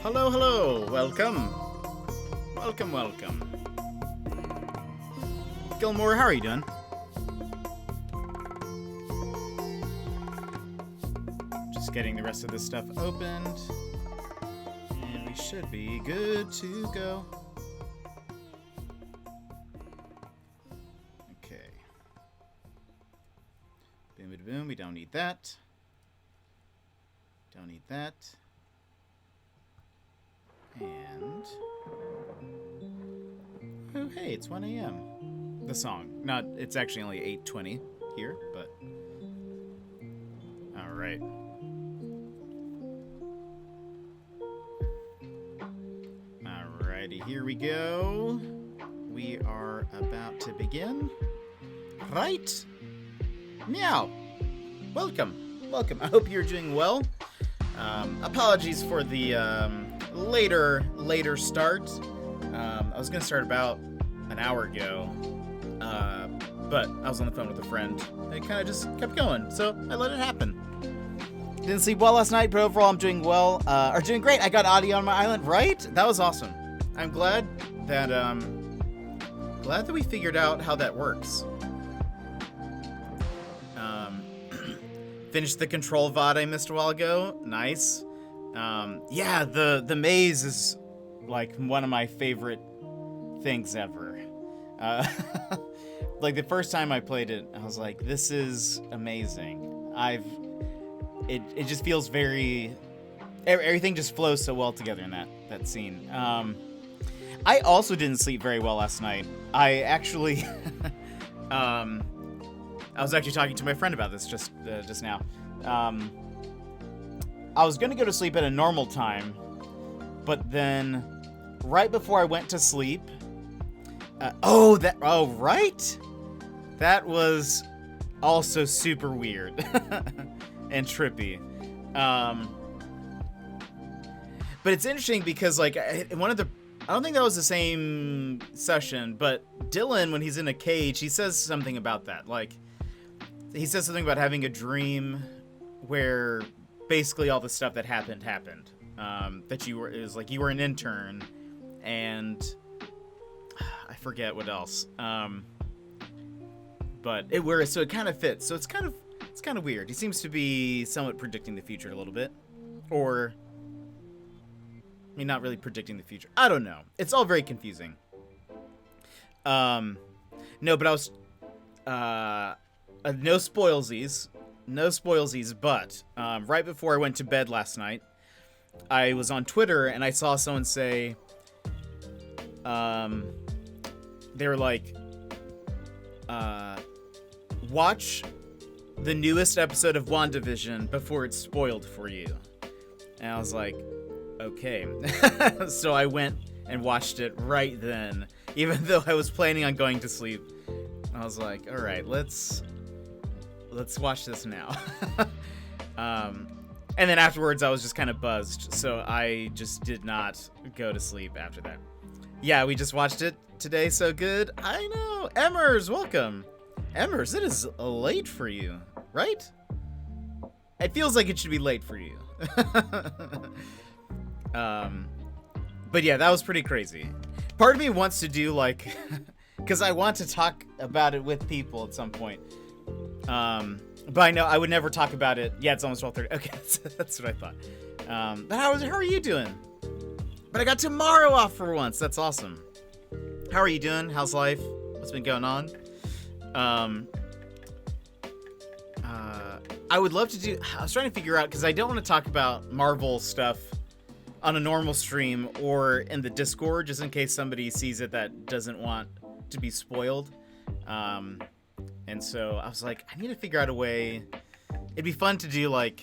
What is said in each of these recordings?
Hello, hello, welcome. Welcome. Gilmore, how are you doing? Just getting the rest of this stuff opened. And we should be good to go. Okay. Boom, we don't need that. Don't need that. And oh hey, it's 1 a.m. The song. It's actually only 8:20 here, but alright. Alrighty, here we go. We are about to begin. Right? Meow. Welcome. I hope you're doing well. Apologies for the later start. I was gonna start about an hour ago, but I was on the phone with a friend. It kind of just kept going, so I let it happen. Didn't sleep well last night, but overall I'm doing well. Or doing great. I got audio on my island, right? That was awesome. I'm glad that we figured out how that works. Finished the control VOD I missed a while ago. Nice. Yeah, the maze is like one of my favorite things ever. Like the first time I played it, I was like, this is amazing. It just feels very, everything just flows so well together in that scene. I also didn't sleep very well last night. I actually, I was actually talking to my friend about this just now. I was gonna go to sleep at a normal time, but then right before I went to sleep, right? That was also super weird and trippy. But it's interesting because like I don't think that was the same session, but Dylan, when he's in a cage, he says something about that. Like, he says something about having a dream where basically all the stuff that happened. That you were, it was like you were an intern, and I forget what else. But so it kind of fits. So it's kind of weird. He seems to be somewhat predicting the future a little bit, or I mean, not really predicting the future. I don't know. It's all very confusing. No, but I was no spoilsies, but right before I went to bed last night, I was on Twitter and I saw someone say, they were like, watch the newest episode of WandaVision before it's spoiled for you. And I was like, okay. So I went and watched it right then, even though I was planning on going to sleep. I was like, all right, let's watch this now. And then afterwards I was just kind of buzzed, so I just did not go to sleep after that. Yeah, we just watched it today. So good. I know. Emmers, welcome. Emmers, it is late for you, right? It feels like it should be late for you. But yeah, that was pretty crazy. Part of me wants to do like, because I want to talk about it with people at some point. But I know I would never talk about it. Yeah, it's almost 12:30. Okay, that's what I thought. But how are you doing? But I got tomorrow off for once. That's awesome. How are you doing? How's life? What's been going on? I would love to do. I was trying to figure out, because I don't want to talk about Marvel stuff on a normal stream or in the Discord, just in case somebody sees it that doesn't want to be spoiled. And so I was like, I need to figure out a way. It'd be fun to do like,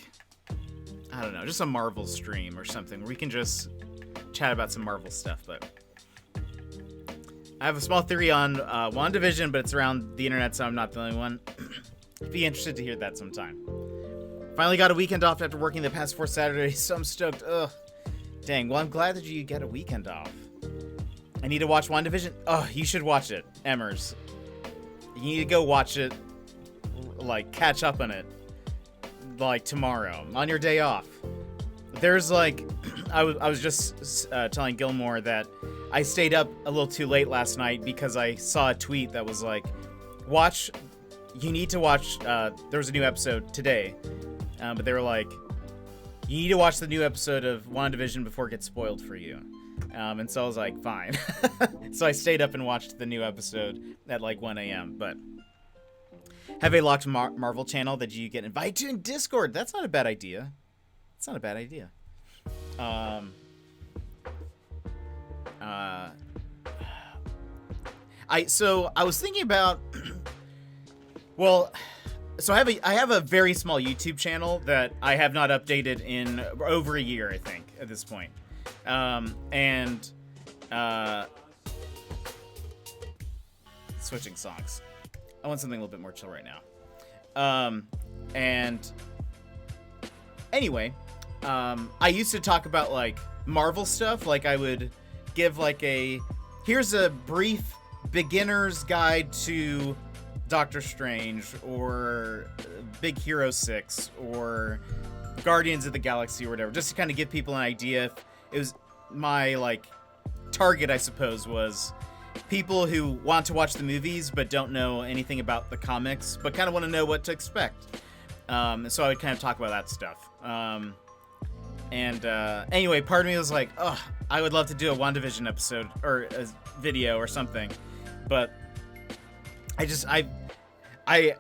I don't know, just a Marvel stream or something where we can just chat about some Marvel stuff. But I have a small theory on WandaVision, but it's around the internet, so I'm not the only one. Be interested to hear that sometime. Finally got a weekend off after working the past 4 Saturdays, so I'm stoked. Ugh. Dang, well, I'm glad that you get a weekend off. I need to watch WandaVision. Oh, you should watch it, Emmers. You need to go watch it, like, catch up on it, like, tomorrow, on your day off. There's, like, I was just telling Gilmore that I stayed up a little too late last night because I saw a tweet that was like, you need to watch, there was a new episode today, but they were like, you need to watch the new episode of WandaVision before it gets spoiled for you. And so I was like, fine. So I stayed up and watched the new episode at like 1 a.m. But have a locked Marvel channel that you get invited to in Discord. That's not a bad idea. It's not a bad idea. I was thinking about, well, so I have a very small YouTube channel that I have not updated in over a year, I think, at this point. Switching songs. I want something a little bit more chill right now. Anyway, I used to talk about like Marvel stuff. Like I would give like here's a brief beginner's guide to Doctor Strange or Big Hero 6 or Guardians of the Galaxy or whatever, just to kind of give people an idea. It was my like target, I suppose, was people who want to watch the movies but don't know anything about the comics but kind of want to know what to expect. So I would kind of talk about that stuff. Anyway, part of me was like, oh, I would love to do a WandaVision episode or a video or something, but I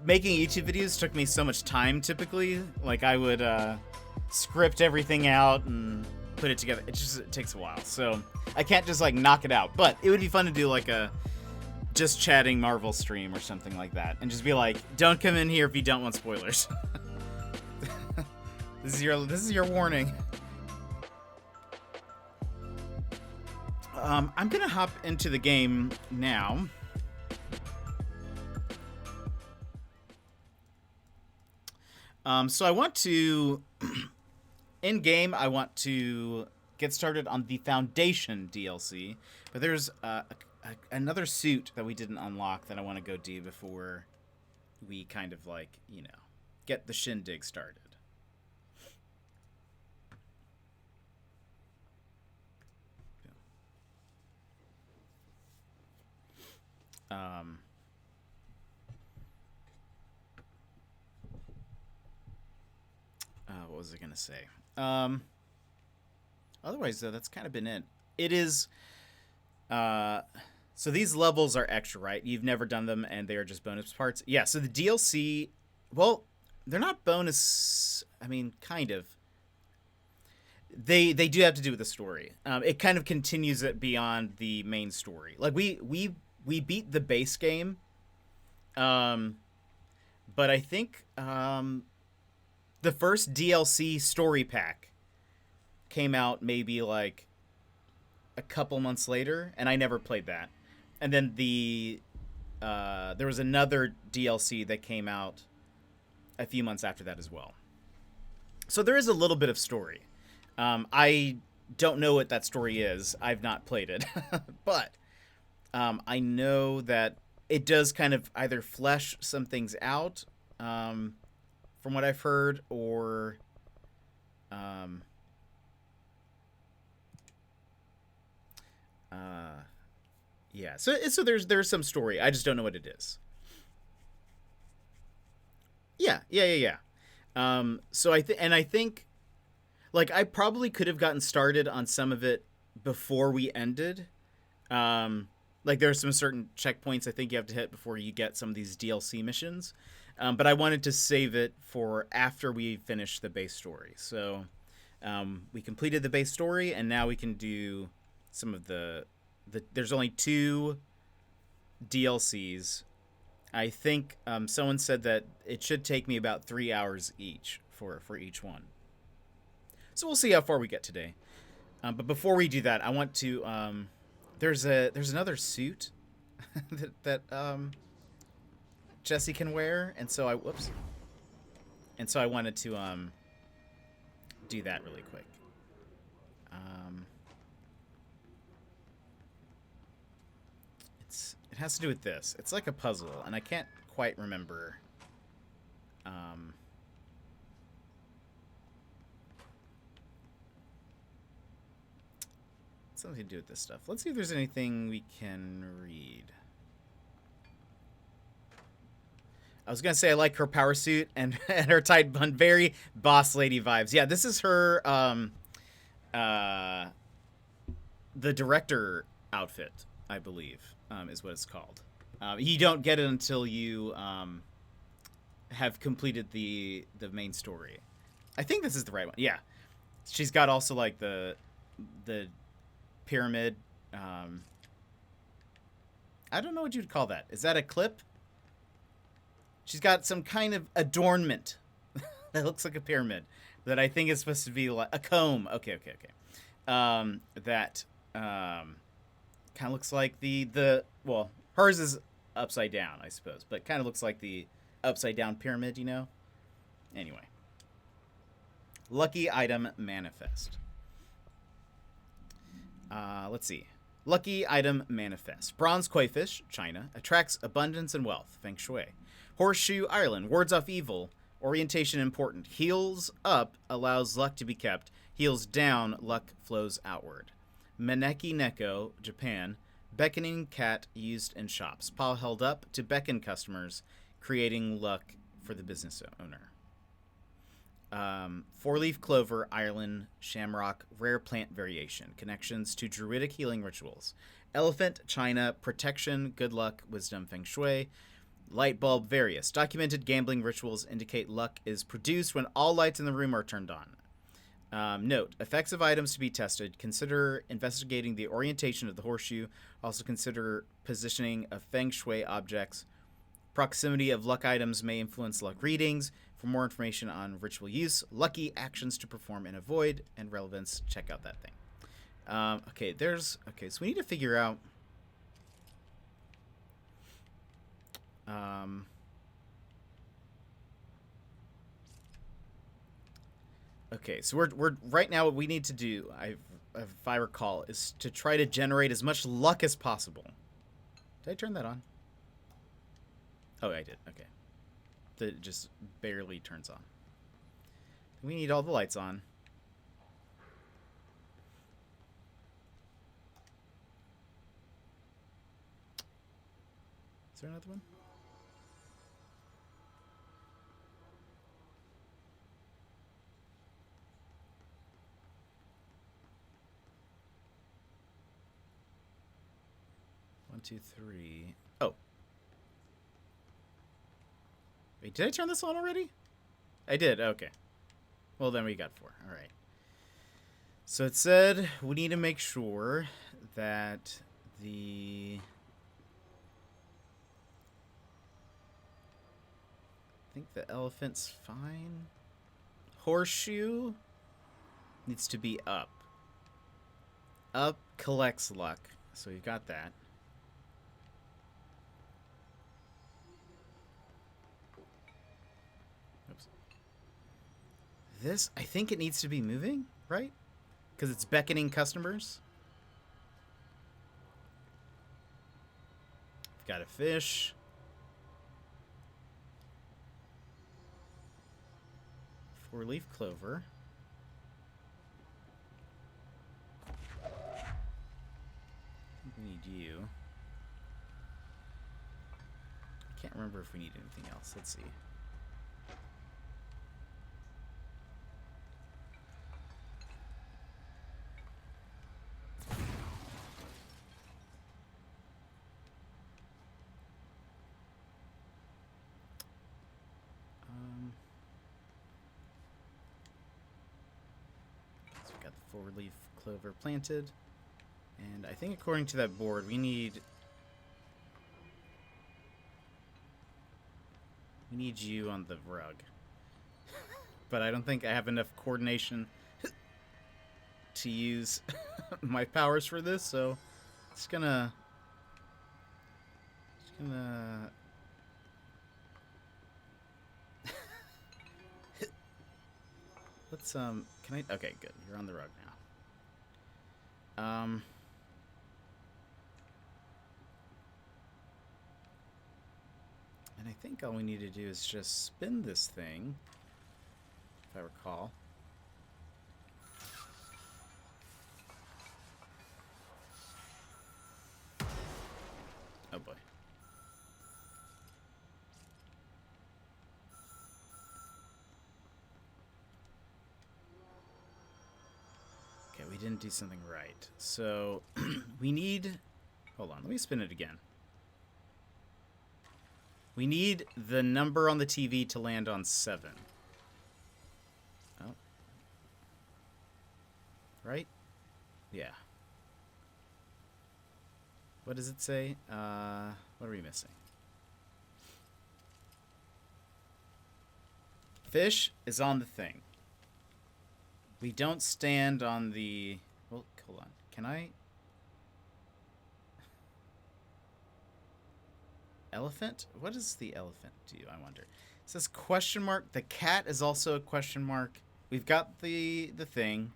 making YouTube videos took me so much time typically. Like I would script everything out and put it together. It takes a while, so I can't just like knock it out. But it would be fun to do like a just chatting Marvel stream or something like that, and just be like, don't come in here if you don't want spoilers. This is your warning. I'm gonna hop into the game now. So I want to, in game, I want to get started on the Foundation DLC, but there's another suit that we didn't unlock that I want to go do before we kind of like, you know, get the shindig started. What was I gonna say? Otherwise, though, that's kind of been it. It is. So these levels are extra, right? You've never done them, and they are just bonus parts. Yeah. So the DLC, well, they're not bonus. I mean, kind of. They do have to do with the story. It kind of continues it beyond the main story. Like we beat the base game, but I think the first DLC story pack came out maybe like a couple months later, and I never played that. And then there was another DLC that came out a few months after that as well. So there is a little bit of story. I don't know what that story is. I've not played it, but I know that it does kind of either flesh some things out, from what I've heard, or yeah. So there's some story. I just don't know what it is. Yeah. So I think like I probably could have gotten started on some of it before we ended. Like there are some certain checkpoints I think you have to hit before you get some of these DLC missions. But I wanted to save it for after we finish the base story. So we completed the base story, and now we can do some of the there's only 2 DLCs. I think someone said that it should take me about 3 hours each for each one. So we'll see how far we get today. But before we do that, I want to there's another suit that Jesse can wear, and so I wanted to do that really quick. It has to do with this. It's like a puzzle, and I can't quite remember. Something to do with this stuff. Let's see if there's anything we can read. I was gonna say I like her power suit and her tight bun, very boss lady vibes. Yeah, this is her the director outfit, I believe, is what it's called. You don't get it until you have completed the main story. I think this is the right one. Yeah, she's got also like the pyramid. I don't know what you'd call that. Is that a clip? She's got some kind of adornment that looks like a pyramid that I think is supposed to be like a comb. Okay. That kind of looks like the well, hers is upside down, I suppose, but kind of looks like the upside down pyramid, you know? Anyway. Lucky item manifest. Let's see. Lucky item manifest. Bronze Koi-fish, China, attracts abundance and wealth, Feng Shui. Horseshoe, Ireland, wards off evil, orientation important. Heels up allows luck to be kept. Heels down, luck flows outward. Maneki Neko, Japan, beckoning cat used in shops. Paw held up to beckon customers, creating luck for the business owner. Four-leaf clover, Ireland, shamrock, rare plant variation. Connections to druidic healing rituals. Elephant, China, protection, good luck, wisdom, Feng Shui. Light bulb, various. Documented gambling rituals indicate luck is produced when all lights in the room are turned on. Note, effects of items to be tested. Consider investigating the orientation of the horseshoe. Also consider positioning of Feng Shui objects. Proximity of luck items may influence luck readings. For more information on ritual use, lucky actions to perform and avoid, and relevance, check out that thing. Okay, so we need to figure out Okay, so we're right now. What we need to do, if I recall, is to try to generate as much luck as possible. Did I turn that on? Oh, I did. Okay, it just barely turns on. We need all the lights on. Is there another one? One, two, three. Oh. Wait, did I turn this on already? I did. Okay. Well, then we got 4. All right. So it said we need to make sure that the... I think the elephant's fine. Horseshoe needs to be up. Up collects luck. So we've got that. Oops. This, I think it needs to be moving, right? Because it's beckoning customers. We've got a fish. Four-leaf clover. We need you. Can't remember if we need anything else. Let's see. So we got the four-leaf clover planted. And I think according to that board, we need you on the rug. But I don't think I have enough coordination to use my powers for this, so it's gonna let's can I, okay, good. You're on the rug now. And I think all we need to do is just spin this thing, if I recall. Oh boy. Okay, we didn't do something right. So, we need... Hold on, let me spin it again. We need the number on the TV to land on 7. Oh. Right? Yeah. What does it say? What are we missing? Fish is on the thing. We don't stand on the... Well, hold on. Can I... Elephant? What does the elephant do, I wonder? It says question mark. The cat is also a question mark. We've got the thing.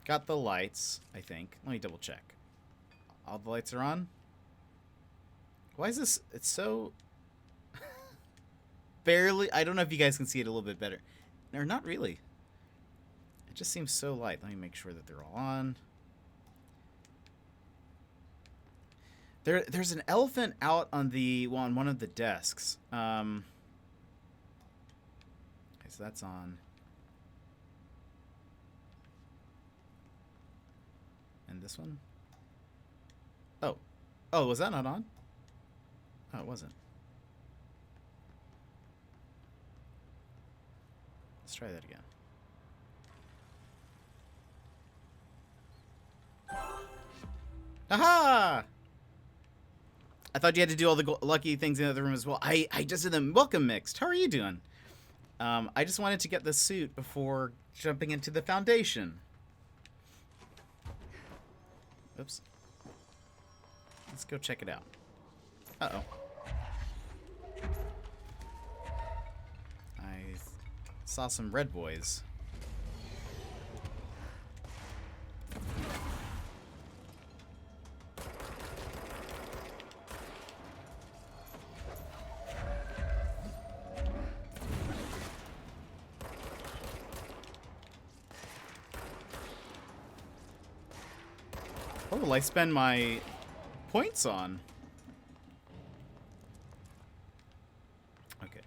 Got the lights, I think. Let me double check. All the lights are on? Why is this... It's so... barely... I don't know if you guys can see it a little bit better. Or not really. It just seems so light. Let me make sure that they're all on. There's an elephant out on on one of the desks. Okay, so that's on. And this one? Oh. Oh, was that not on? Oh, it wasn't. Let's try that again. Aha! I thought you had to do all the lucky things in the other room as well. I just did them. Welcome, Mixed. How are you doing? I just wanted to get the suit before jumping into the foundation. Oops. Let's go check it out. Uh-oh. I saw some red boys. What will I spend my points on? Okay.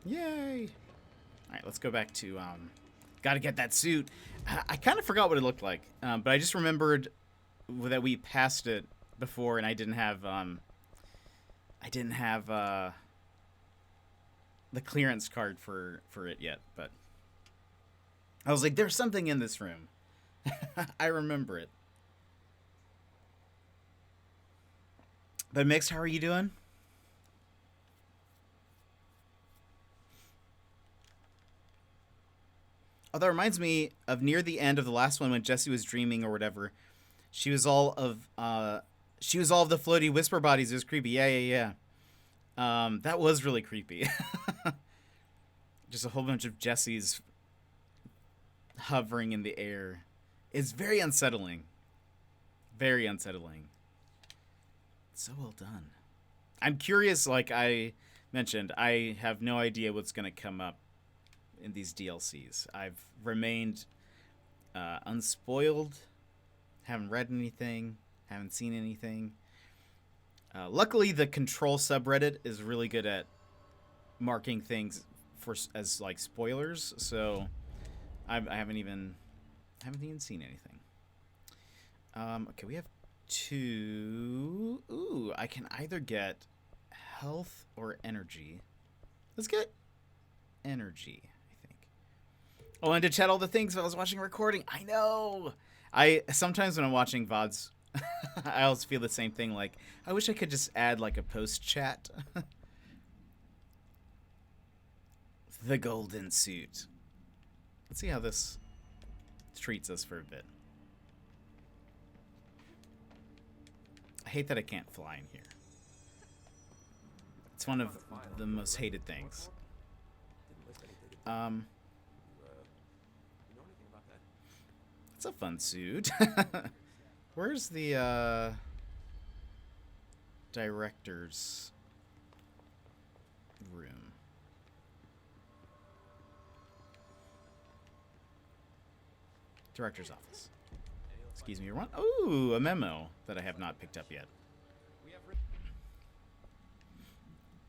Yay! Alright, let's go back to, gotta get that suit. I kind of forgot what it looked like, but I just remembered that we passed it before and I didn't have, the clearance card for it yet, but I was like, there's something in this room. I remember it. But Mix, how are you doing? Oh, that reminds me of near the end of the last one when Jessie was dreaming or whatever. She was all of the floaty whisper bodies. It was creepy. Yeah. That was really creepy. Just a whole bunch of Jessies hovering in the air. It's very unsettling. Very unsettling. So well done. I'm curious, like I mentioned, I have no idea what's going to come up in these DLCs. I've remained unspoiled, haven't read anything, haven't seen anything. Luckily, the Control subreddit is really good at marking things as like spoilers, so I haven't even seen anything. Okay, we have 2. Ooh, I can either get health or energy. Let's get energy, I think. Oh, and to chat all the things I was watching a recording. I know. Sometimes when I'm watching VODs, I always feel the same thing. Like, I wish I could just add like a post chat. The golden suit. Let's see how this treats us for a bit. I hate that I can't fly in here. It's one of the most hated things. It's a fun suit. Where's the director's room? Director's office. Excuse me, everyone. Ooh, a memo that I have not picked up yet.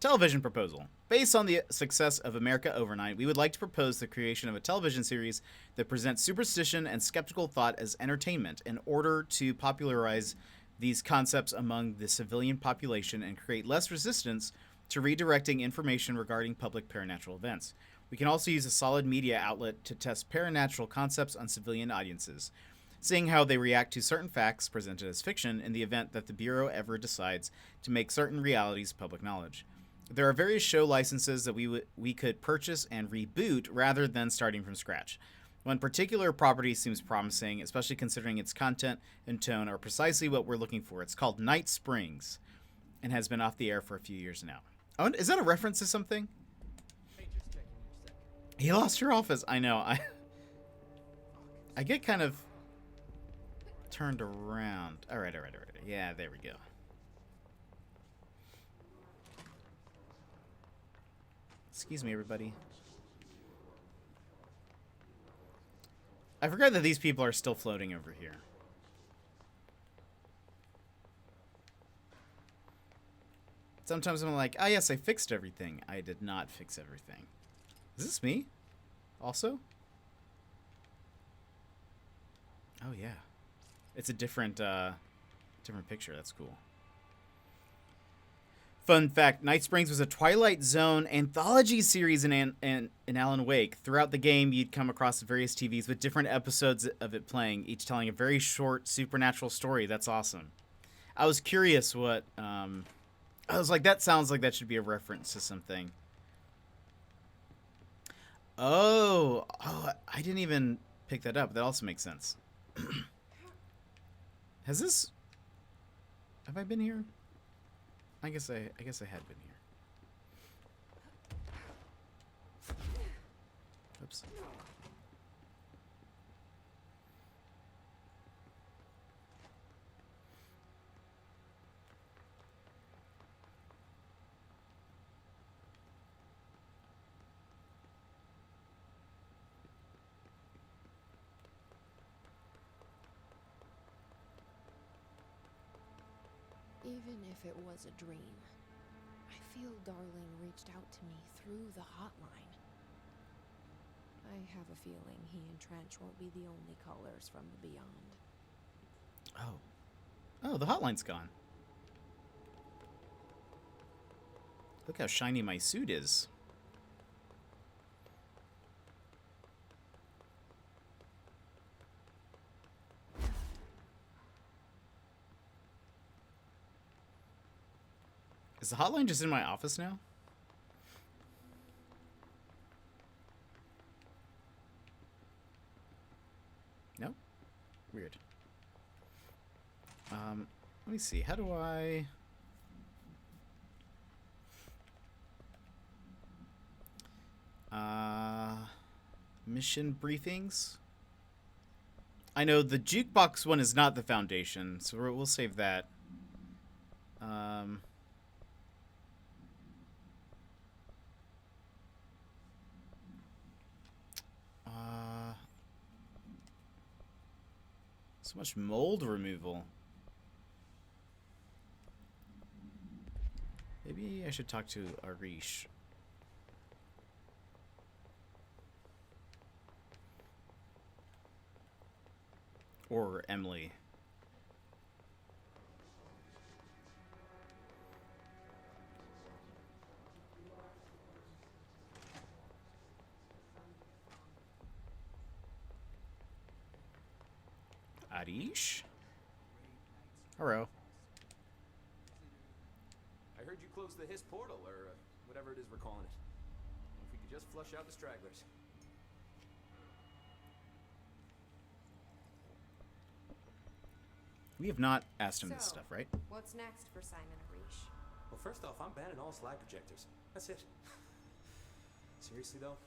Television proposal. Based on the success of America Overnight, we would like to propose the creation of a television series that presents superstition and skeptical thought as entertainment in order to popularize these concepts among the civilian population and create less resistance to redirecting information regarding public paranatural events. We can also use a solid media outlet to test paranatural concepts on civilian audiences, seeing how they react to certain facts presented as fiction in the event that the Bureau ever decides to make certain realities public knowledge. There are various show licenses that we could purchase and reboot rather than starting from scratch. One particular property seems promising, especially considering its content and tone are precisely what we're looking for. It's called Night Springs and has been off the air for a few years now. Oh, is that a reference to something? He lost your office. I know. I get kind of turned around. All right. Yeah, there we go. Excuse me, everybody. I forgot that these people are still floating over here. Sometimes I'm like, oh yes, I fixed everything. I did not fix everything. Is this me? Also? Oh yeah. It's a different picture. That's cool. Fun fact, Night Springs was a Twilight Zone anthology series in Alan Wake. Throughout the game, you'd come across various TVs with different episodes of it playing, each telling a very short supernatural story. That's awesome. I was curious what... I was like, that sounds like that should be a reference to something. Oh, I didn't even pick that up. That also makes sense. Have I been here? I guess I had been here. Oops. Even if it was a dream, I feel Darling reached out to me through the hotline. I have a feeling he and Trench won't be the only callers from the beyond. Oh. Oh, the hotline's gone. Look how shiny my suit is. Is the hotline just in my office now? No? Weird. Let me see. How do I... Mission briefings? I know the jukebox one is not the Foundation, so we'll save that. So much mold removal. Maybe I should talk to Arish. Or Emily. Arish? Hello. I heard you closed the Hiss portal, or whatever it is we're calling it. If we could just flush out the stragglers. We have not asked him this stuff, right? What's next for Simon Arish? Well, first off, I'm banning all slide projectors. That's it. Seriously, though,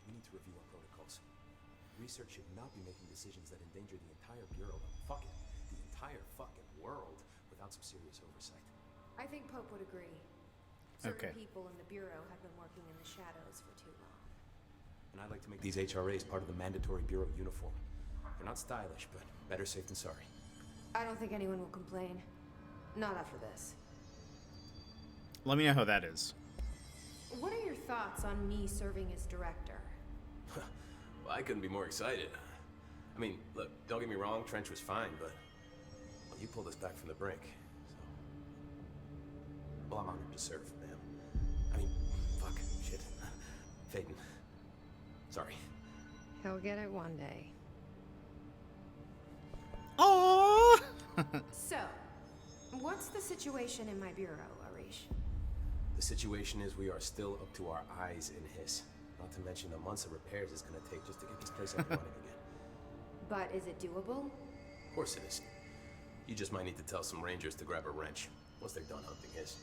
we need to review our protocols. Research should not be making decisions that endanger the entire Bureau, fuck it, the entire fucking world, without some serious oversight. I think Pope would agree. Certain Okay. people in the Bureau have been working in the shadows for too long. And I'd like to make these HRAs part of the mandatory Bureau uniform. They're not stylish, but better safe than sorry. I don't think anyone will complain. Not after this. Let me know how that is. What are your thoughts on me serving as director? Well, I couldn't be more excited. I mean, look, don't get me wrong, Trench was fine, but well, you pulled us back from the brink, so... Well, I'm honored to serve, ma'am. I mean, fuck, shit. Phaeton. Sorry. He'll get it one day. Oh! So, what's the situation in my Bureau, Arish? The situation is we are still up to our eyes in Hiss. Not to mention the months of repairs it's gonna take just to get this place up and running again. But is it doable? Of course it is. You just might need to tell some rangers to grab a wrench once they're done hunting Hiss.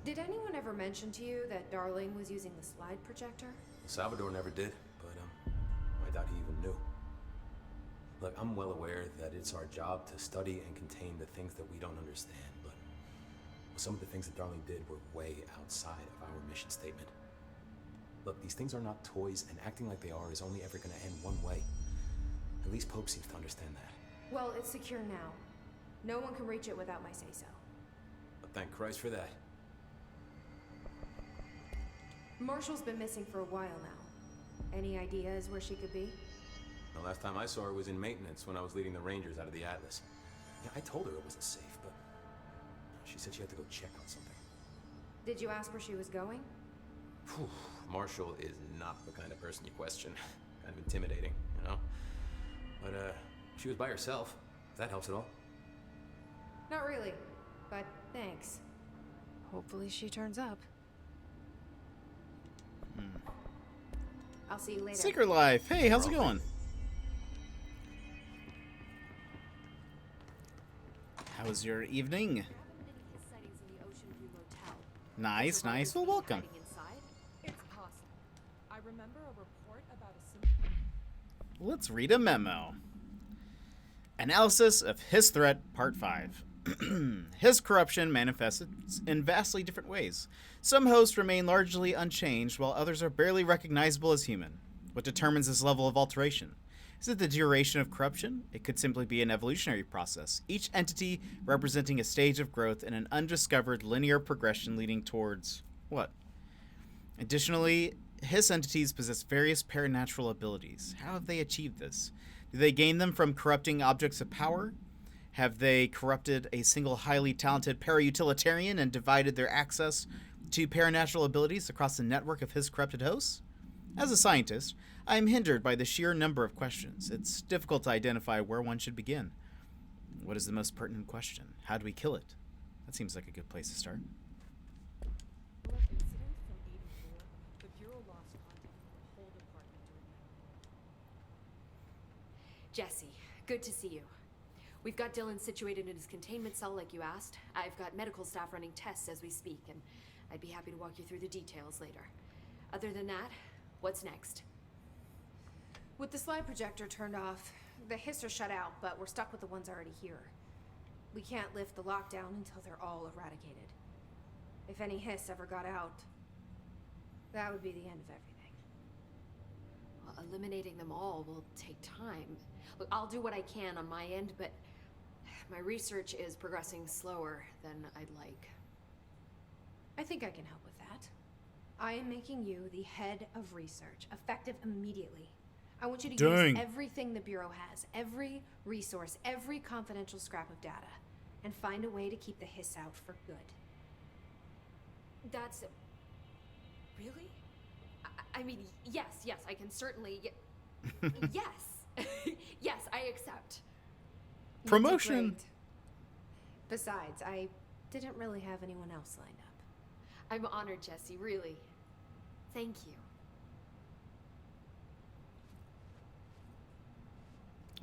Did anyone ever mention to you that Darling was using the slide projector? Salvador never did, but I doubt he even knew. Look, I'm well aware that it's our job to study and contain the things that we don't understand, but some of the things that Darling did were way outside of our mission statement. Look, these things are not toys, and acting like they are is only ever going to end one way. At least Pope seems to understand that. Well, it's secure now. No one can reach it without my say-so. But thank Christ for that. Marshall's been missing for a while now. Any ideas where she could be? The last time I saw her was in maintenance when I was leading the Rangers out of the Atlas. Yeah, I told her it wasn't safe, but she said she had to go check on something. Did you ask where she was going? Whew. Marshall is not the kind of person you question. Kind of intimidating, you know? But, she was by herself, if that helps at all. Not really, but thanks. Hopefully she turns up. I'll see you later. Secret Life. Hey, how's it going? How was your evening? Nice, nice. Well, welcome. It's possible. I remember a report about a Let's read a memo. Analysis of Hiss Threat, Part 5. Hiss corruption manifests in vastly different ways. Some hosts remain largely unchanged, while others are barely recognizable as human. What determines this level of alteration? Is it the duration of corruption? It could simply be an evolutionary process, each entity representing a stage of growth in an undiscovered linear progression leading towards what? Additionally, Hiss entities possess various paranatural abilities. How have they achieved this? Do they gain them from corrupting objects of power? Have they corrupted a single highly talented para-utilitarian and divided their access to paranatural abilities across the network of his corrupted hosts? As a scientist, I am hindered by the sheer number of questions. It's difficult to identify where one should begin. What is the most pertinent question? How do we kill it? That seems like a good place to start. Jesse, good to see you. We've got Dylan situated in his containment cell like you asked. I've got medical staff running tests as we speak, and I'd be happy to walk you through the details later. Other than that, what's next? With the slide projector turned off, the Hiss are shut out, but we're stuck with the ones already here. We can't lift the lockdown until they're all eradicated. If any Hiss ever got out, that would be the end of everything. Well, eliminating them all will take time. Look, I'll do what I can on my end, but my research is progressing slower than I'd like. I think I can help with that. I am making you the head of research, effective immediately. I want you to use everything the Bureau has, every resource, every confidential scrap of data, and find a way to keep the Hiss out for good. That's... really? I mean, yes, I can certainly... yes. Yes, I accept. Promotion! You did great. Besides, I didn't really have anyone else lined up. I'm honored, Jesse, really. Thank you.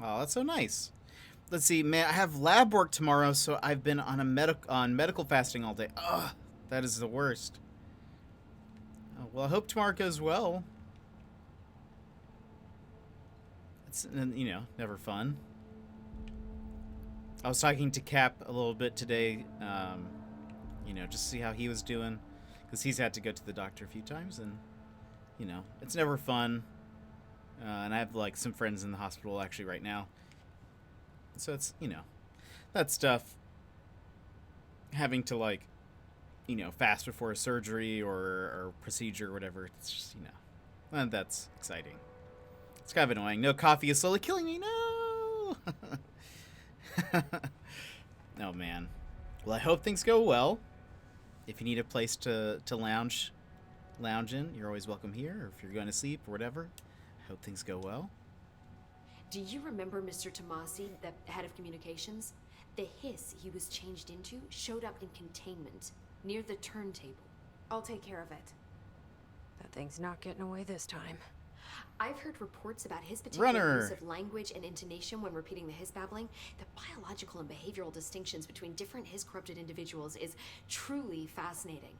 Oh, that's so nice. Let's see, man. I have lab work tomorrow, so I've been on medical fasting all day. Ugh, that is the worst. Oh, well, I hope tomorrow goes well. It's, you know, never fun. I was talking to Cap a little bit today, you know, just to see how he was doing, because he's had to go to the doctor a few times, and, you know, it's never fun. And I have, like, some friends in the hospital, actually, right now. So it's, you know, that stuff, having to, like, you know, fast before a surgery or procedure or whatever, it's just, you know, and that's exciting. It's kind of annoying. No coffee is slowly killing me. No! Oh, man. Well, I hope things go well. If you need a place to lounge in, you're always welcome here. Or if you're going to sleep or whatever, I hope things go well. Do you remember Mr. Tomasi, the head of communications? The Hiss he was changed into showed up in containment, near the turntable. I'll take care of it. That thing's not getting away this time. I've heard reports about his particular Runner. use of language and intonation when repeating the Hiss babbling. The biological and behavioral distinctions between different Hiss corrupted individuals is truly fascinating.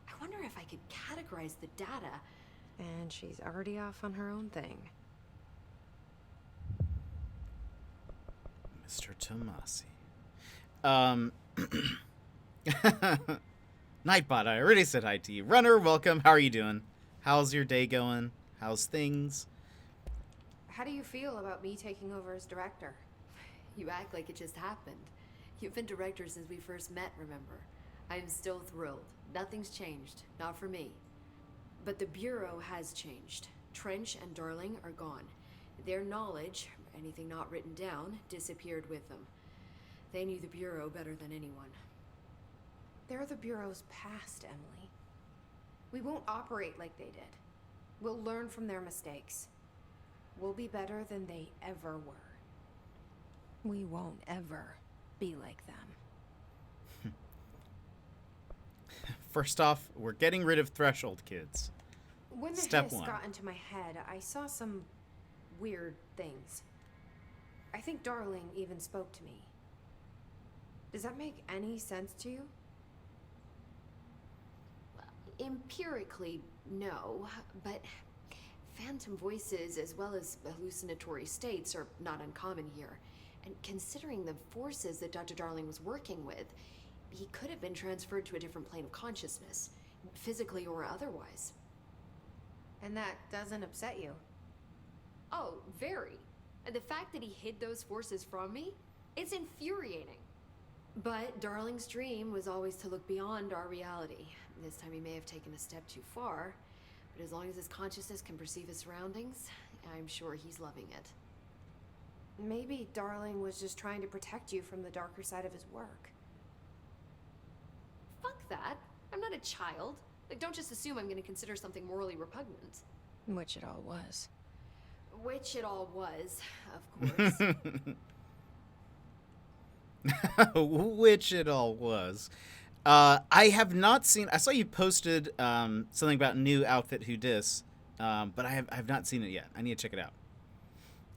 I wonder if I could categorize the data. And she's already off on her own thing. Mr. Tomasi. Nightbot, I already said hi to you. Runner, welcome. How are you doing? How's your day going? How's things? How do you feel about me taking over as director? You act like it just happened. You've been director since we first met, remember? I'm still thrilled. Nothing's changed. Not for me. But the Bureau has changed. Trench and Darling are gone. Their knowledge, anything not written down, disappeared with them. They knew the Bureau better than anyone. They're the Bureau's past, Emily. We won't operate like they did. We'll learn from their mistakes. We'll be better than they ever were. We won't ever be like them. First off, we're getting rid of Threshold kids. When the Step Hiss one. got into my head, I saw some weird things. I think Darling even spoke to me. Does that make any sense to you? Empirically, no, but phantom voices as well as hallucinatory states are not uncommon here. And considering the forces that Dr. Darling was working with, he could have been transferred to a different plane of consciousness, physically or otherwise. And that doesn't upset you? Oh, very. And the fact that he hid those forces from me, it's infuriating. But Darling's dream was always to look beyond our reality. This time he may have taken a step too far, but as long as his consciousness can perceive his surroundings, I'm sure he's loving it. Maybe Darling was just trying to protect you from the darker side of his work. Fuck that. I'm not a child. Like, don't just assume I'm gonna consider something morally repugnant. Which it all was. Which it all was, of course. Which it all was. I have not seen. I saw you posted something about new outfit Who Dis, but I have not seen it yet. I need to check it out.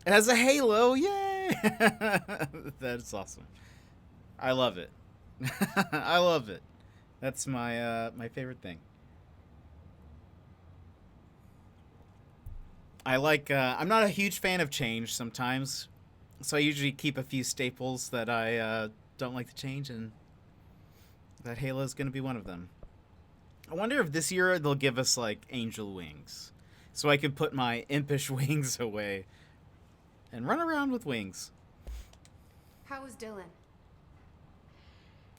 It has a halo, yay! That's awesome. I love it. I love it. That's my my favorite thing. I like. I'm not a huge fan of change sometimes, so I usually keep a few staples that I don't like to change, and that halo is going to be one of them. I wonder if this year they'll give us like angel wings, so I can put my impish wings away and run around with wings. How was Dylan?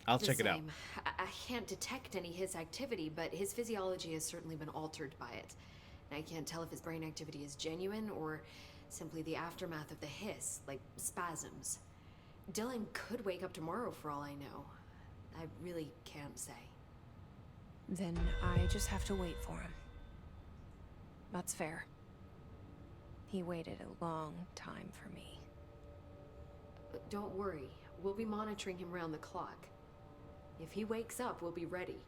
I'll The check it out. same. I can't detect any Hiss activity, but his physiology has certainly been altered by it. And I can't tell if his brain activity is genuine or simply the aftermath of the Hiss, like spasms. Dylan could wake up tomorrow for all I know. I really can't say. Then I just have to wait for him. That's fair. He waited a long time for me. But don't worry, we'll be monitoring him round the clock. If he wakes up, we'll be ready.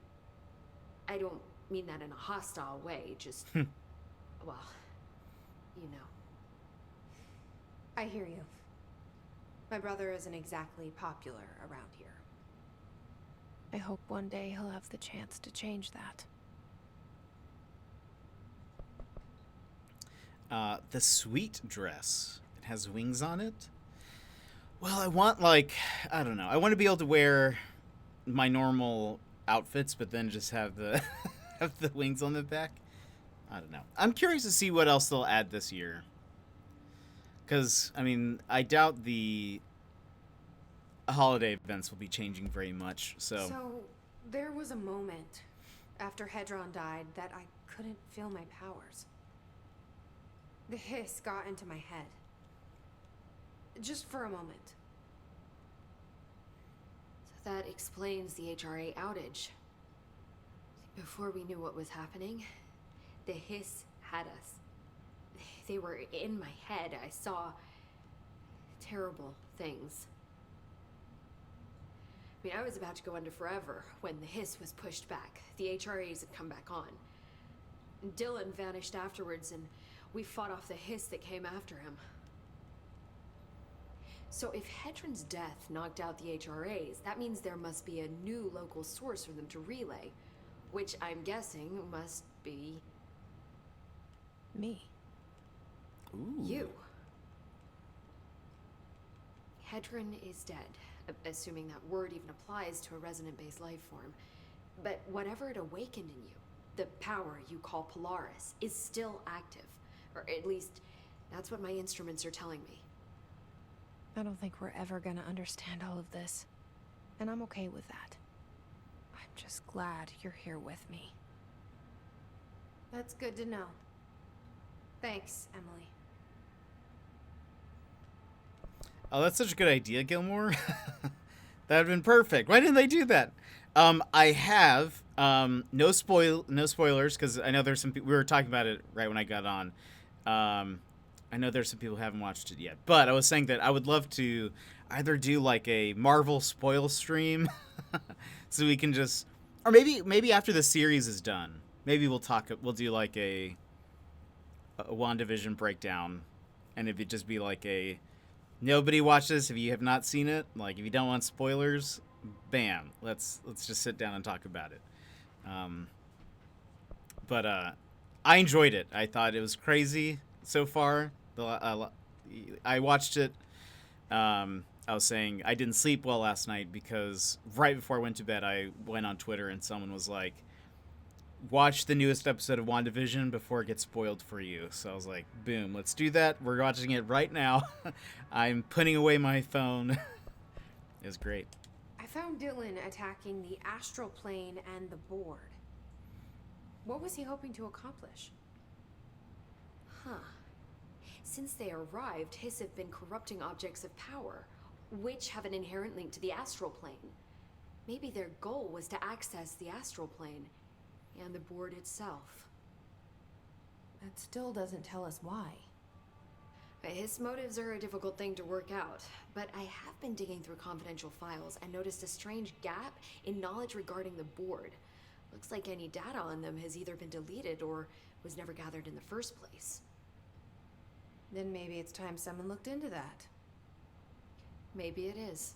I don't mean that in a hostile way, just... well, you know. I hear you. My brother isn't exactly popular around here. I hope one day he'll have the chance to change that. The sweet dress. It has wings on it. Well, I want, like, I don't know. I want to be able to wear my normal outfits, but then just have the have the wings on the back. I don't know. I'm curious to see what else they'll add this year. Because, I mean, I doubt the holiday events will be changing very much, So, there was a moment after Hedron died that I couldn't feel my powers. The hiss got into my head. Just for a moment. So that explains the HRA outage. Before we knew what was happening, the Hiss had us. They were in my head. I saw terrible things. I mean, I was about to go under forever when the Hiss was pushed back. The HRAs had come back on. Dylan vanished afterwards, and we fought off the Hiss that came after him. So if Hedron's death knocked out the HRAs, that means there must be a new local source for them to relay, which I'm guessing must be Me. ooh. you. Hedron is dead, assuming that word even applies to a resonant-based life form. But whatever it awakened in you, the power you call Polaris, is still active. Or at least, that's what my instruments are telling me. I don't think we're ever gonna understand all of this. And I'm okay with that. I'm just glad you're here with me. That's good to know. Thanks, Emily. Oh, that's such a good idea, Gilmore. That would have been perfect. Why didn't they do that? I have no spoilers, because I know there's some people, we were talking about it right when I got on. I know there's some people who haven't watched it yet, but I was saying that I would love to either do like a Marvel spoil stream, so we can just, or maybe after the series is done, maybe we'll do like a WandaVision breakdown, and it'd just be like a, nobody watch this if you have not seen it. Like, if you don't want spoilers, bam, let's just sit down and talk about it. But I enjoyed it. I thought it was crazy so far. I watched it. I was saying I didn't sleep well last night because right before I went to bed, I went on Twitter and someone was like, watch the newest episode of WandaVision before it gets spoiled for you. So I was like, boom, let's do that. We're watching it right now. I'm putting away my phone. It was great. I found Dylan attacking the astral plane and the board. What was he hoping to accomplish? Huh. Since they arrived, Hiss have been corrupting objects of power, which have an inherent link to the astral plane. Maybe their goal was to access the astral plane and the board itself. That still doesn't tell us why. His motives are a difficult thing to work out, but I have been digging through confidential files and noticed a strange gap in knowledge regarding the board. Looks like any data on them has either been deleted or was never gathered in the first place. Then maybe it's time someone looked into that. Maybe it is.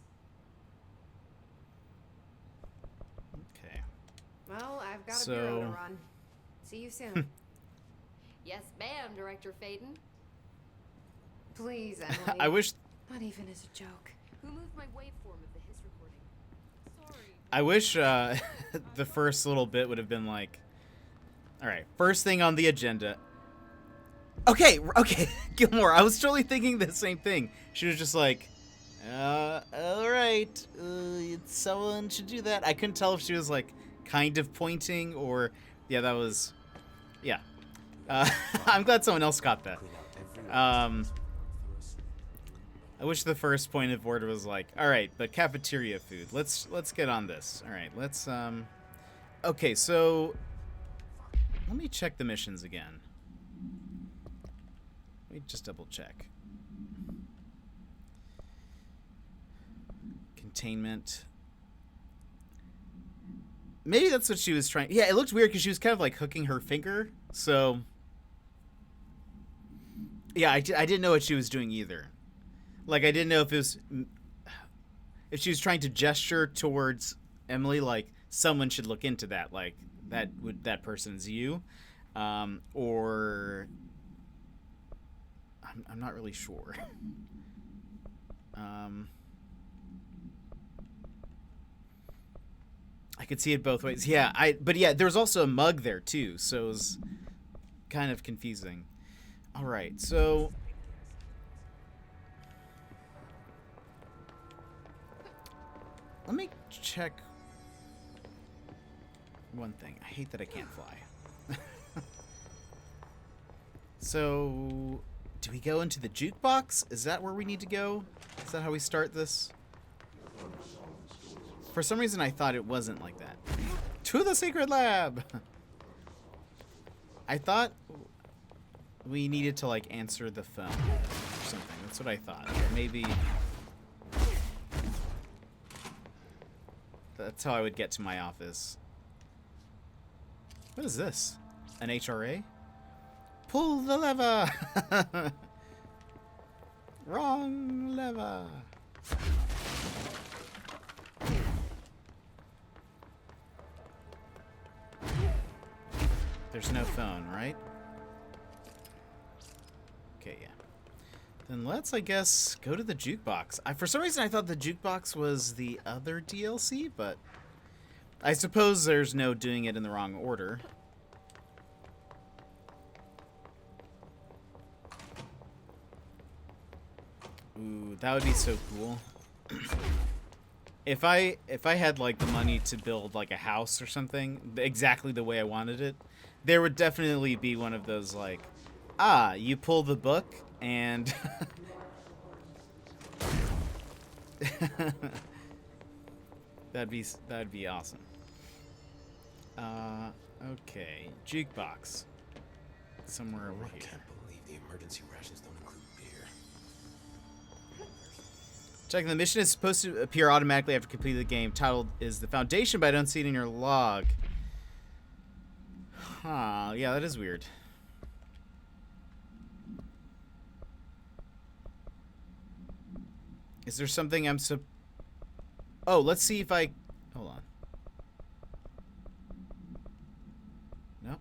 Okay. Well, I've got So- a bureau to run. See you soon. Yes, ma'am, Director Faden. Please, Emily. I wish Not even as a joke. Who moved my waveform of the Hiss recording? Sorry. I wish the first little bit would have been like, all right, first thing on the agenda. Okay, Gilmore, I was totally thinking the same thing. She was just like, all right, someone should do that. I couldn't tell if she was like kind of pointing or, yeah, that was, yeah. I'm glad someone else caught that. I wish the first point of order was like, all right, but cafeteria food. Let's get on this. All right, let's okay, so let me check the missions again. Let me just double check. Containment. Maybe that's what she was trying. Yeah, it looked weird because she was kind of like hooking her finger. So yeah, I didn't know what she was doing either. Like, I didn't know if it was, if she was trying to gesture towards Emily, like someone should look into that, like that person's you, or I'm not really sure. I could see it both ways. Yeah, but yeah, there was also a mug there too, so it was kind of confusing. All right, so. Let me check one thing. I hate that I can't fly. So, do we go into the jukebox? Is that where we need to go? Is that how we start this? For some reason, I thought it wasn't like that. To the secret lab! I thought we needed to, like, answer the phone or something. That's what I thought. But maybe... That's how I would get to my office. What is this? An HRA? Pull the lever! Wrong lever! There's no phone, right? Okay, yeah. Then let's, I guess, go to the jukebox. For some reason, I thought the jukebox was the other DLC, but I suppose there's no doing it in the wrong order. Ooh, that would be so cool. If I had like the money to build like a house or something exactly the way I wanted it, there would definitely be one of those like, you pull the book and that'd be awesome. Okay, jukebox. Somewhere over I here. can't believe the emergency rations don't include beer. Checking the mission is supposed to appear automatically after completing the game. Titled is The Foundation, but I don't see it in your log. Huh, yeah, that is weird. Is there something I'm Oh, let's see if I... Hold on. No.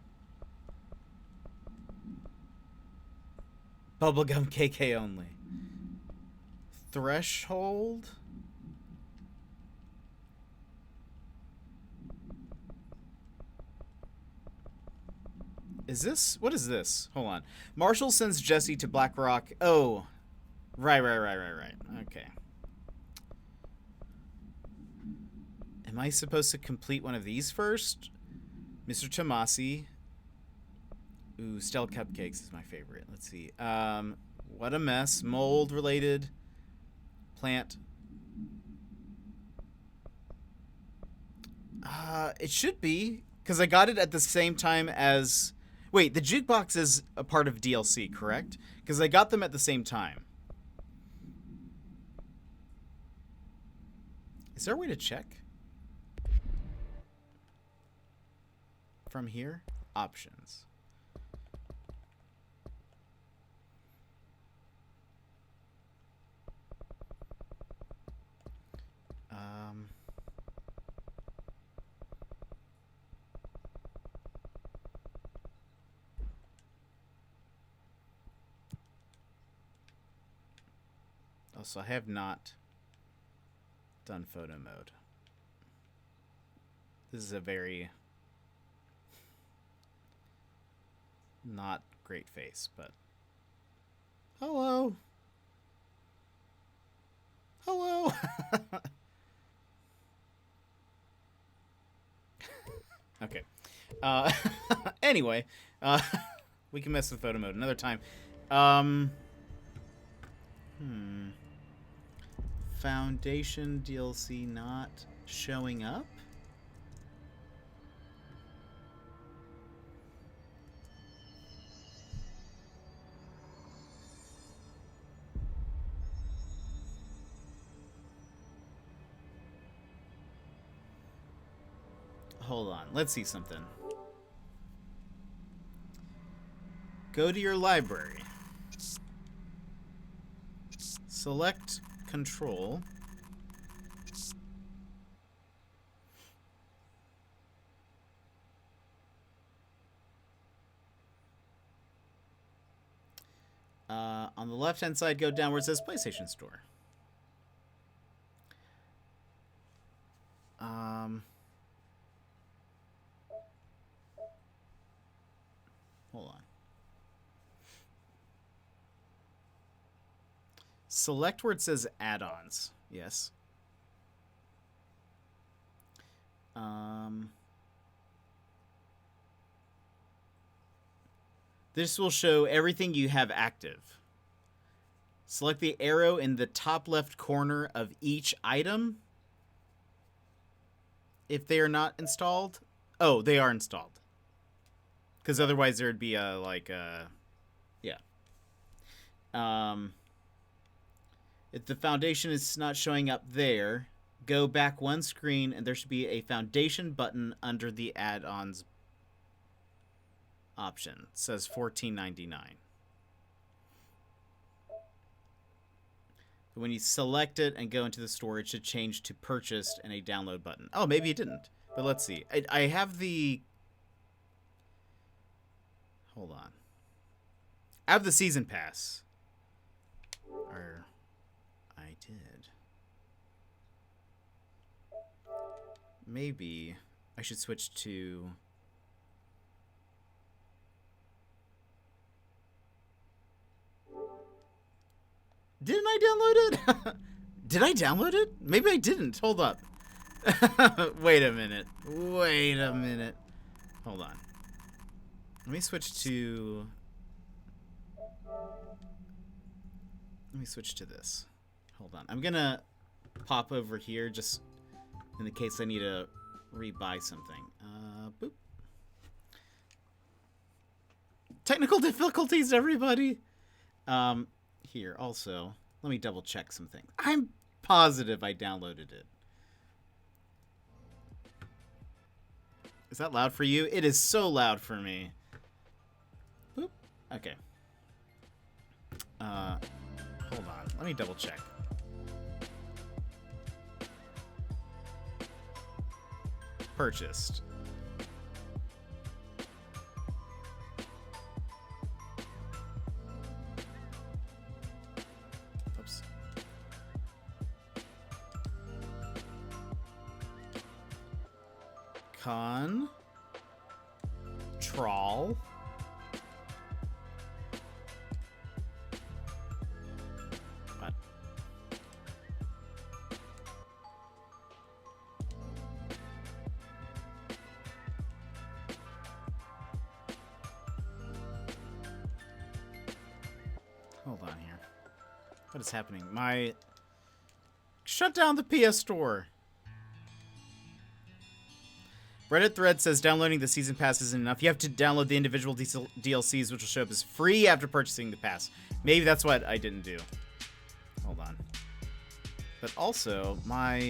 Bubblegum KK only. Threshold? Is this? What is this? Hold on. Marshall sends Jesse to Black Rock. Oh. Right. Okay. Am I supposed to complete one of these first? Mr. Tomasi. Ooh, Stell Cupcakes is my favorite. Let's see. What a mess. Mold related. Plant. It should be, because I got it at the same time as... Wait, the jukebox is a part of DLC, correct? Because I got them at the same time. Is there a way to check? From here? Options. So I have not done photo mode. This is a very not great face, but hello. Hello. Okay. Anyway, we can mess with photo mode another time. Foundation DLC not showing up? Hold on, let's see something. Go to your library. Select control. On the left-hand side, go down where it says PlayStation Store. Hold on. Select where it says add-ons. Yes. This will show everything you have active. Select the arrow in the top left corner of each item if they are not installed. Oh, they are installed. Because otherwise there would be a, like, yeah. If the foundation is not showing up there, go back one screen and there should be a foundation button under the add-ons option. It says $14.99. When you select it and go into the store, it should change to purchased and a download button. Oh, maybe it didn't. But let's see. I have the... Hold on. I have the season pass. Or I did. Maybe I should switch to... Didn't I download it? Did I download it? Maybe I didn't. Hold up. Wait a minute. Wait a minute. Hold on. Let me switch to... Let me switch to this. Hold on. I'm gonna pop over here just in the case I need to rebuy something. Boop. Technical difficulties, everybody. Here, also, let me double check some things. I'm positive I downloaded it. Is that loud for you? It is so loud for me. Boop. Okay. Hold on. Let me double check. Purchased. Oops. Control. Hold on here. What is happening? Shut down the PS Store. Reddit thread says downloading the season pass isn't enough. You have to download the individual DLCs, which will show up as free after purchasing the pass. Maybe that's what I didn't do. Hold on. But also, my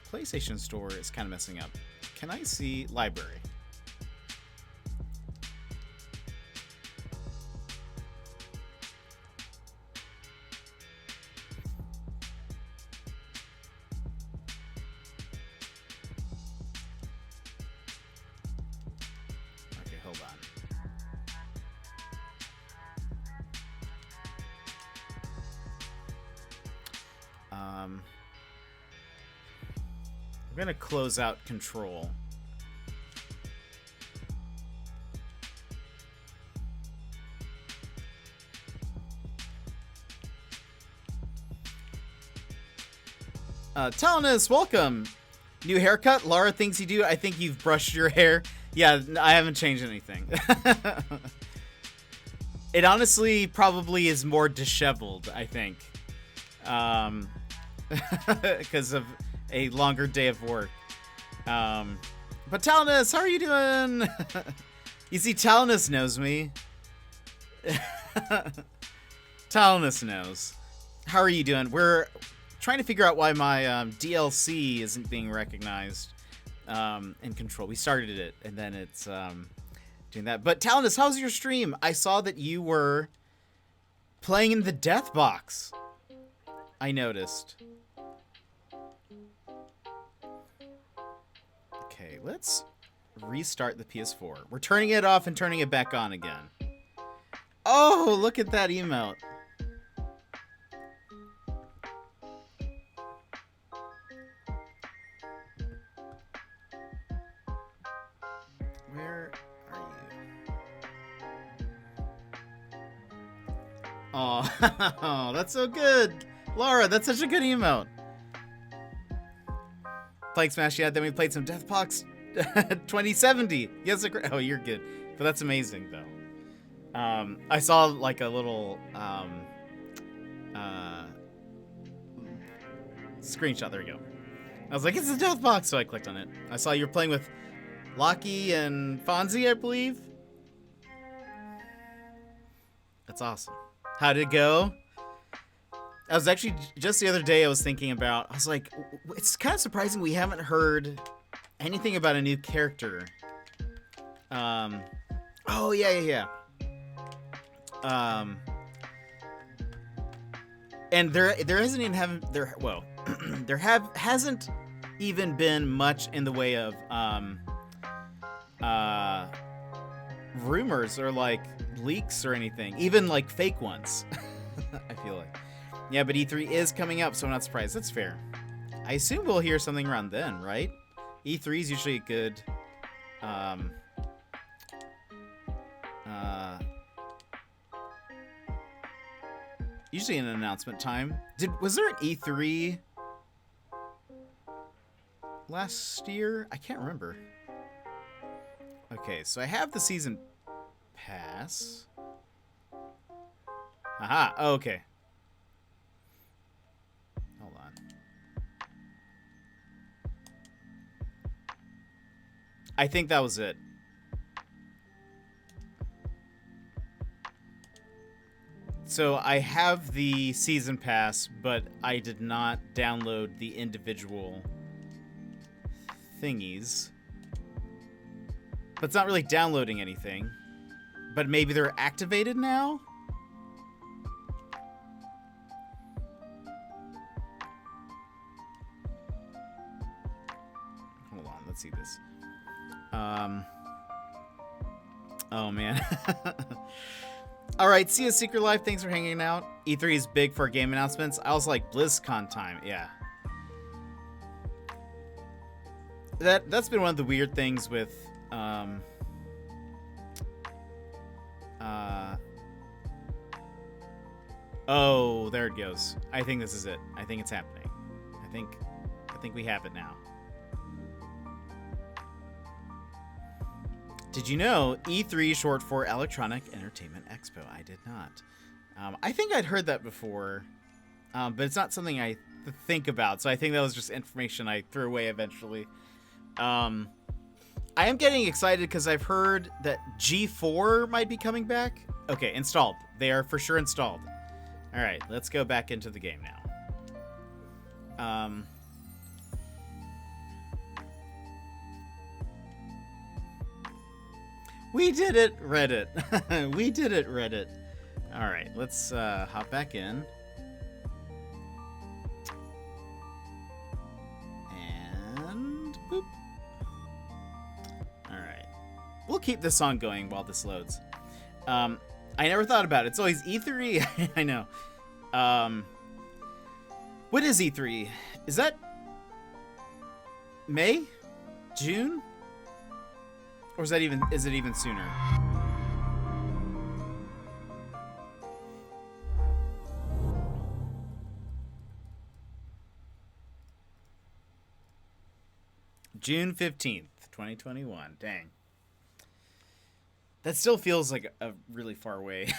PlayStation Store is kind of messing up. Can I see library? Okay, hold on. I'm gonna close out Control. Talanis, welcome. New haircut. Laura thinks you do. I think you've brushed your hair. Yeah, I haven't changed anything. It honestly probably is more disheveled, I think. Because of a longer day of work. But Talanis, how are you doing? You see, Talanis knows me. Talanis knows. How are you doing? We're trying to figure out why my DLC isn't being recognized in Control. We started it, and then it's doing that. But Talanis, how's your stream? I saw that you were playing in the Death Box. I noticed. Okay, let's restart the PS4. We're turning it off and turning it back on again. Oh, look at that emote. Where are you? Oh, that's so good. Laura, that's such a good emote. Played Smash, yeah, then we played some Death Box 2070. Yes, oh, you're good. But that's amazing, though. I saw, like, a little, screenshot. There we go. I was like, it's a Death Box, so I clicked on it. I saw you were playing with Lockie and Fonzie, I believe. That's awesome. How'd it go? I was actually, just the other day, I was thinking about, I was like, it's kind of surprising we haven't heard anything about a new character. Oh, yeah. And there hasn't even hasn't even been much in the way of, rumors or, like, leaks or anything. Even, like, fake ones, I feel like. Yeah, but E3 is coming up, so I'm not surprised. That's fair. I assume we'll hear something around then, right? E3 is usually a good, usually an announcement time. Was there an E3 last year? I can't remember. Okay, so I have the season pass. Aha, okay. Hold on. I think that was it. So I have the season pass, but I did not download the individual thingies. But it's not really downloading anything. But maybe they're activated now? Hold on, let's see this. Oh man. Alright, see you Secret Life, thanks for hanging out. E3 is big for game announcements. I was like, BlizzCon time, yeah. That's been one of the weird things with oh, there it goes. I think this is it. I think it's happening. I think we have it now. Did you know E3 short for Electronic Entertainment Expo? I did not. I think I'd heard that before, but it's not something I think about. So I think that was just information I threw away eventually. I am getting excited because I've heard that G4 might be coming back. Okay, installed. They are for sure installed. All right, let's go back into the game now. We did it, Reddit. We did it, Reddit. All right, let's hop back in. And boop. All right. We'll keep this song going while this loads. I never thought about it. It's always E3. I know. What is E3? Is that May? June? Or is it even sooner? June 15th, 2021. Dang. That still feels like a really far away.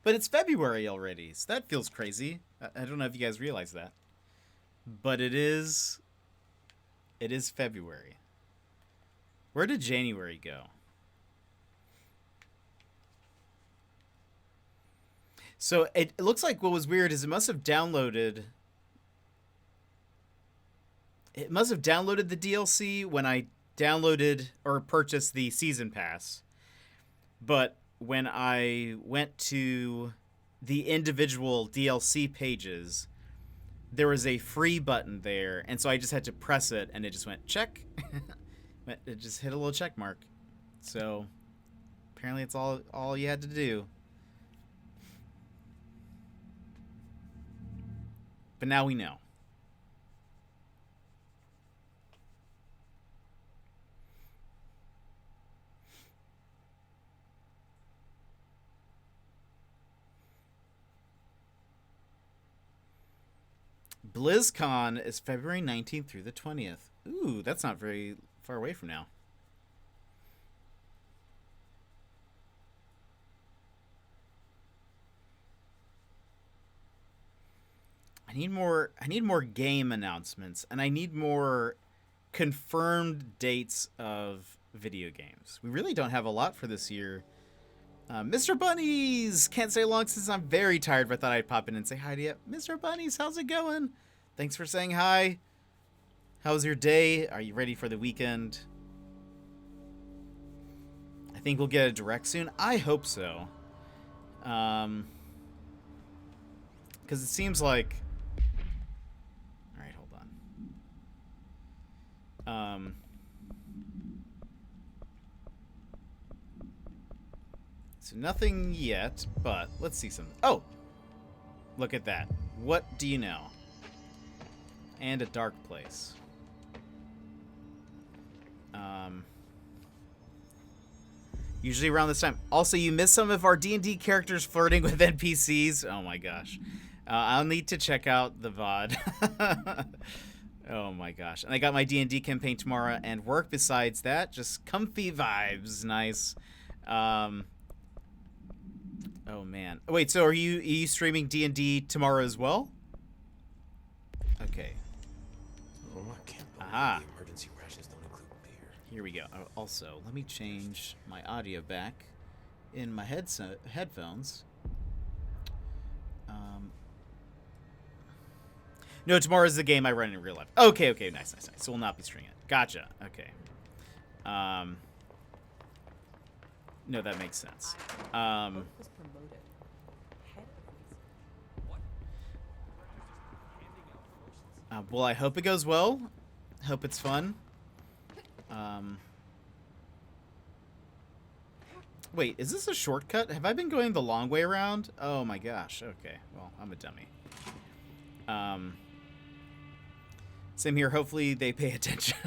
But it's February already, so that feels crazy. I don't know if you guys realize that. But it is February. Where did January go? So it looks like what was weird is it must have downloaded the DLC when I downloaded or purchased the season pass. But when I went to the individual DLC pages, there was a free button there, and so I just had to press it and it just went check. It just hit a little check mark. So apparently it's all you had to do. But now we know. BlizzCon is February 19th through the 20th. Ooh, that's not very far away from now. I need more game announcements, and I need more confirmed dates of video games. We really don't have a lot for this year. Mr. Bunnies! Can't say long since I'm very tired, but I thought I'd pop in and say hi to you. Mr. Bunnies, how's it going? Thanks for saying hi. How's your day? Are you ready for the weekend? I think we'll get a direct soon. I hope so. Because it seems like... Alright, hold on. So nothing yet, but let's see some... Oh! Look at that. What do you know? And a dark place. Usually around this time. Also, you missed some of our D&D characters flirting with NPCs. Oh my gosh. I'll need to check out the VOD. Oh my gosh. And I got my D&D campaign tomorrow and work besides that. Just comfy vibes. Nice. Oh man. Wait, so are you streaming D&D tomorrow as well? Okay. Oh, I can't believe Aha. the emergency rations don't include beer. Here we go. Also, let me change my audio back in my headphones. No, tomorrow is the game I run in real life. Okay, nice. So we'll not be streaming it. Gotcha. Okay. No, that makes sense. Well, I hope it goes well. Hope it's fun. Wait, is this a shortcut? Have I been going the long way around? Oh my gosh. Okay. Well, I'm a dummy. Same here. Hopefully they pay attention.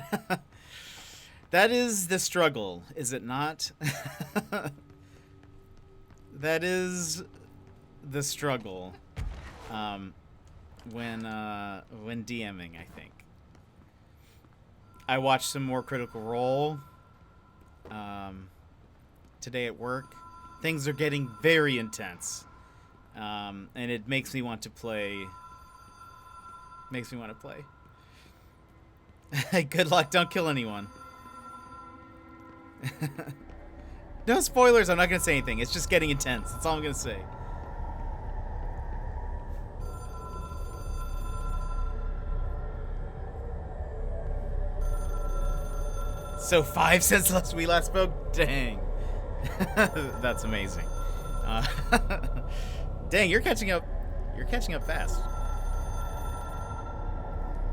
That is the struggle, is it not? That is the struggle. When DMing, I think. I watched some more Critical Role today at work. Things are getting very intense. and it makes me want to play. Makes me want to play. Good luck. Don't kill anyone. No spoilers. I'm not gonna say anything. It's just getting intense. That's all I'm gonna say. So 5 since we last spoke? Dang. That's amazing. Dang, you're catching up. You're catching up fast.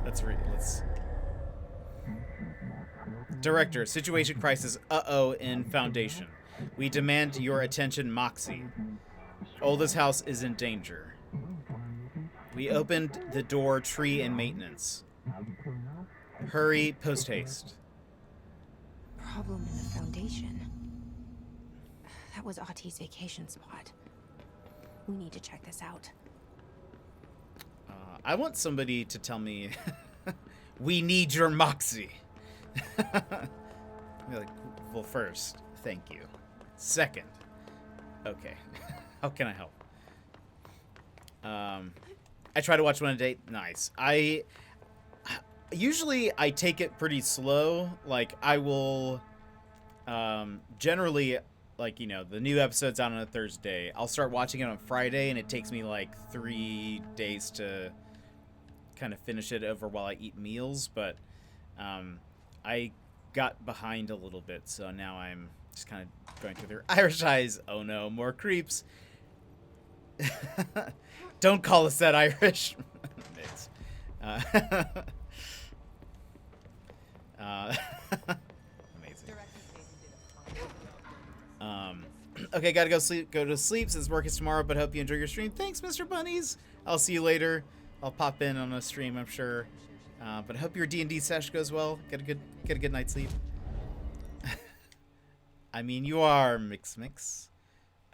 Let's. Director, situation crisis. Uh-oh in Foundation. We demand your attention, Moxie. Oldest house is in danger. We opened the door, tree and maintenance. Hurry, post haste. Problem in the Foundation. That was Ahti's vacation spot. We need to check this out. I want somebody to tell me, we need your Moxie. Like, well, first, thank you. Second, okay, how can I help? I try to watch one a day. Nice. Usually I take it pretty slow. Like, I will, generally, like, you know, the new episode's out on a Thursday. I'll start watching it on Friday, and it takes me like 3 days to kind of finish it over while I eat meals. But I got behind a little bit, so now I'm just kind of going through their Irish eyes. Oh no, more creeps. Don't call us that, Irish. Amazing. Okay, gotta go to sleep since work is tomorrow, but hope you enjoy your stream. Thanks, Mr. Bunnies. I'll see you later. I'll pop in on a stream, I'm sure. But I hope your D&D sesh goes well. Get a good night's sleep. I mean, you are Mix,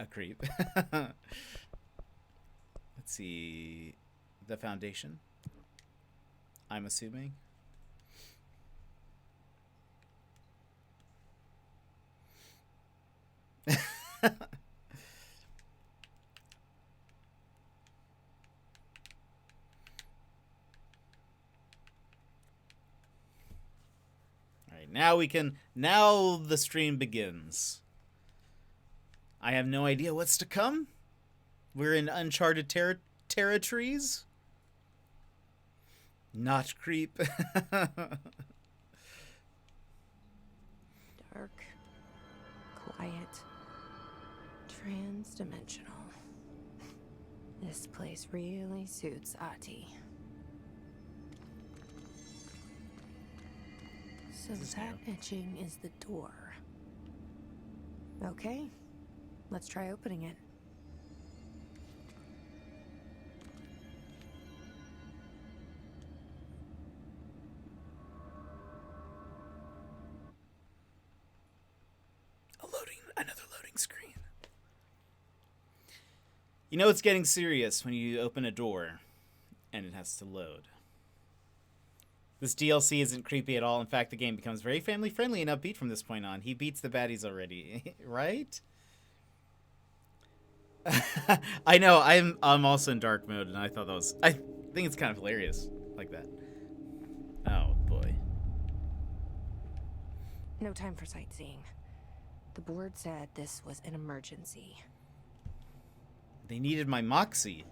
a creep. Let's see, the Foundation. I'm assuming. Now the stream begins. I have no idea what's to come. We're in uncharted territories. Not creep. Dark, quiet, trans-dimensional. This place really suits Ahti. So that etching is the door. Okay, let's try opening it. Another loading screen. You know it's getting serious when you open a door and it has to load. This DLC isn't creepy at all. In fact, the game becomes very family friendly and upbeat from this point on. He beats the baddies already, right? I know. I'm also in dark mode, and I thought that was. I think it's kind of hilarious, like that. Oh boy. No time for sightseeing. The board said this was an emergency. They needed my Moxie.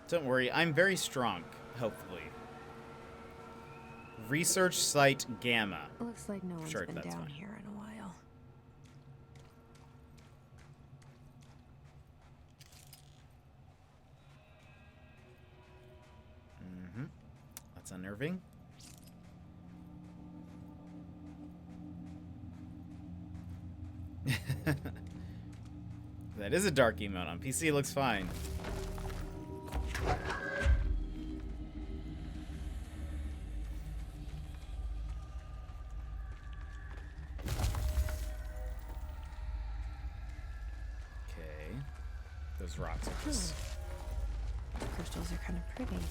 Don't worry, I'm very strong, hopefully. Research site Gamma. Looks like no one's Sure, been that's down fine. here in a while. Mm-hmm. That's unnerving. That is a dark emote. On PC it looks fine. Okay. Those rocks are just crystals are kind of pretty.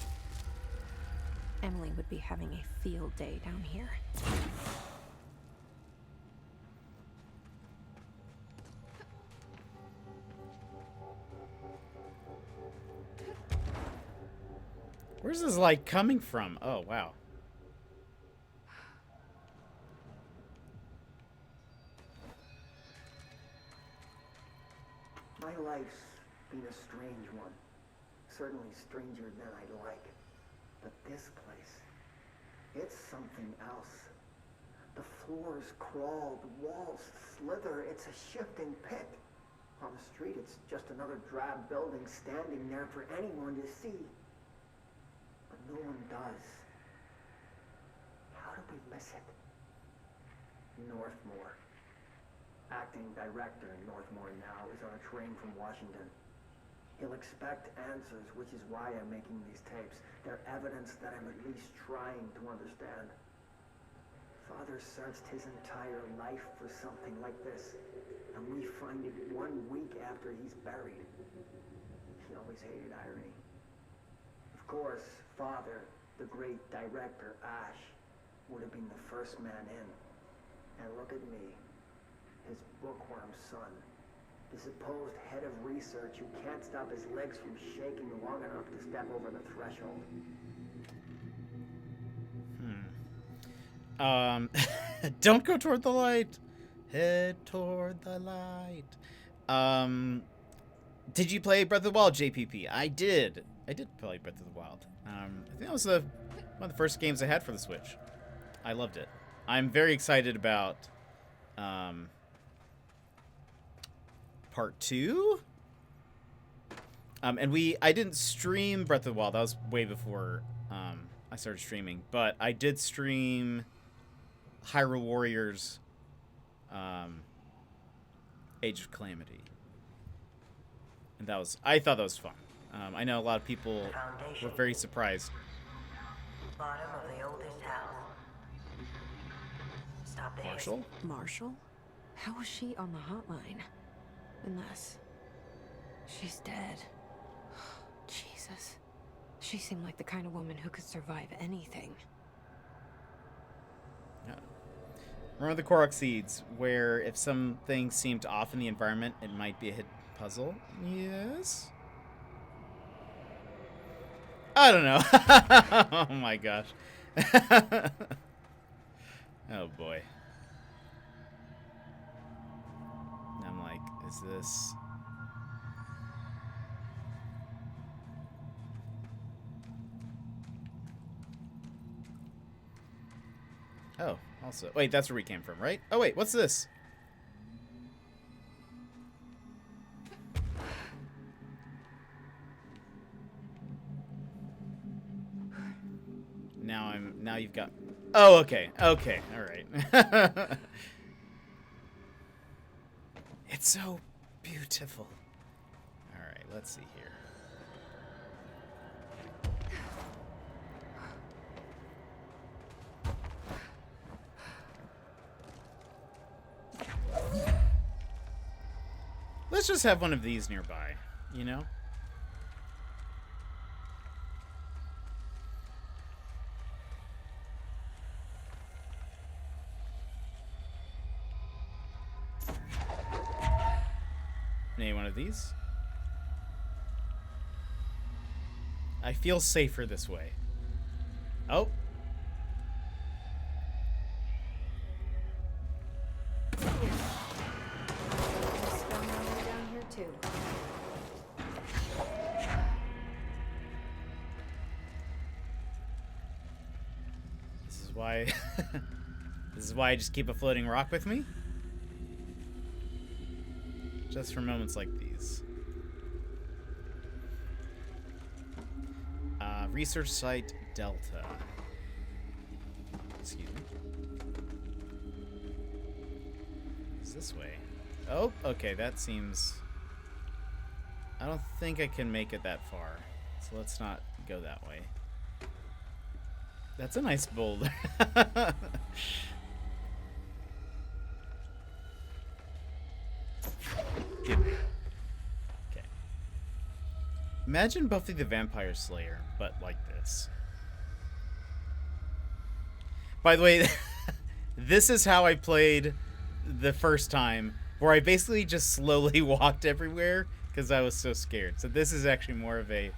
Emily would be having a field day down here. Where's this light coming from? Oh, wow. My life's been a strange one. Certainly stranger than I'd like. But this place, it's something else. The floors crawl, the walls slither. It's a shifting pit. On the street, it's just another drab building standing there for anyone to see. But no one does. How do we miss it? Northmore. Acting director in Northmore now is on a train from Washington. He'll expect answers, which is why I'm making these tapes. They're evidence that I'm at least trying to understand. Father searched his entire life for something like this, and we find it 1 week after he's buried. He always hated irony. Of course, Father, the great director, Ash, would have been the first man in. And look at me, his bookworm son. The supposed head of research who can't stop his legs from shaking long enough to step over the threshold. Don't go toward the light. Head toward the light. Did you play Breath of the Wild, JPP? I did. I did play Breath of the Wild. I think that was one of the first games I had for the Switch. I loved it. I'm very excited about part 2. And I didn't stream Breath of the Wild. That was way before I started streaming. But I did stream Hyrule Warriors Age of Calamity. And I thought that was fun. I know a lot of people were very surprised. Bottom of the oldest house. Stop the Marshall? Marshall? How was she on the hotline? Unless she's dead. Jesus. She seemed like the kind of woman who could survive anything. Yeah. Remember the Korok seeds, where if something seemed off in the environment, it might be a hidden puzzle? Yes? I don't know. Oh my gosh. Oh boy. I'm like, is this... Oh, also... Wait, that's where we came from, right? Oh wait, what's this? Now you've got... Oh, okay. Okay, alright. It's so beautiful. Alright, let's see here. Let's just have one of these nearby, you know? Maybe one of these? I feel safer this way. Oh. This is why this is why I just keep a floating rock with me. Just for moments like these. Research site Delta. Excuse me. Is this way? Oh, okay, that seems... I don't think I can make it that far. So let's not go that way. That's a nice boulder. Imagine Buffy the Vampire Slayer, but like this. By the way, this is how I played the first time, where I basically just slowly walked everywhere because I was so scared. So this is actually more of a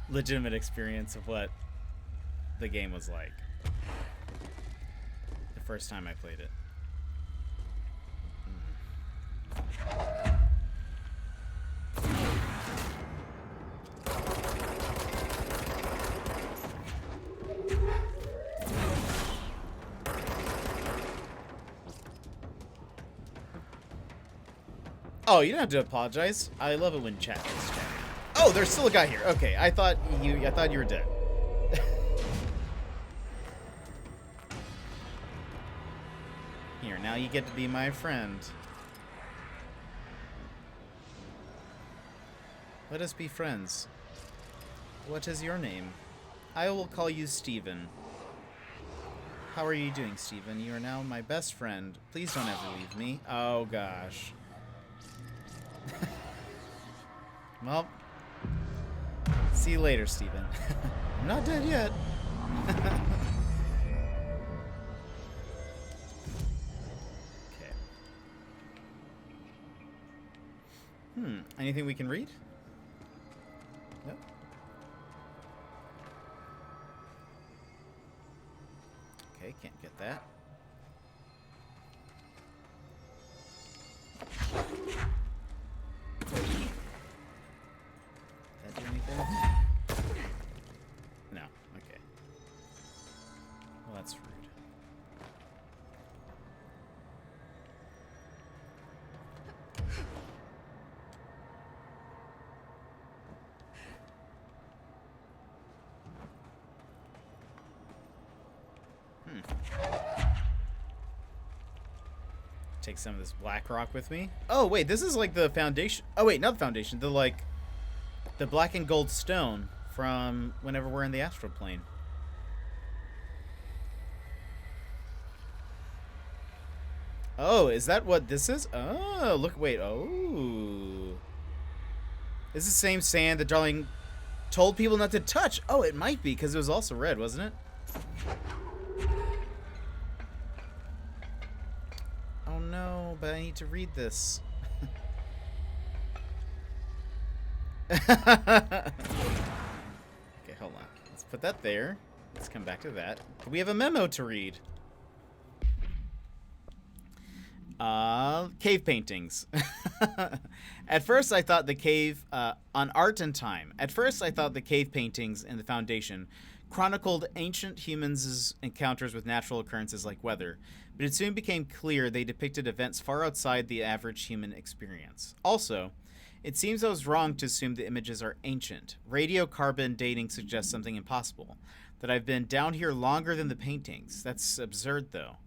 legitimate experience of what the game was like the first time I played it. Oh, you don't have to apologize. I love it when chat is chat. Oh, there's still a guy here. Okay, I thought you were dead. Here, now you get to be my friend. Let us be friends. What is your name? I will call you Steven. How are you doing, Steven? You are now my best friend. Please don't ever leave me. Oh, gosh. Well, see you later, Steven. I'm not dead yet. Okay. Anything we can read? Nope. Okay, can't get that. That do anything? No. Okay. Well, that's rude. Take some of this black rock with me. Oh, wait, this is like the foundation. Oh, wait, not the foundation. The black and gold stone from whenever we're in the astral plane. Oh, is that what this is? Oh, look, wait. Oh. This is the same sand that Darling told people not to touch. Oh, it might be, because it was also red, wasn't it? Oh no, but I need to read this. Okay, hold on. Let's put that there. Let's come back to that. We have a memo to read. Cave paintings. At first I thought the cave, on Art and Time. At first I thought the cave paintings in the Foundation chronicled ancient humans' encounters with natural occurrences like weather, but it soon became clear they depicted events far outside the average human experience. Also, it seems I was wrong to assume the images are ancient. Radiocarbon dating suggests something impossible, that I've been down here longer than the paintings. That's absurd, though.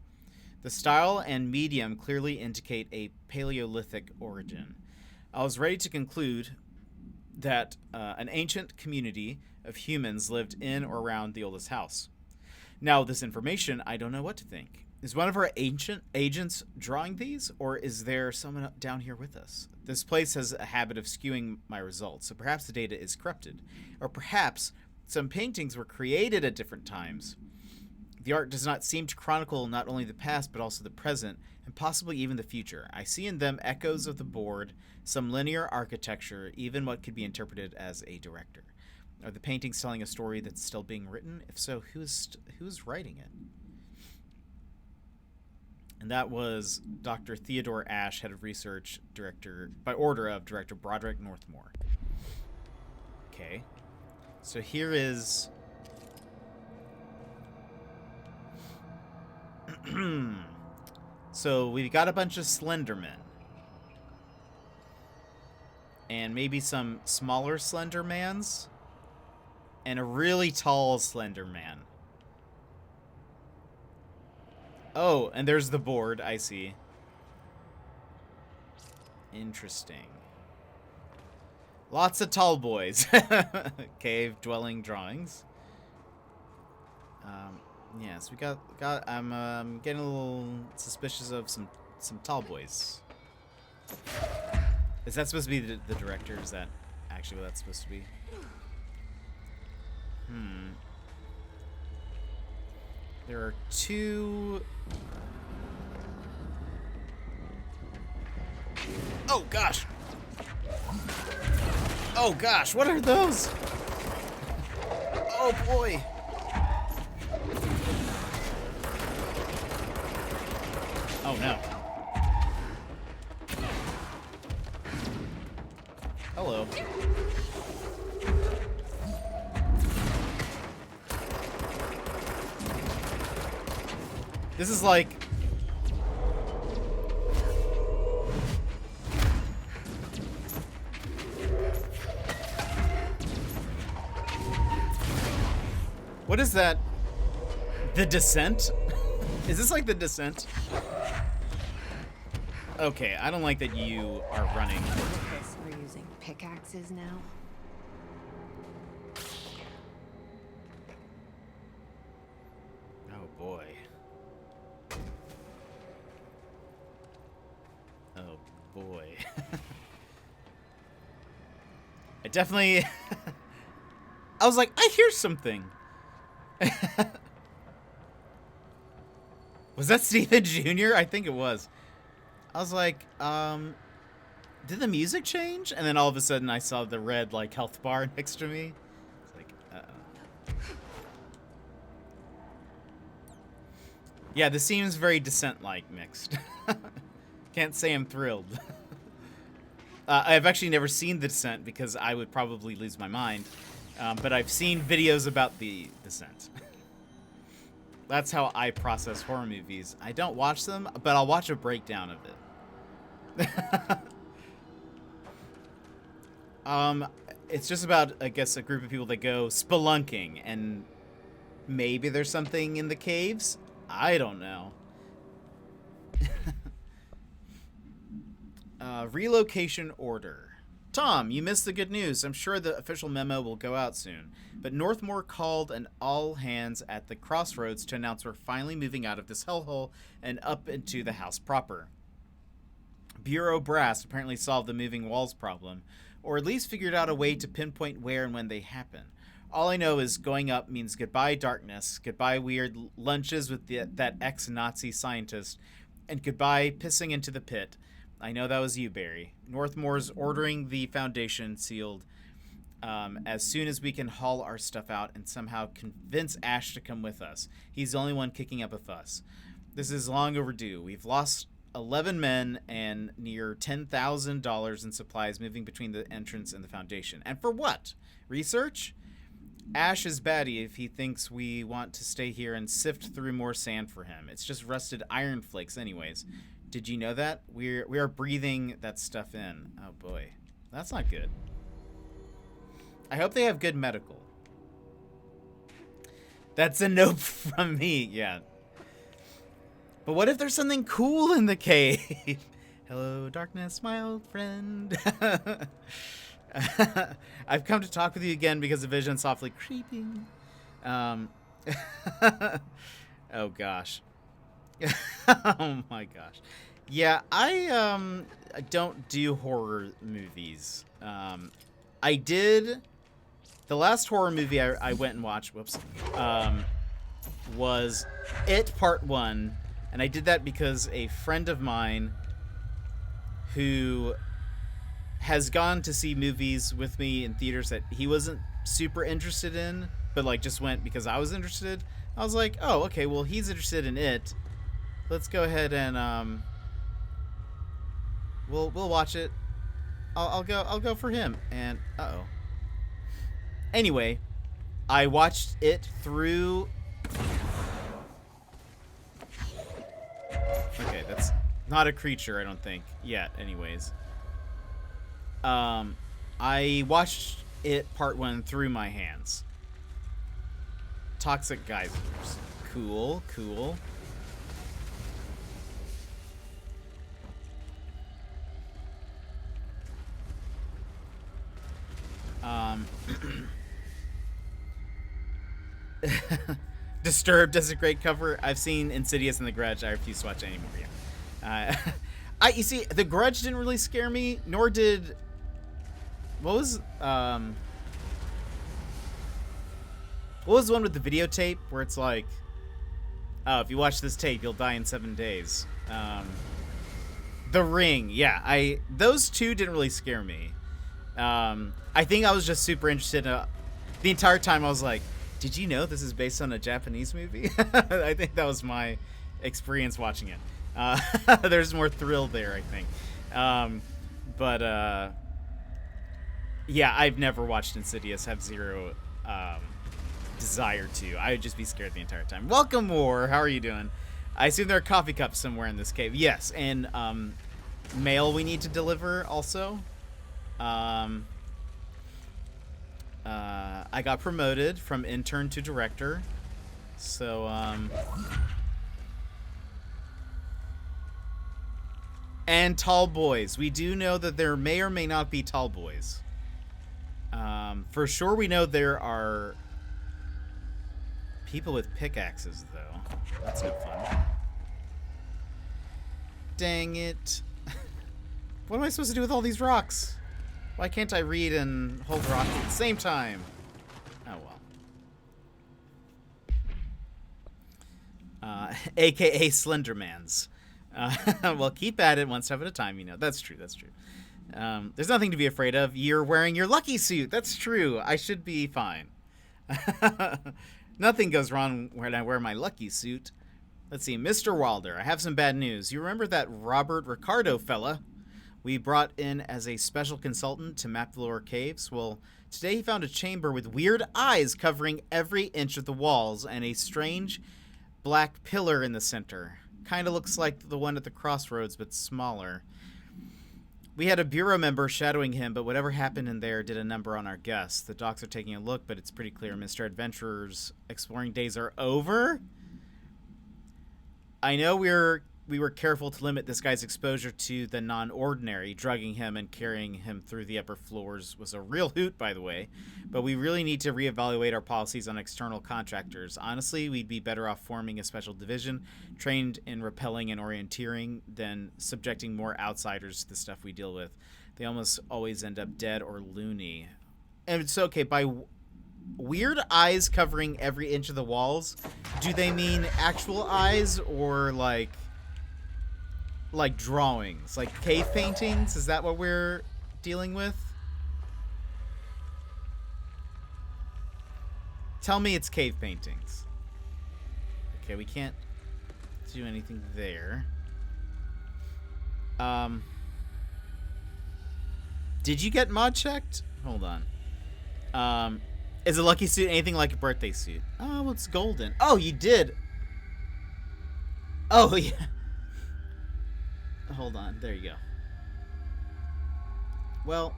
The style and medium clearly indicate a Paleolithic origin. I was ready to conclude that an ancient community of humans lived in or around the oldest house. Now, with this information, I don't know what to think. Is one of our ancient agents drawing these, or is there someone down here with us? This place has a habit of skewing my results, so perhaps the data is corrupted. Or perhaps some paintings were created at different times. The art does not seem to chronicle not only the past, but also the present, and possibly even the future. I see in them echoes of the board, some linear architecture, even what could be interpreted as a director. Are the paintings telling a story that's still being written? If so, who's writing it? And that was Dr. Theodore Ash, head of research, director, by order of director Broderick Northmore. Okay. So here is... So we've got a bunch of Slendermen. And maybe some smaller Slendermans. And a really tall Slenderman. Oh, and there's the board, I see. Interesting. Lots of tall boys. Cave dwelling drawings. Yes, we got. I'm getting a little suspicious of some tall boys. Is that supposed to be the director? Is that actually? actually what that's supposed to be. There are two... Oh, gosh! Oh, gosh, what are those? Oh, boy! Oh, no. Hello. This is like... What is that? The Descent? Is this like The Descent? Okay, I don't like that you are running. We're using pickaxes now. Oh boy. Oh boy. I definitely... I was like, I hear something. Was that Stephen Jr.? I think it was. I was like, did the music change? And then all of a sudden I saw the red, like, health bar next to me. It's like, uh-oh. Yeah, this seems very Descent-like mixed. Can't say I'm thrilled. I've actually never seen The Descent because I would probably lose my mind. But I've seen videos about The Descent. That's how I process horror movies. I don't watch them, but I'll watch a breakdown of it. It's just about, I guess, a group of people that go spelunking, and maybe there's something in the caves? I don't know. Relocation order. Tom, you missed the good news. I'm sure the official memo will go out soon. But Northmore called an all-hands at the crossroads to announce we're finally moving out of this hellhole and up into the house proper. Bureau brass apparently solved the moving walls problem, or at least figured out a way to pinpoint where and when they happen. All I know is going up means goodbye darkness, goodbye weird lunches with that ex-Nazi scientist, and goodbye pissing into the pit. I know that was you, Barry. Northmore's ordering the foundation sealed as soon as we can haul our stuff out and somehow convince Ash to come with us. He's the only one kicking up a fuss. This is long overdue. We've lost 11 men and near $10,000 in supplies moving between the entrance and the foundation. And for what? Research? Ash is batty if he thinks we want to stay here and sift through more sand for him. It's just rusted iron flakes anyways. Did you know that? We are breathing that stuff in. Oh boy. That's not good. I hope they have good medical. That's a nope from me. Yeah. But what if there's something cool in the cave? Hello, darkness, my old friend. I've come to talk with you again because the vision softly creeping. Oh gosh. Oh my gosh. Yeah, I don't do horror movies. I did. The last horror movie I went and watched, was It Part 1. And I did that because a friend of mine who has gone to see movies with me in theaters that he wasn't super interested in, but like just went because I was interested. I was like, oh, okay, well, he's interested in it. Let's go ahead and we'll watch it. I'll go for him. And uh-oh. Anyway, I watched it through. Okay, that's not a creature, I don't think, yet, anyways. I watched it Part 1 through my hands. Toxic geysers. Cool, cool. Disturbed does a great cover. I've seen Insidious and The Grudge. I refuse to watch it anymore. Yeah. You see, The Grudge didn't really scare me, nor did what was the one with the videotape where it's like, oh, if you watch this tape, you'll die in 7 days. The Ring. Yeah, those two didn't really scare me. I think I was just super interested. The entire time I was like, did you know this is based on a Japanese movie? I think that was my experience watching it. There's more thrill there, I think. Yeah, I've never watched Insidious, have zero desire to. I would just be scared the entire time. Welcome, War. How are you doing? I assume there are coffee cups somewhere in this cave. Yes, and mail we need to deliver also. I got promoted from intern to director. So, and tall boys. We do know that there may or may not be tall boys. For sure we know there are people with pickaxes, though. That's no fun. Dang it. What am I supposed to do with all these rocks? Why can't I read and hold rock at the same time? Oh, well. AKA Slendermans. Well, keep at it one step at a time, you know. That's true, that's true. There's nothing to be afraid of. You're wearing your lucky suit. That's true. I should be fine. Nothing goes wrong when I wear my lucky suit. Let's see, Mr. Wilder, I have some bad news. You remember that Robert Ricardo fella we brought in as a special consultant to map the lower caves? Well, today he found a chamber with weird eyes covering every inch of the walls and a strange black pillar in the center. Kind of looks like the one at the crossroads, but smaller. We had a bureau member shadowing him, but whatever happened in there did a number on our guests. The docs are taking a look, but it's pretty clear Mr. Adventurer's exploring days are over. I know we were careful to limit this guy's exposure to the non-ordinary. Drugging him and carrying him through the upper floors was a real hoot, by the way. But we really need to reevaluate our policies on external contractors. Honestly, we'd be better off forming a special division trained in rappelling and orienteering than subjecting more outsiders to the stuff we deal with. They almost always end up dead or loony. And it's okay, by weird eyes covering every inch of the walls, do they mean actual eyes or like drawings, like cave paintings? Is that what we're dealing with? Tell me it's cave paintings. Okay, we can't do anything there. Did you get mod checked? Hold on. Is a lucky suit anything like a birthday suit? Oh, well, it's golden. Oh, you did. Oh, yeah. Hold on. There you go. Well.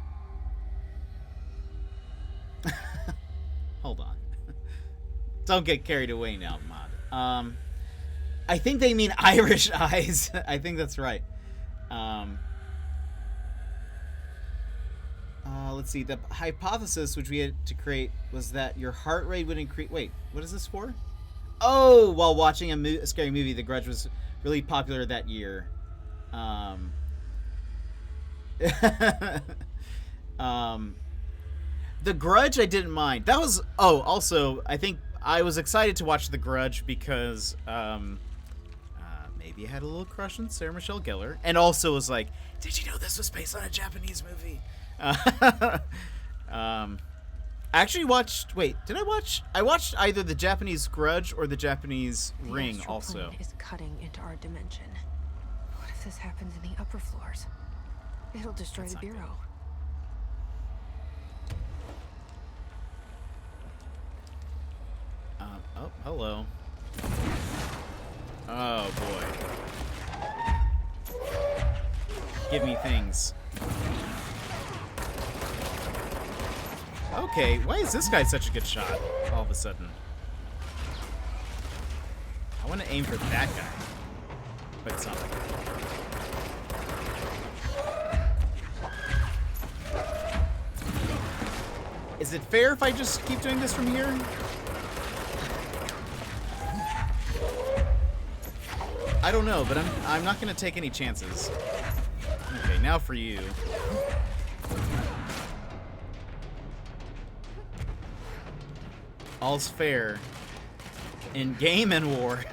Hold on. Don't get carried away now, mod. I think they mean Irish eyes. I think that's right. Let's see. The hypothesis which we had to create was that your heart rate would increase. Wait, what is this for? Oh, while watching a scary movie, The Grudge was really popular that year. The Grudge I didn't mind. That was also I think I was excited to watch The Grudge because maybe I had a little crush on Sarah Michelle Gellar, and also was like, did you know this was based on a Japanese movie? I actually watched. Wait, did I watch? I watched either the Japanese Grudge or the Japanese Ring. Also, is cutting into our dimension. What if this happens in the upper floors? It'll destroy the bureau. Oh, hello. Oh boy. Give me things. Okay, why is this guy such a good shot all of a sudden? I want to aim for that guy. But it's not like that. Is it fair if I just keep doing this from here? I don't know, but I'm not gonna take any chances. Okay, now for you. All's fair in game and war.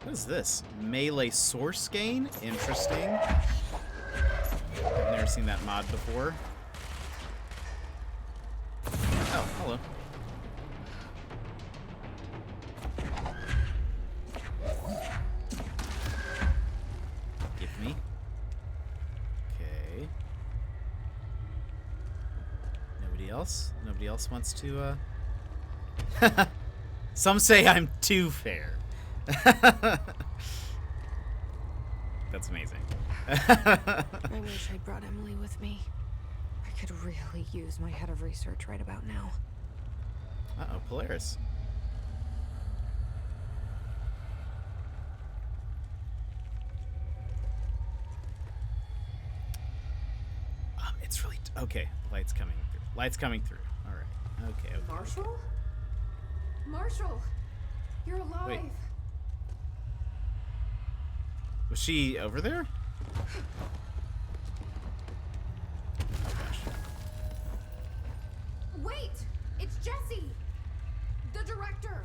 What is this? Melee source gain? Interesting. I've never seen that mod before. Oh, hello. Give me. Okay. Nobody else? Nobody else wants to, Some say I'm too fair. That's amazing. I wish I'd brought Emily with me. I could really use my head of research right about now. Uh-oh, Polaris. It's really... okay, light's coming through. Light's coming through. All right. Okay, okay. Marshall? Marshall! You're alive! Wait. Was she over there? Oh, gosh. Wait! It's Jesse! The director!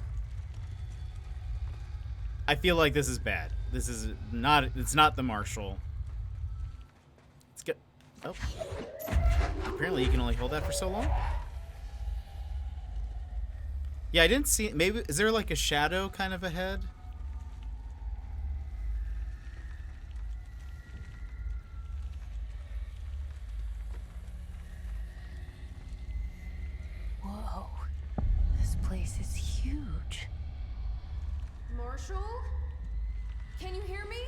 I feel like this is bad. This is not... it's not the Marshal. It's good. Oh. Apparently you can only hold that for so long. Yeah, I didn't see... maybe... is there like a shadow kind of ahead? Whoa. This place is huge. Marshall? Can you hear me?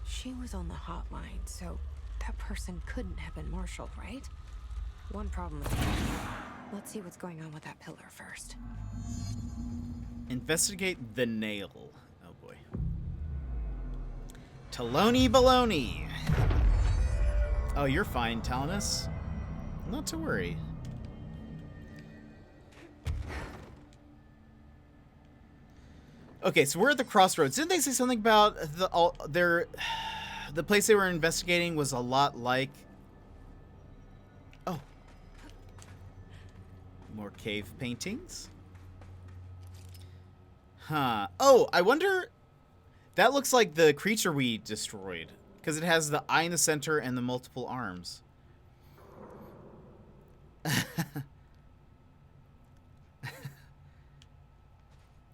She was on the hotline, so that person couldn't have been Marshall, right? One problem with that. Let's see what's going on with that pillar first. Investigate the nail. Oh boy. Taloni baloney. Oh, you're fine, Talanus. Not to worry. Okay, so we're at the crossroads. Didn't they say something about the place they were investigating was a lot like... oh. More cave paintings? Huh. Oh, I wonder... that looks like the creature we destroyed. Because it has the eye in the center and the multiple arms.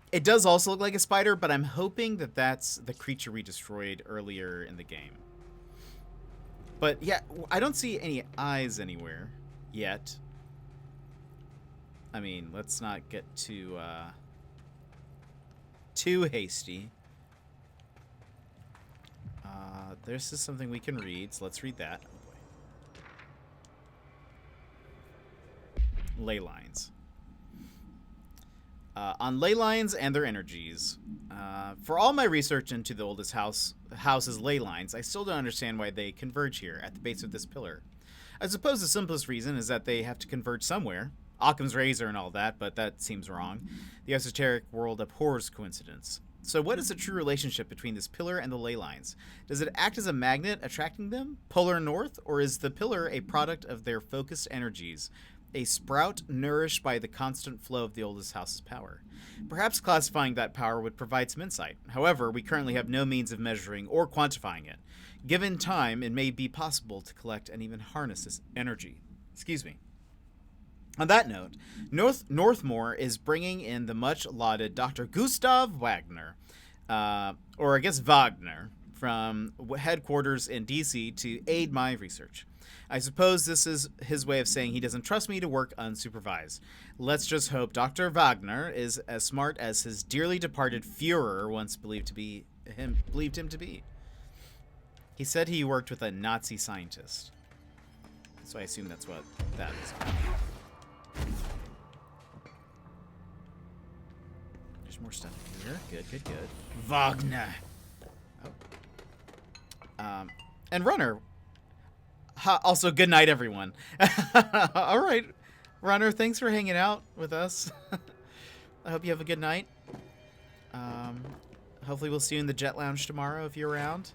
It does also look like a spider, but I'm hoping that that's the creature we destroyed earlier in the game. But yeah, I don't see any eyes anywhere yet. I mean, let's not get too hasty. This is something we can read, so let's read that. Oh boy. Ley lines. On ley lines and their energies. For all my research into the oldest house's ley lines, I still don't understand why they converge here at the base of this pillar. I suppose the simplest reason is that they have to converge somewhere. Occam's razor and all that, but that seems wrong. The esoteric world abhors coincidence. So what is the true relationship between this pillar and the ley lines? Does it act as a magnet attracting them, polar north, or is the pillar a product of their focused energies, a sprout nourished by the constant flow of the oldest house's power? Perhaps classifying that power would provide some insight. However, we currently have no means of measuring or quantifying it. Given time, it may be possible to collect and even harness this energy. Excuse me. On that note, Northmore is bringing in the much-lauded Dr. Gustav Wagner, or I guess Wagner, from headquarters in D.C. to aid my research. I suppose this is his way of saying he doesn't trust me to work unsupervised. Let's just hope Dr. Wagner is as smart as his dearly departed Führer once believed him to be. He said he worked with a Nazi scientist. So I assume that's what that is about. There's more stuff here. Good. Wagner. Oh. And Runner. Also, good night, everyone. All right, Runner, thanks for hanging out with us. I hope you have a good night. Hopefully we'll see you in the Jet Lounge tomorrow if you're around.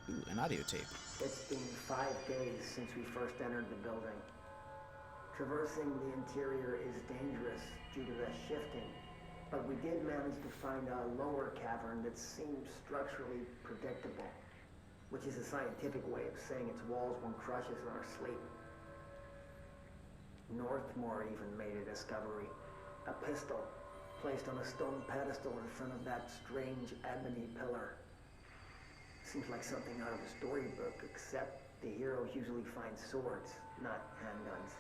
Ooh, an audio tape. It's been 5 days since we first entered the building. Traversing the interior is dangerous due to the shifting, but we did manage to find a lower cavern that seems structurally predictable, which is a scientific way of saying its walls won't crush us in our sleep. Northmore even made a discovery. A pistol, placed on a stone pedestal in front of that strange ebony pillar. Seems like something out of a storybook, except the heroes usually find swords, not handguns.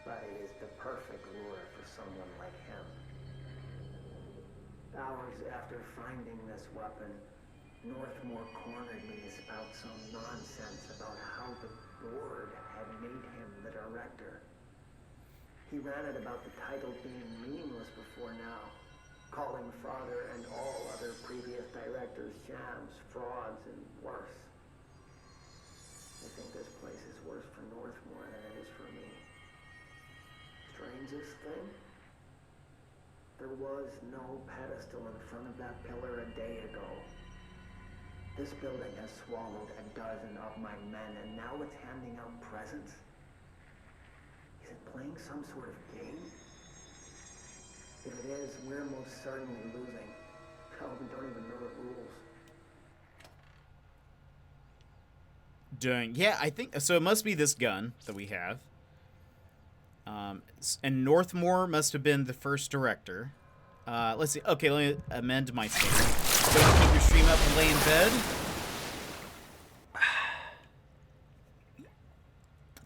But it is the perfect lure for someone like him. Hours after finding this weapon, Northmore cornered me to spout some nonsense about how the board had made him the director. He ranted about the title being meaningless before now, calling Father and all other previous directors shams, frauds, and worse. I think this place is worse for Northmore than it is for me. Strangest thing? There was no pedestal in front of that pillar a day ago. This building has swallowed a dozen of my men, and now it's handing out presents? Is it playing some sort of game? If it is, we're most certainly losing. Hell, we don't even know the rules. Dang. Yeah, I think so. It must be this gun that we have. And Northmore must have been the first director. Let's see. Okay, let me amend my statement. Don't keep your stream up and lay in bed.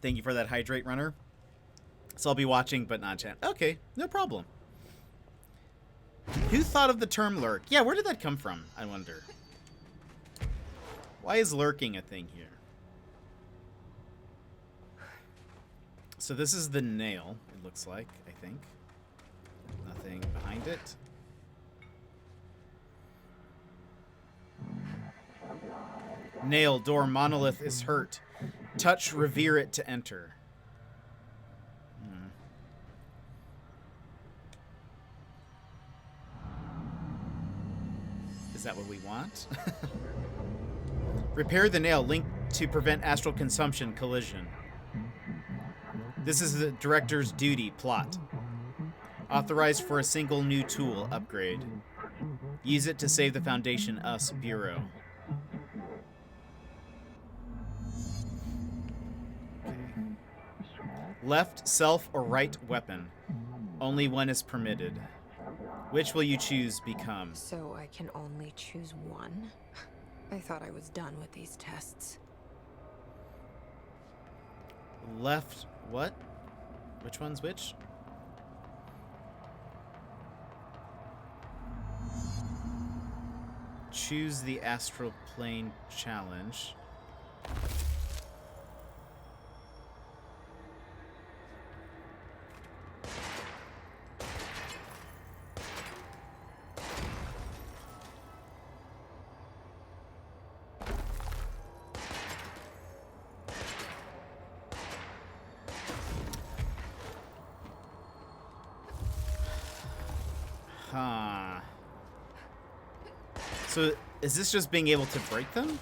Thank you for that hydrate, runner. So I'll be watching, but not chat. Okay, no problem. Who thought of the term lurk? Yeah, where did that come from, I wonder? Why is lurking a thing here? So this is the nail, it looks like, I think. Nothing behind it. Nail, door, monolith is hurt. Touch, revere it to enter. Is that what we want? Repair the nail, linked to prevent astral consumption collision. This is the director's duty plot. Authorized for a single new tool upgrade. Use it to save the Foundation Us Bureau. Okay. Left, self, or right weapon. Only one is permitted. Which will you choose become? So I can only choose one? I thought I was done with these tests. Left, what? Which one's which? Choose the Astral Plane Challenge. Huh. So, is this just being able to break them?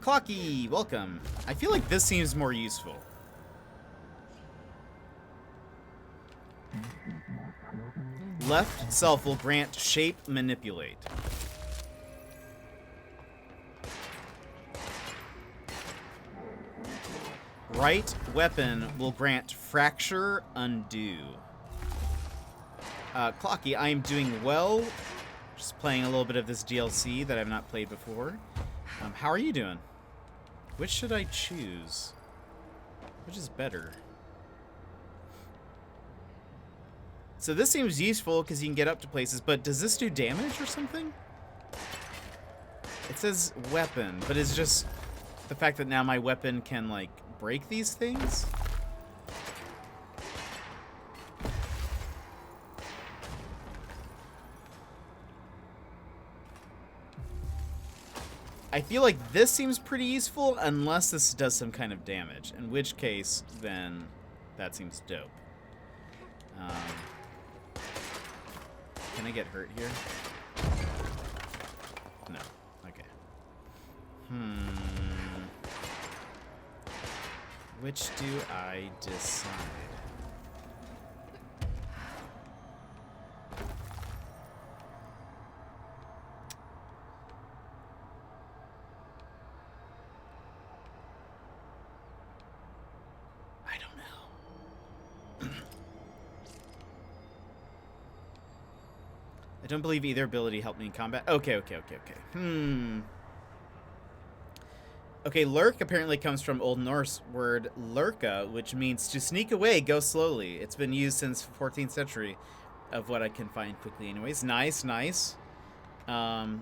Clocky, welcome. I feel like this seems more useful. Left self will grant shape manipulate. Right weapon will grant fracture undo. Clocky, I am doing well. Just playing a little bit of this DLC that I've not played before. How are you doing? Which should I choose? Which is better? So this seems useful because you can get up to places, but does this do damage or something? It says weapon, but it's just the fact that now my weapon can, like, break these things? I feel like this seems pretty useful unless this does some kind of damage, in which case, then that seems dope. Can I get hurt here? Which do I decide? I don't know. I don't believe either ability helped me in combat. Okay. Okay, lurk apparently comes from Old Norse word lurka, which means to sneak away, go slowly. It's been used since 14th century, of what I can find quickly anyways. Nice. I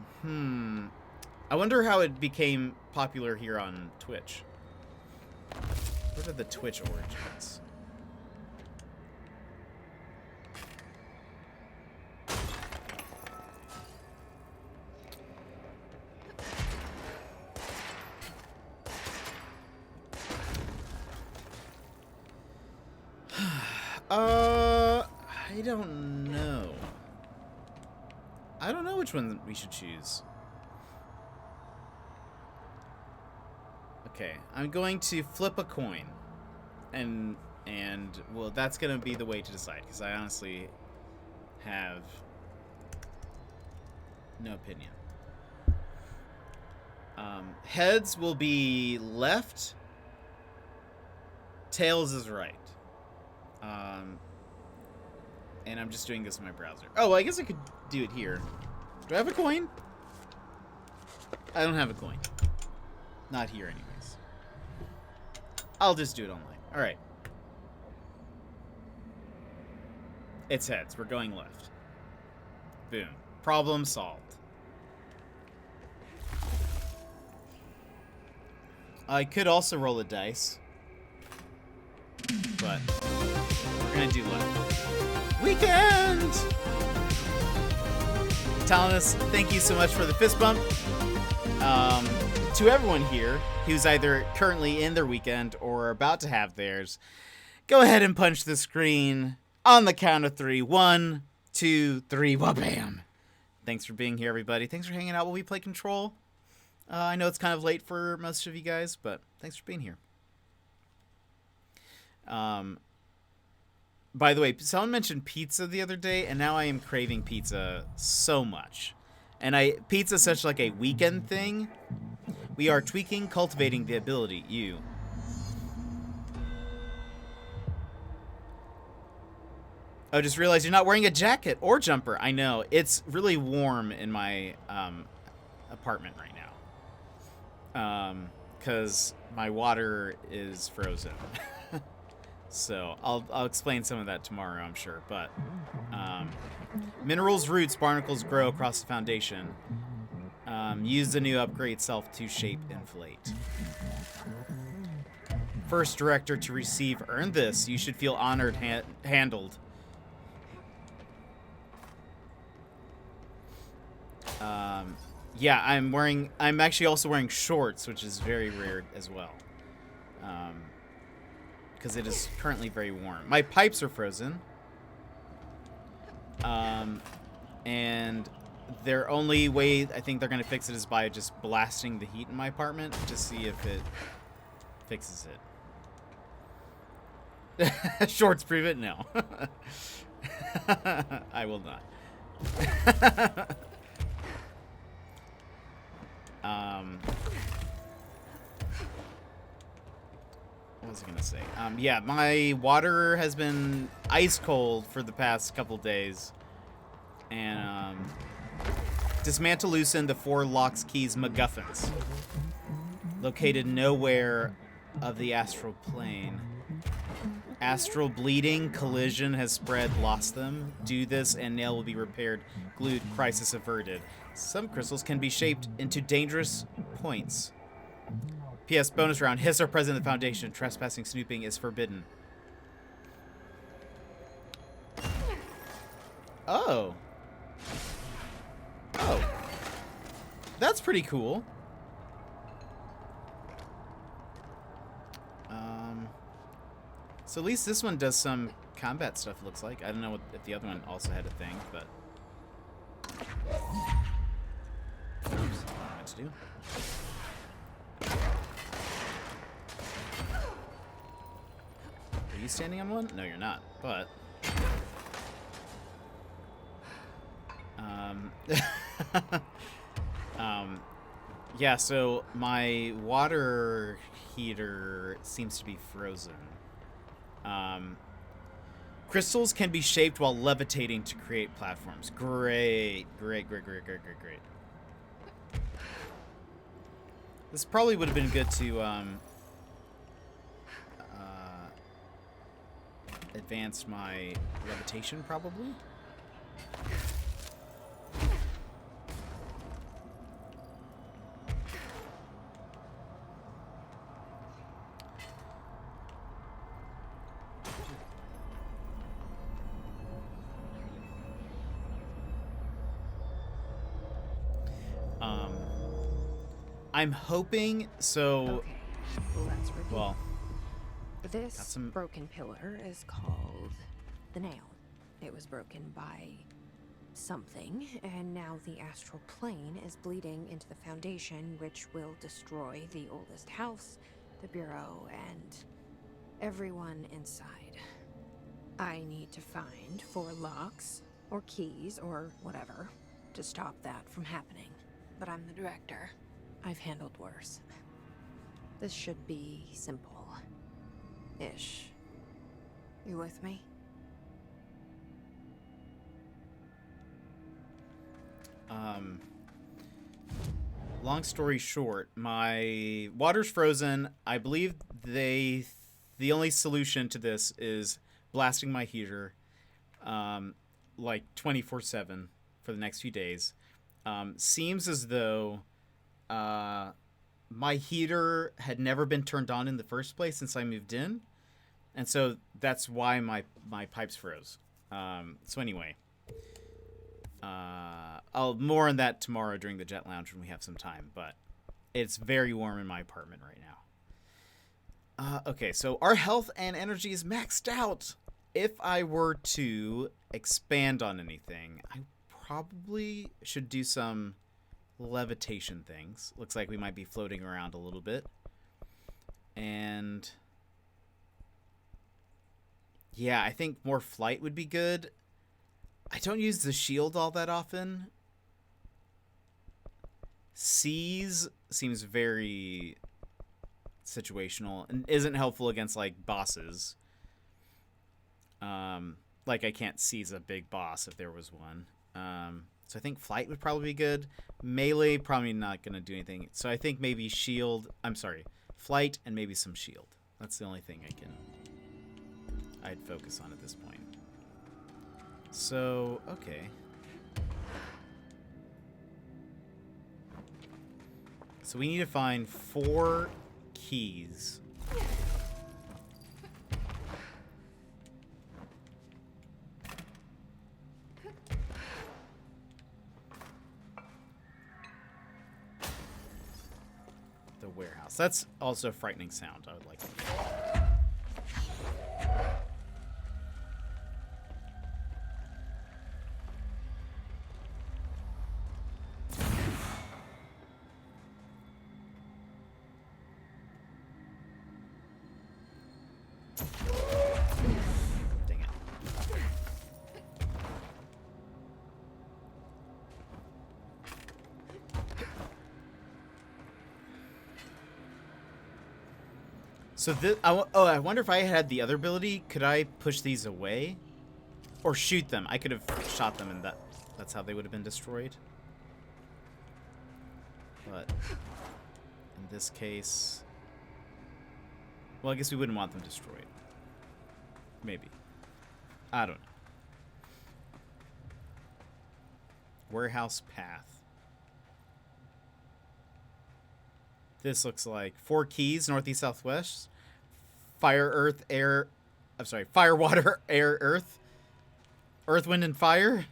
wonder how it became popular here on Twitch. What are the Twitch origins? I don't know. I don't know which one we should choose. Okay, I'm going to flip a coin. And well, that's going to be the way to decide, because I honestly have no opinion. Heads will be left. Tails is right. And I'm just doing this in my browser. Oh, well, I guess I could do it here. Do I have a coin? I don't have a coin. Not here, anyways. I'll just do it online. All right. It's heads. We're going left. Boom. Problem solved. I could also roll a dice. But we're going to do left. Weekend! Talanis, thank you so much for the fist bump. To everyone here who's either currently in their weekend or about to have theirs, go ahead and punch the screen on the count of 3. 1, 2, 3, wha-bam! Thanks for being here, everybody. Thanks for hanging out while we play Control. I know it's kind of late for most of you guys, but thanks for being here. By the way, someone mentioned pizza the other day, and now I am craving pizza so much. And pizza's such like a weekend thing. We are tweaking, cultivating the ability. You. Oh, just realized you're not wearing a jacket or jumper. I know. It's really warm in my apartment right now. Because my water is frozen. So I'll explain some of that tomorrow, I'm sure. But minerals, roots, barnacles grow across the foundation. Use the new upgrade self to shape inflate. First director to receive earned this. You should feel honored handled. Yeah, I'm actually also wearing shorts, which is very rare as well. Because it is currently very warm. My pipes are frozen. And their only way I think they're going to fix it is by just blasting the heat in my apartment to see if it fixes it. Shorts prove it? No. I will not. What was I gonna say? Yeah, my water has been ice cold for the past couple days, and dismantle loosen the 4 locks keys MacGuffins, located nowhere of the astral plane. Astral bleeding, collision has spread, lost them. Do this and nail will be repaired. Glued, crisis averted. Some crystals can be shaped into dangerous points. P.S. Bonus round. Hiss are present in the foundation. Trespassing, snooping is forbidden. Oh. Oh. That's pretty cool. So at least this one does some combat stuff, it looks like. I don't know if the other one also had a thing, but... Oops, what to do. you standing on one? No, you're not. But yeah, so my water heater seems to be frozen. Crystals can be shaped while levitating to create platforms. Great. This probably would have been good to advance my levitation, probably. I'm hoping so. Okay, let's review. Well, This got some- broken pillar is called the Nail. It was broken by something, and now the astral plane is bleeding into the foundation, which will destroy the oldest house, the bureau, and everyone inside. I need to find 4 locks, or keys, or whatever, to stop that from happening. But I'm the director. I've handled worse. This should be simple. Ish. You with me? Long story short, my water's frozen. I believe the only solution to this is blasting my heater, like 24/7 for the next few days. Seems as though my heater had never been turned on in the first place since I moved in, and so that's why my pipes froze. So anyway, I'll more on that tomorrow during the Jet Lounge when we have some time, but it's very warm in my apartment right now. Okay, so our health and energy is maxed out. If I were to expand on anything, I probably should do some levitation things. Looks like we might be floating around a little bit. And yeah, I think more flight would be good. I don't use the shield all that often. Seize seems very situational and isn't helpful against like bosses. Like I can't seize a big boss if there was one. So I think flight would probably be good. Melee, probably not going to do anything. So I think maybe flight and maybe some shield. That's the only thing I'd focus on at this point. So, okay. So we need to find 4 keys. The warehouse. That's also a frightening sound. I would like to hear. Dang it. So I wonder if I had the other ability, could I push these away? Or shoot them? I could have shot them and that's how they would have been destroyed. But in this case, well, I guess we wouldn't want them destroyed. Maybe. I don't know. Warehouse path. This looks like 4 keys, northeast, southwest. Fire, earth, air. I'm sorry, fire, water, air, earth. Earth, wind, and fire.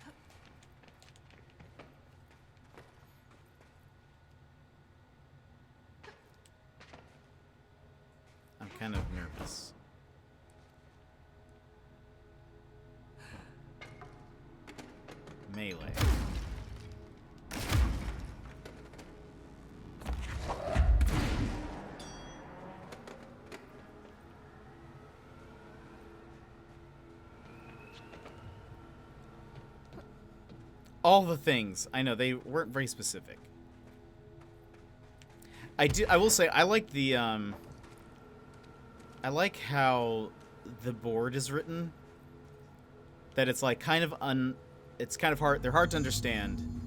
I'm kind of nervous. Melee. All the things. I know they weren't very specific. I will say I like the I like how the board is written. That it's like kind of it's kind of hard. They're hard to understand.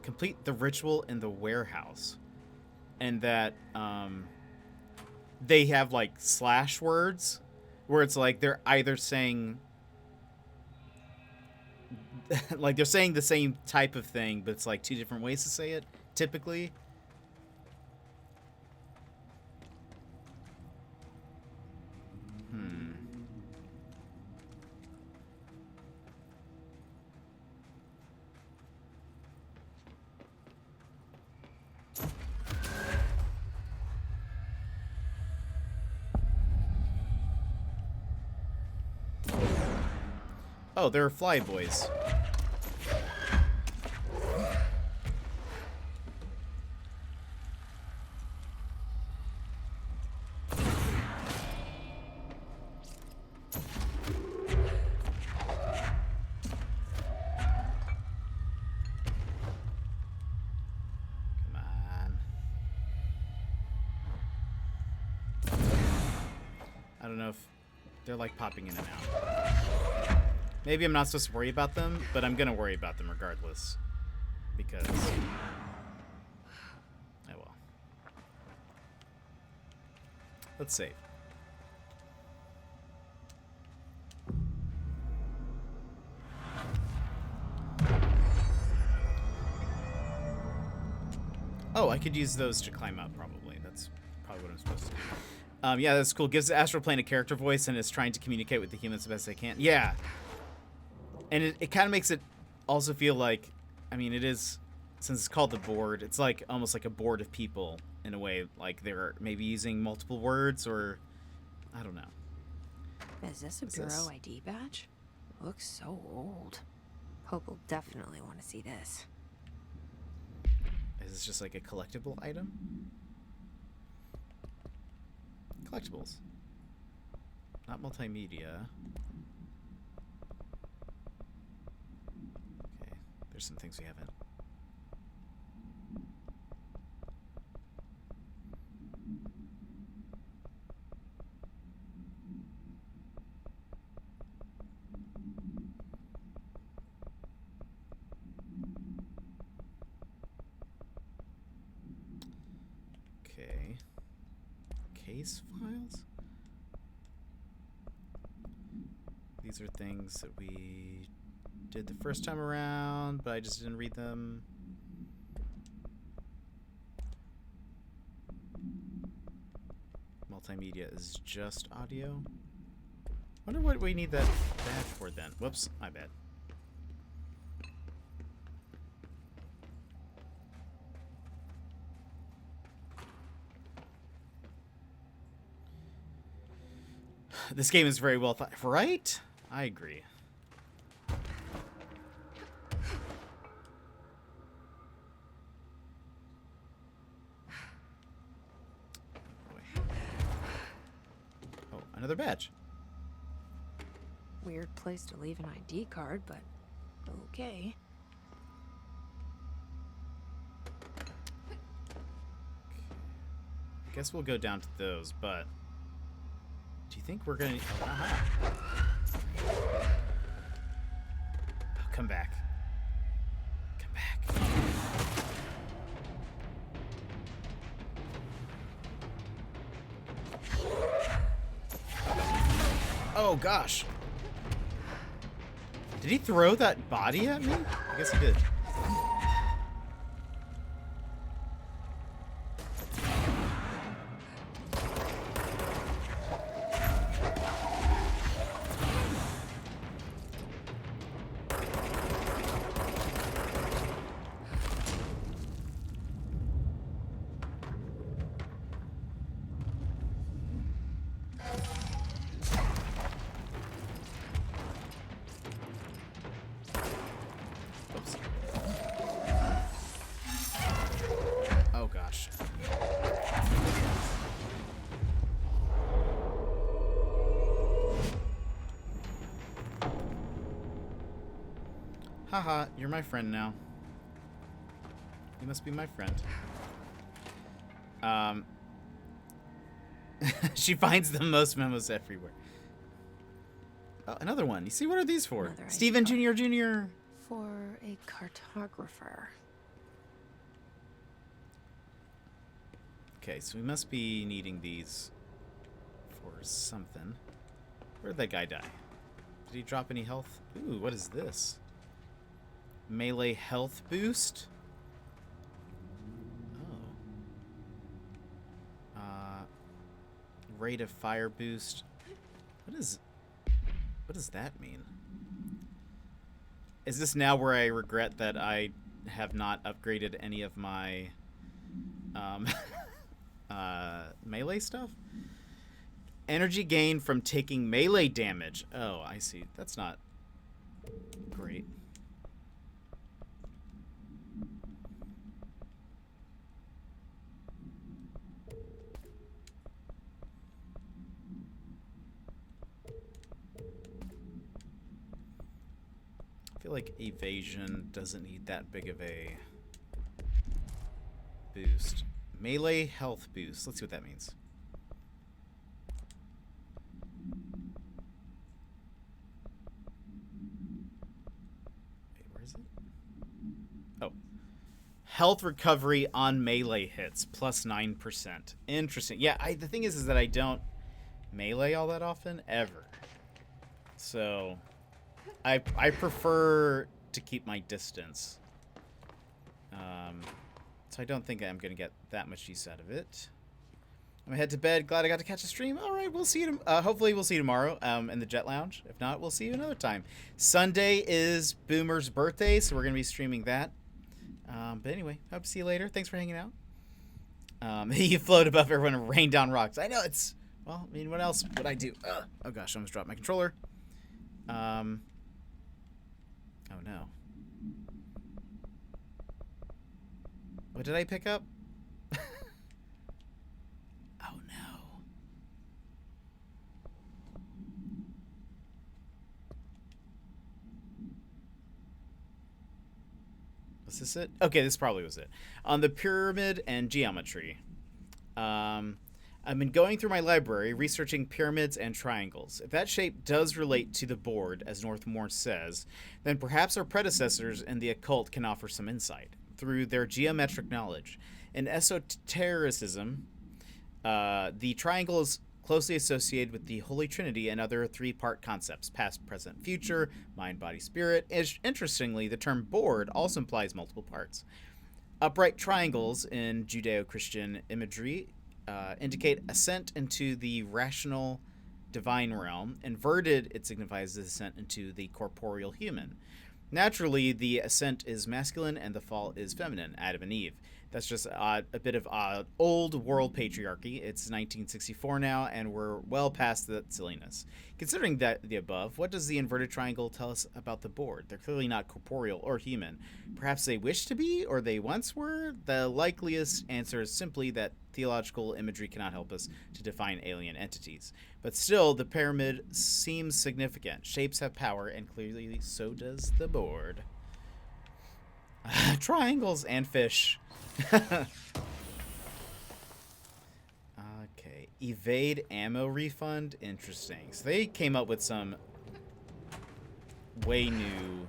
Complete the ritual in the warehouse, and that they have like slash words where it's like they're either saying like they're saying the same type of thing, but it's like two different ways to say it typically. Oh, they're flyboys. Come on. I don't know if they're like popping in and out. Maybe I'm not supposed to worry about them, but I'm gonna worry about them regardless. Because... oh well. Let's save. Oh, I could use those to climb up, probably. That's probably what I'm supposed to do. Yeah, that's cool. Gives the astral plane a character voice and is trying to communicate with the humans the best they can. Yeah! And it kind of makes it also feel like, I mean, it is, since it's called the board, it's like almost like a board of people in a way. Like they're maybe using multiple words or, I don't know. Is this a Bureau ID badge? Looks so old. Hope will definitely want to see this. Is this just like a collectible item? Collectibles. Not multimedia. Okay, there's some things we haven't. Okay. Case files? These are things that we did the first time around, but I just didn't read them. Multimedia is just audio. Wonder what we need that badge for then. Whoops, my bad. This game is very well thought, right? I agree. Boy. Oh, another badge. Weird place to leave an ID card, but okay. I guess we'll go down to those, but do you think we're gonna? Oh, come back. Come back. Oh gosh. Did he throw that body at me? I guess he did. Oops. Haha, you're my friend now. You must be my friend. She finds the most memos everywhere. Oh, another one. You see, what are these for? Another ID Stephen card. Jr. For a cartographer. Okay, so we must be needing these for something. Where did that guy die? Did he drop any health? Ooh, what is this? Melee health boost? Oh. Rate of fire boost. What does that mean? Is this now where I regret that I have not upgraded any of my melee stuff? Energy gain from taking melee damage. Oh, I see. That's not great. I feel like evasion doesn't need that big of a boost. Melee health boost. Let's see what that means. Wait, where is it? Oh. Health recovery on melee hits, plus 9%. Interesting. Yeah, the thing is that I don't melee all that often, ever. So I prefer to keep my distance. So I don't think I'm going to get that much use out of it. I'm going to head to bed. Glad I got to catch a stream. All right, we'll see you. Hopefully we'll see you tomorrow in the Jet Lounge. If not, we'll see you another time. Sunday is Boomer's birthday, so we're going to be streaming that. But anyway, hope to see you later. Thanks for hanging out. You float above everyone and rain down rocks. I know it's... Well, I mean, what else would I do? Oh gosh, I almost dropped my controller. Oh no. What did I pick up? Oh no. Was this it? Okay, this probably was it. On the pyramid and geometry. I've been going through my library, researching pyramids and triangles. If that shape does relate to the board, as Northmore says, then perhaps our predecessors in the occult can offer some insight through their geometric knowledge. In esotericism, the triangle is closely associated with the Holy Trinity and other three-part concepts: past, present, future, mind, body, spirit. Interestingly, the term board also implies multiple parts. Upright triangles in Judeo-Christian imagery indicate ascent into the rational divine realm. Inverted, it signifies the ascent into the corporeal human. Naturally, the ascent is masculine and the fall is feminine, Adam and Eve. That's just a bit of old world patriarchy. It's 1964 now, and we're well past that silliness. Considering that the above, what does the inverted triangle tell us about the board? They're clearly not corporeal or human. Perhaps they wish to be, or they once were? The likeliest answer is simply that theological imagery cannot help us to define alien entities. But still, the pyramid seems significant. Shapes have power, and clearly so does the board. Triangles and fish. Okay. Evade ammo refund. Interesting. So they came up with some way new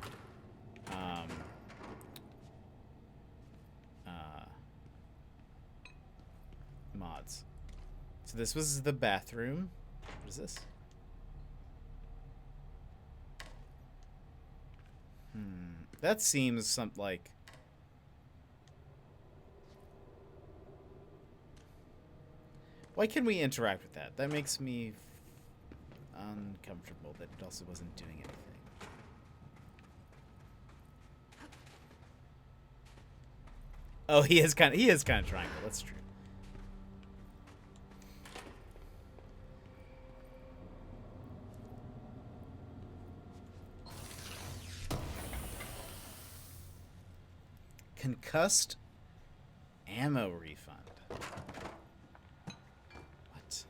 mods. So this was the bathroom. What is this? That seems something like... Why can we interact with that? That makes me uncomfortable that it also wasn't doing anything. Oh, he is kind of triangle. That's true. Concussed ammo refund. What?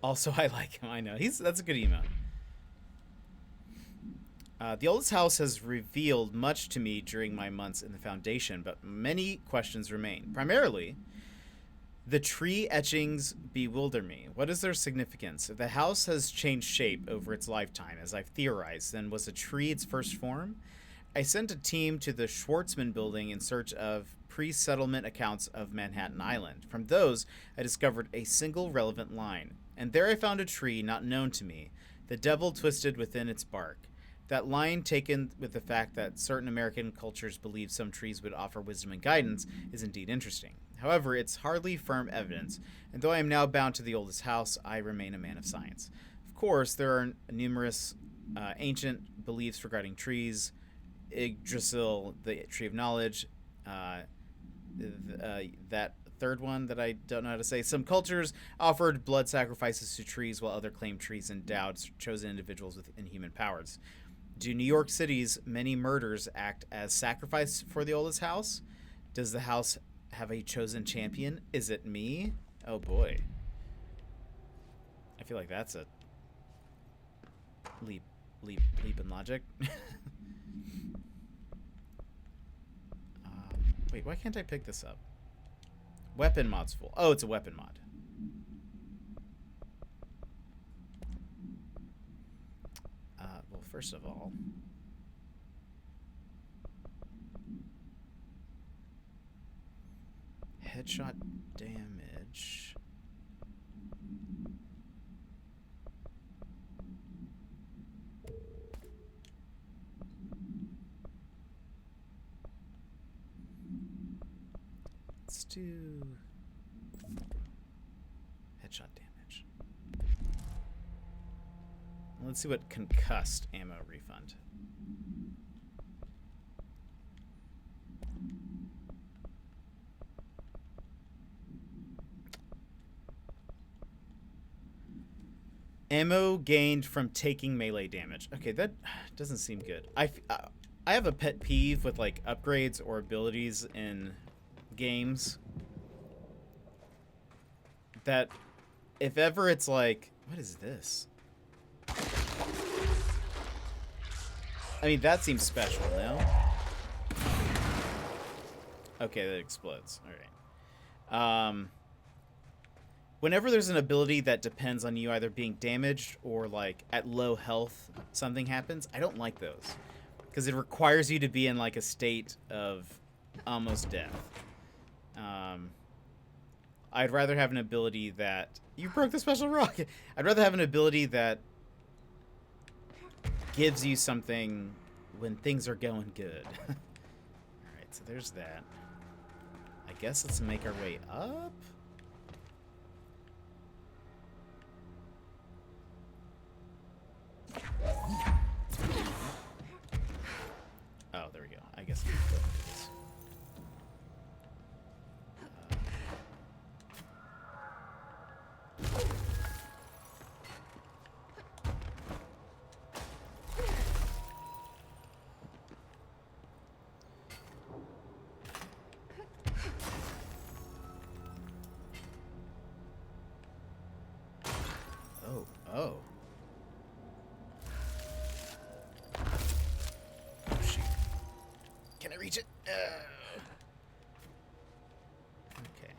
Also, I like him. I know. That's a good email. The oldest house has revealed much to me during my months in the Foundation, but many questions remain. Primarily, the tree etchings bewilder me. What is their significance? If the house has changed shape over its lifetime, as I've theorized, then was a tree its first form? I sent a team to the Schwartzman building in search of pre-settlement accounts of Manhattan Island. From those, I discovered a single relevant line, and there I found a tree not known to me, the devil twisted within its bark. That line, taken with the fact that certain American cultures believe some trees would offer wisdom and guidance, is indeed interesting. However, it's hardly firm evidence, and though I am now bound to the oldest house, I remain a man of science. Of course, there are numerous ancient beliefs regarding trees. Yggdrasil, the tree of knowledge, that third one that I don't know how to say. Some cultures offered blood sacrifices to trees, while other claimed trees endowed chosen individuals with inhuman powers. Do New York City's many murders act as sacrifice for the oldest house? Does the house have a chosen champion? Is it me? Oh boy. I feel like that's a leap in logic. Wait, why can't I pick this up? Weapon mod's full. Oh, it's a weapon mod. Well, first of all, headshot damage. Let's do headshot damage. Let's see what concussed ammo refund. Ammo gained from taking melee damage. Okay, that doesn't seem good. I have a pet peeve with like upgrades or abilities in games that if ever it's like, what is this? I mean, that seems special, no? Okay, that explodes. All right. Whenever there's an ability that depends on you either being damaged or like at low health, something happens, I don't like those. Because it requires you to be in like a state of almost death. I'd rather have an ability that... You broke the special rock! I'd rather have an ability that gives you something when things are going good. Alright, so there's that. I guess let's make our way up. Oh, there we go. I guess we can go into this. Oh. Oh, shoot. Can I reach it? Okay.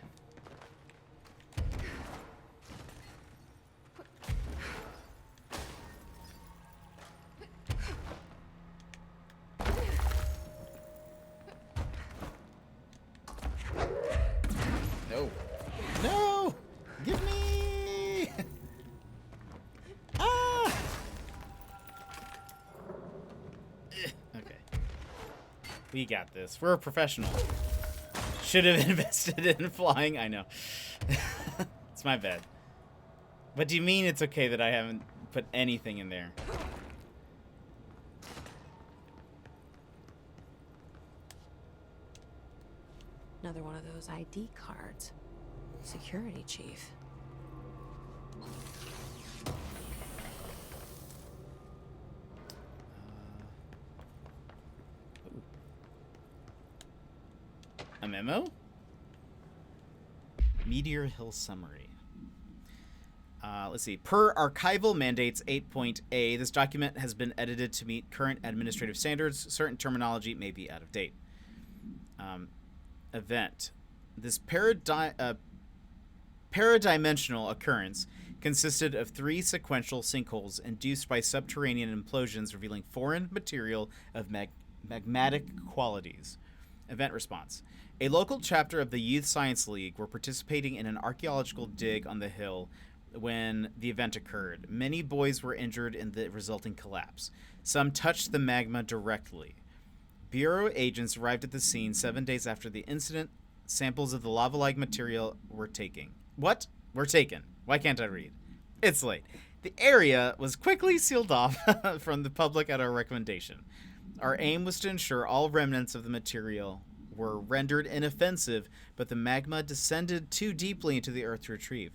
No. No! Give me! Ah! Okay. We got this. We're a professional. Should have invested in flying. I know. It's my bad. But do you mean it's okay that I haven't put anything in there? Another one of those ID cards. Security chief. A memo? Meteor Hill summary. Let's see. Per archival mandates 8.A, this document has been edited to meet current administrative standards. Certain terminology may be out of date. Event. This paradimensional occurrence consisted of 3 sequential sinkholes induced by subterranean implosions revealing foreign material of magmatic qualities. Event response. A local chapter of the Youth Science League were participating in an archaeological dig on the hill when the event occurred. Many boys were injured in the resulting collapse. Some touched the magma directly. Bureau agents arrived at the scene 7 days after the incident. Samples of the lava-like material were taken. What? Were taken. Why can't I read? It's late. The area was quickly sealed off from the public at our recommendation. Our aim was to ensure all remnants of the material were rendered inoffensive, but the magma descended too deeply into the earth to retrieve.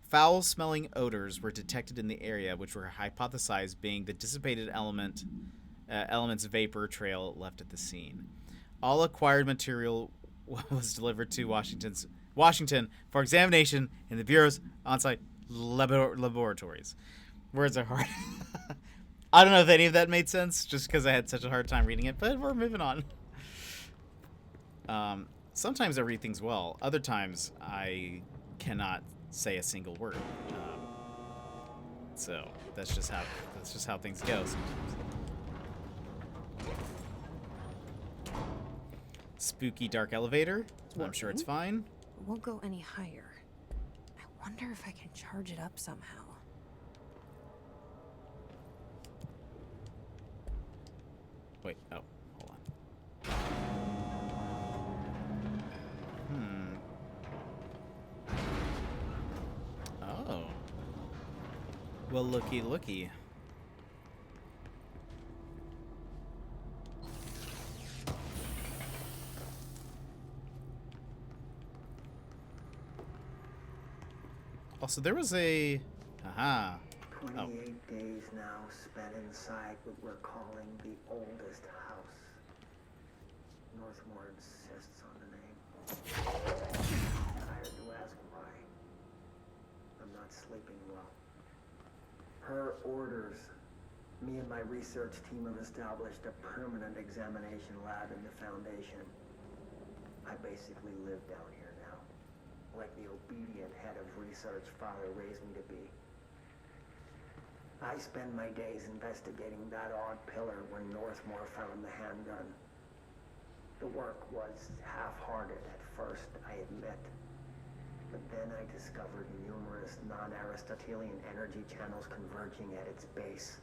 Foul-smelling odors were detected in the area, which were hypothesized being the dissipated element's vapor trail left at the scene. All acquired material was delivered to Washington for examination in the Bureau's on-site laboratories. Words are hard. I don't know if any of that made sense, just because I had such a hard time reading it, but we're moving on. Sometimes I read things well. Other times I cannot say a single word. So that's just how things go sometimes. Spooky dark elevator. I'm sure it's fine. It won't go any higher. I wonder if I can charge it up somehow. Wait, oh, hold on. Oh. Well, looky. Also, there was a... Aha. 28 days now spent inside what we're calling the oldest house. Northmore insists on the name. Tired to ask why. I'm not sleeping well. Her orders. Me and my research team have established a permanent examination lab in the Foundation. I basically live down here now. Like the obedient head of research Father raised me to be. I spend my days investigating that odd pillar where Northmore found the handgun. The work was half-hearted at first, I admit. But then I discovered numerous non-Aristotelian energy channels converging at its base.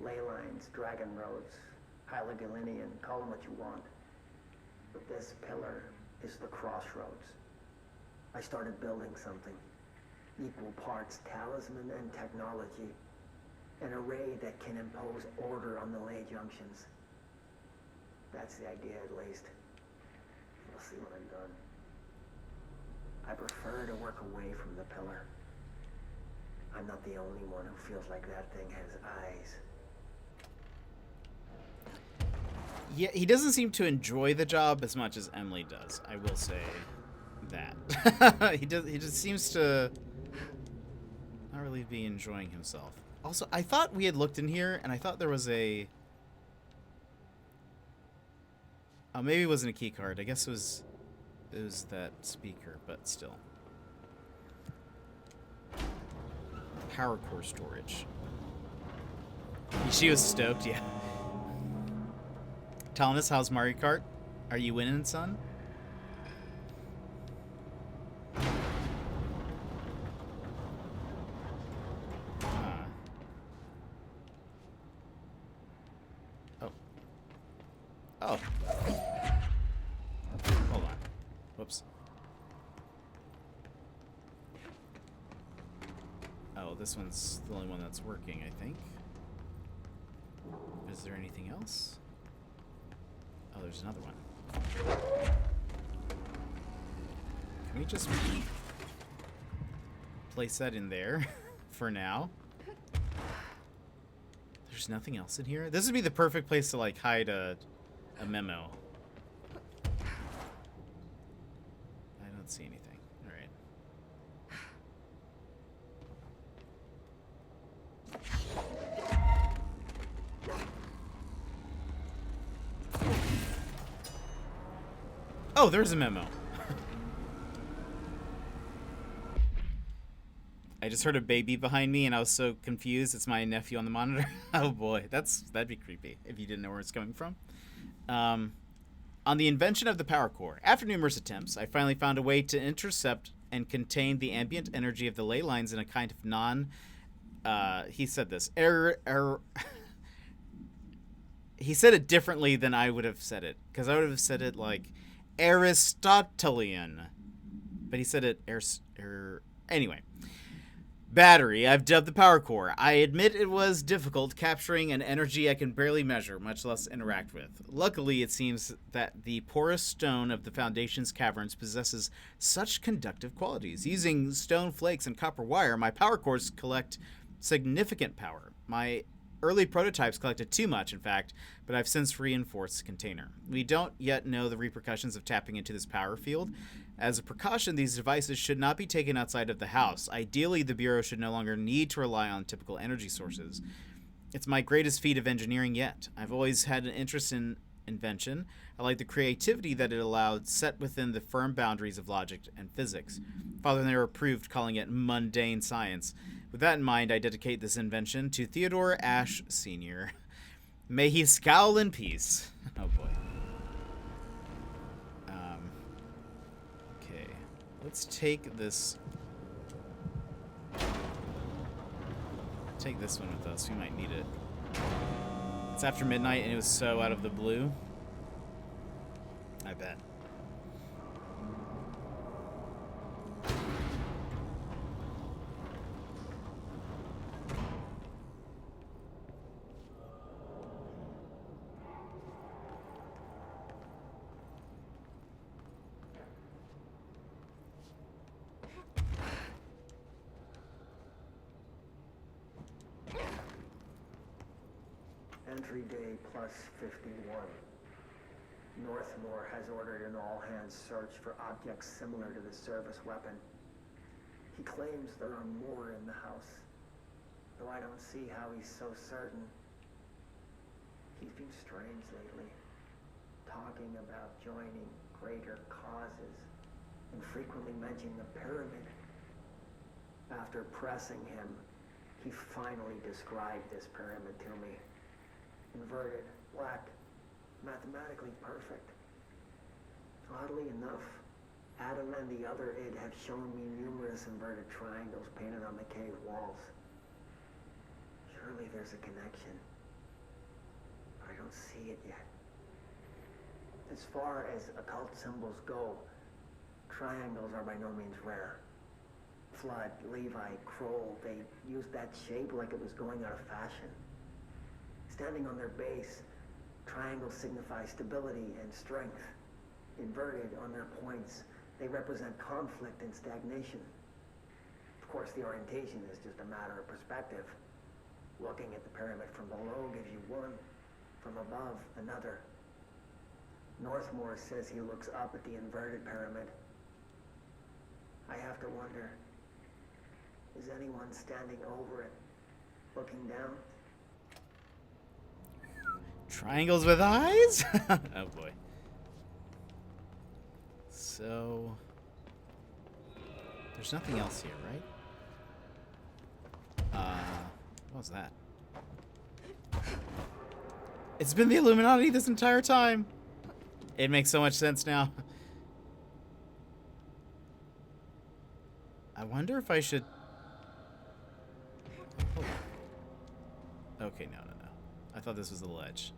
Ley lines, dragon roads, Hylogalinian, call them what you want. But this pillar is the crossroads. I started building something. Equal parts talisman and technology. An array that can impose order on the ley junctions. That's the idea, at least. We'll see when I'm done. I prefer to work away from the pillar. I'm not the only one who feels like that thing has eyes. Yeah, he doesn't seem to enjoy the job as much as Emily does. I will say that. He just seems to not really be enjoying himself. Also, I thought we had looked in here, and I thought there was a... Oh, maybe it wasn't a key card. I guess it was that speaker, but still. Power core storage. She was stoked, yeah. Thomas, how's Mario Kart? Are you winning, son? Oh. Hold on. Whoops. Oh, this one's the only one that's working, I think. Is there anything else? Oh, there's another one. Can we just place that in there for now? There's nothing else in here? This would be the perfect place to, like, hide a memo. I don't see anything. Alright. Oh, there's a memo. I just heard a baby behind me, and I was so confused. It's my nephew on the monitor. Oh boy, that'd be creepy if you didn't know where it's coming from. On the invention of the power core, after numerous attempts, I finally found a way to intercept and contain the ambient energy of the ley lines in a kind of he said this. He said it differently than I would have said it, because I would have said it like Aristotelian. But he said it anyway. Battery, I've dubbed the power core. I admit it was difficult capturing an energy I can barely measure, much less interact with. Luckily, it seems that the porous stone of the Foundation's caverns possesses such conductive qualities. Using stone flakes and copper wire, my power cores collect significant power. My early prototypes collected too much, in fact, but I've since reinforced the container. We don't yet know the repercussions of tapping into this power field. As a precaution, these devices should not be taken outside of the house. Ideally, the Bureau should no longer need to rely on typical energy sources. It's my greatest feat of engineering yet. I've always had an interest in invention. I like the creativity that it allowed, set within the firm boundaries of logic and physics. Father never approved calling it mundane science. With that in mind, I dedicate this invention to Theodore Ashe Sr. May he scowl in peace. Oh boy. Okay. Let's take this. Take this one with us. We might need it. It's after midnight and it was so out of the blue. I bet. Entry day plus 51. Northmore has ordered an all-hands search for objects similar to the service weapon. He claims there are more in the house, though I don't see how he's so certain. He's been strange lately, talking about joining greater causes, and frequently mentioning the pyramid. After pressing him, he finally described this pyramid to me. Inverted, black, mathematically perfect. Oddly enough, Adam and the other id have shown me numerous inverted triangles painted on the cave walls. Surely there's a connection, but I don't see it yet. As far as occult symbols go, triangles are by no means rare. Flood, Levi, Kroll, they used that shape like it was going out of fashion. Standing on their base, triangles signify stability and strength. Inverted on their points, they represent conflict and stagnation. Of course, the orientation is just a matter of perspective. Looking at the pyramid from below gives you one, from above another. Northmore says he looks up at the inverted pyramid. I have to wonder, is anyone standing over it, looking down? Triangles with eyes? Oh boy. So there's nothing else here, right? What was that? It's been the Illuminati this entire time. It makes so much sense now. I wonder if I should... Oh. Okay, no. I thought this was the ledge.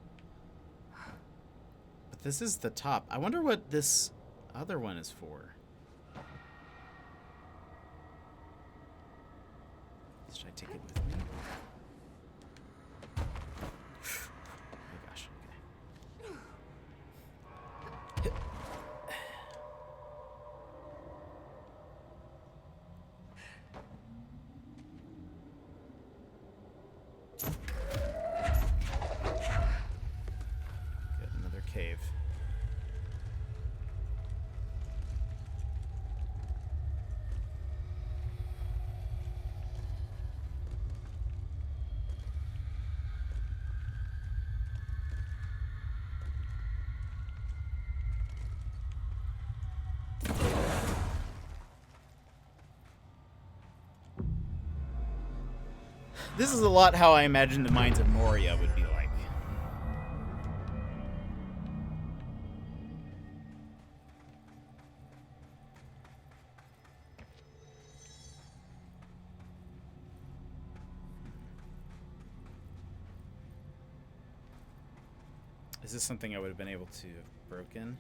But this is the top. I wonder what this other one is for. Should I take it with me? Oh gosh, okay. Cave. This is a lot how I imagine the minds of Moria would be like. Is this something I would have been able to have broken?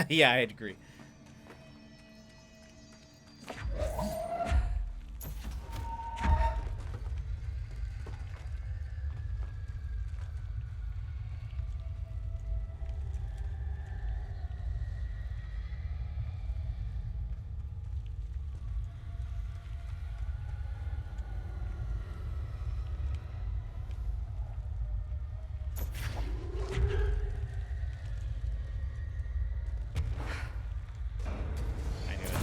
Yeah, I'd agree. I knew it.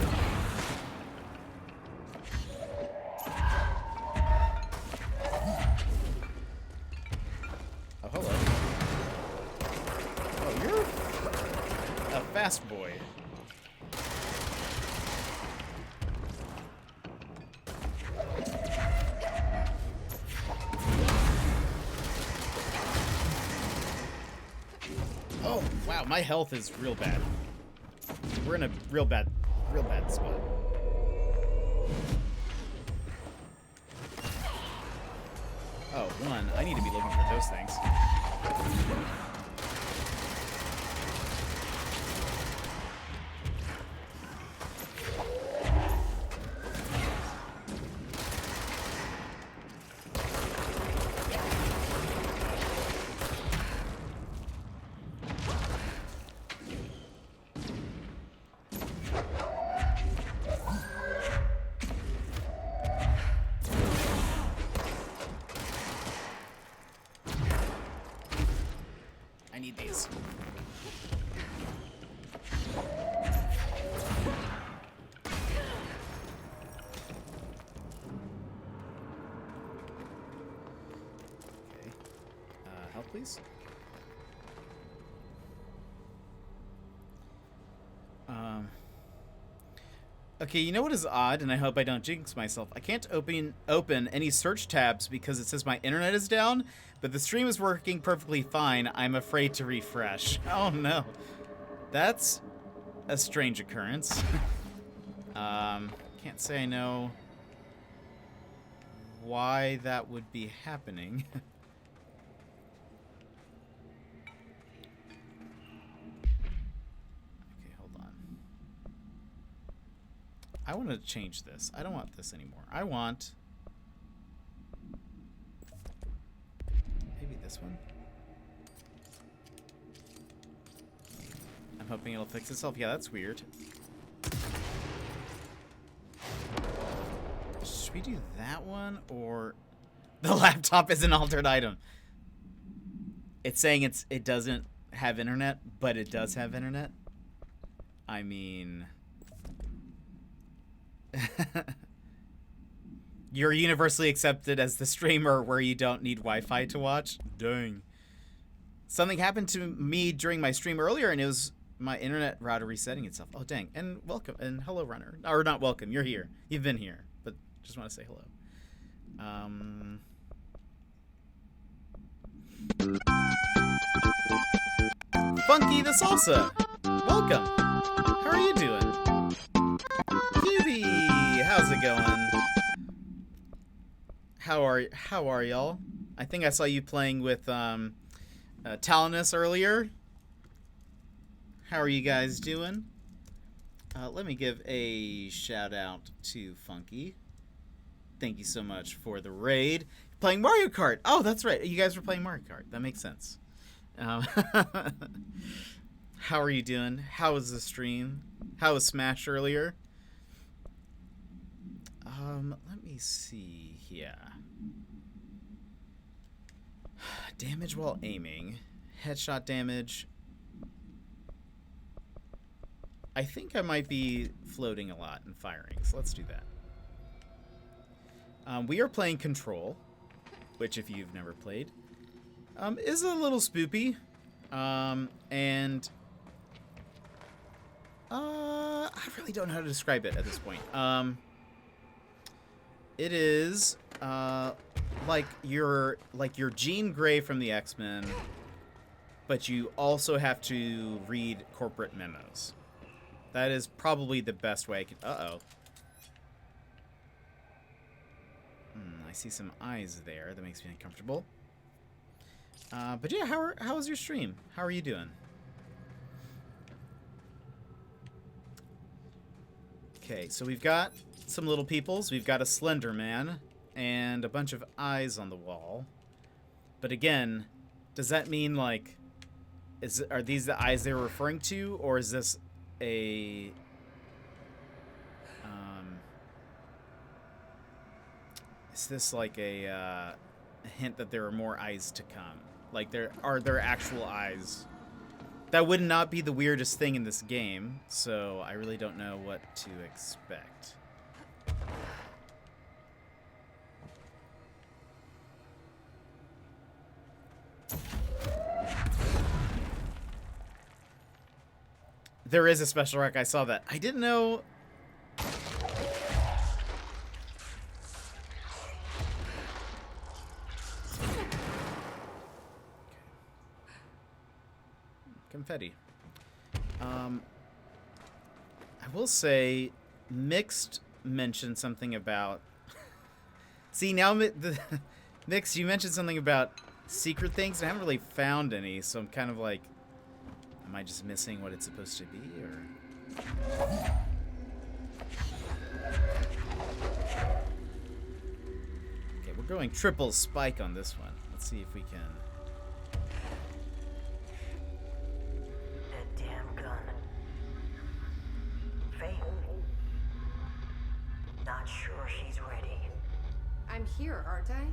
Oh, hello. Oh, you're a fast boy. Oh, wow, my health is real bad. We're in a real bad spot. Oh, one. I need to be looking for those things. I need these. Okay. Help, please. Okay, you know what is odd, and I hope I don't jinx myself. I can't open any search tabs because it says my internet is down, but the stream is working perfectly fine. I'm afraid to refresh. Oh no. That's a strange occurrence. Can't say I know why that would be happening. Okay, hold on. I want to change this. I don't want this anymore. I want maybe this one. I'm hoping it'll fix itself. Yeah, that's weird. Should we do that one or the laptop is an altered item? It's saying it doesn't have internet, but it does have internet. I mean, you're universally accepted as the streamer where you don't need Wi-Fi to watch. Dang. Something happened to me during my stream earlier, and it was my internet router resetting itself. Oh, dang. And welcome. And hello, Runner. Or not welcome. You're here. You've been here. But just want to say hello. Funky the Salsa. Welcome. How are you doing? QB, how's it going? How are y'all? I think I saw you playing with Talonus earlier. How are you guys doing? Let me give a shout out to Funky. Thank you so much for the raid. Playing Mario Kart. Oh, that's right. You guys were playing Mario Kart. That makes sense. How are you doing? How was the stream? How was Smash earlier? Let me see here. Damage while aiming. Headshot damage. I think I might be floating a lot and firing, so let's do that. We are playing Control, which if you've never played, is a little spoopy. And I really don't know how to describe it at this point. It is like your Jean Grey from the X-Men, but you also have to read corporate memos. That is probably the best way I could... Uh-oh. I see some eyes there. That makes me uncomfortable. But yeah, how was your stream? How are you doing? Okay, so we've got some little peoples. We've got a Slender Man and a bunch of eyes on the wall. But again, does that mean, like, are these the eyes they were referring to, or is this a is this like a hint that there are more eyes to come? Like, are there actual eyes? That would not be the weirdest thing in this game, so I really don't know what to expect. There is a special rec. I saw that. I didn't know. Confetti. I will say, Mixed mentioned something about... See, now, Mixed, you mentioned something about secret things, and I haven't really found any, so I'm kind of like... Am I just missing what it's supposed to be, or... Okay, we're going triple spike on this one. Let's see if we can... That damn gun. Faith. Not sure she's ready. I'm here, aren't I?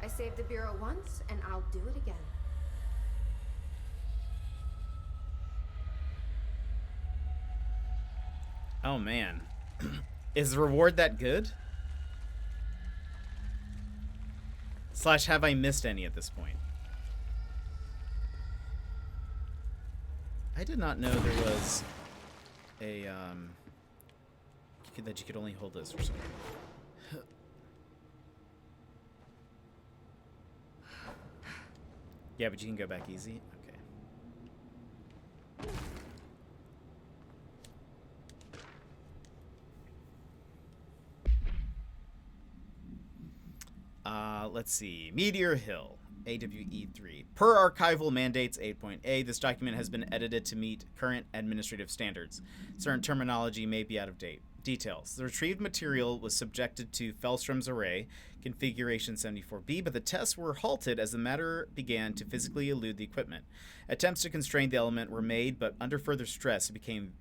I saved the Bureau once, and I'll do it again. Oh, man. Is the reward that good? Slash, have I missed any at this point? I did not know there was a, that you could only hold this or something. Yeah, but you can go back easy? Okay. Let's see. Meteor Hill, AWE3. Per archival mandates 8.A, this document has been edited to meet current administrative standards. Certain terminology may be out of date. Details. The retrieved material was subjected to Fellstrom's array, configuration 74B, but the tests were halted as the matter began to physically elude the equipment. Attempts to constrain the element were made, but under further stress it became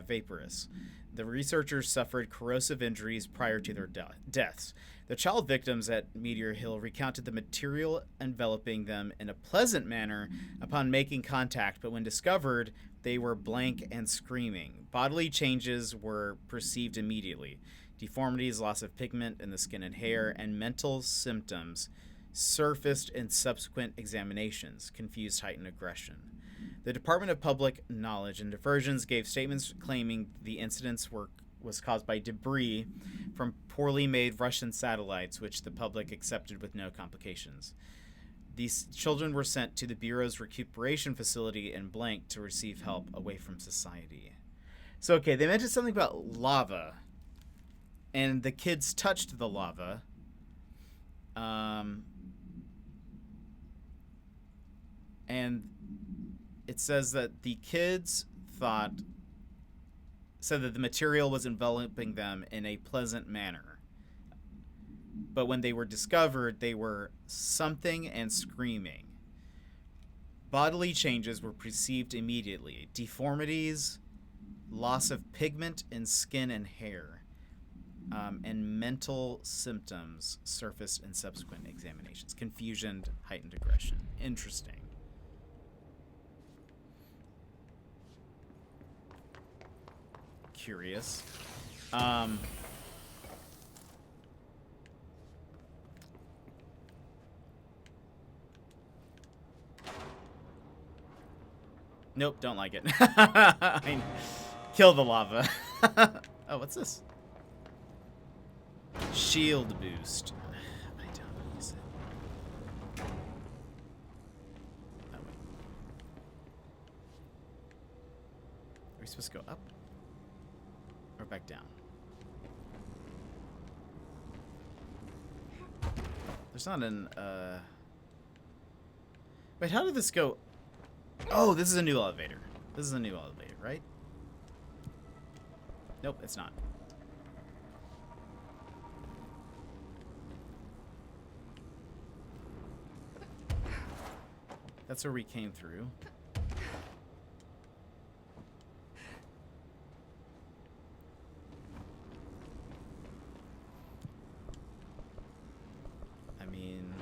vaporous. The researchers suffered corrosive injuries prior to their deaths. The child victims at Meteor Hill recounted the material enveloping them in a pleasant manner upon making contact, but when discovered, they were blank and screaming. Bodily changes were perceived immediately. Deformities, loss of pigment in the skin and hair, and mental symptoms surfaced in subsequent examinations, confused heightened aggression. The Department of Public Knowledge and Diversions gave statements claiming the incidents was caused by debris from poorly made Russian satellites, which the public accepted with no complications. These children were sent to the Bureau's recuperation facility in Blank to receive help away from society. So, okay, they mentioned something about lava, and the kids touched the lava. And it says that the kids said that the material was enveloping them in a pleasant manner. But when they were discovered, they were something and screaming. Bodily changes were perceived immediately. Deformities, loss of pigment in skin and hair, and mental symptoms surfaced in subsequent examinations. Confusion, heightened aggression. Interesting. Curious. Nope, don't like it. Kill the lava. Oh, what's this? shield boost. I don't use it. That way. Are we supposed to go up? Or back down? There's not an, Wait, how did this go? Oh, this is a new elevator. This is a new elevator, right? Nope, it's not. That's where we came through. I mean...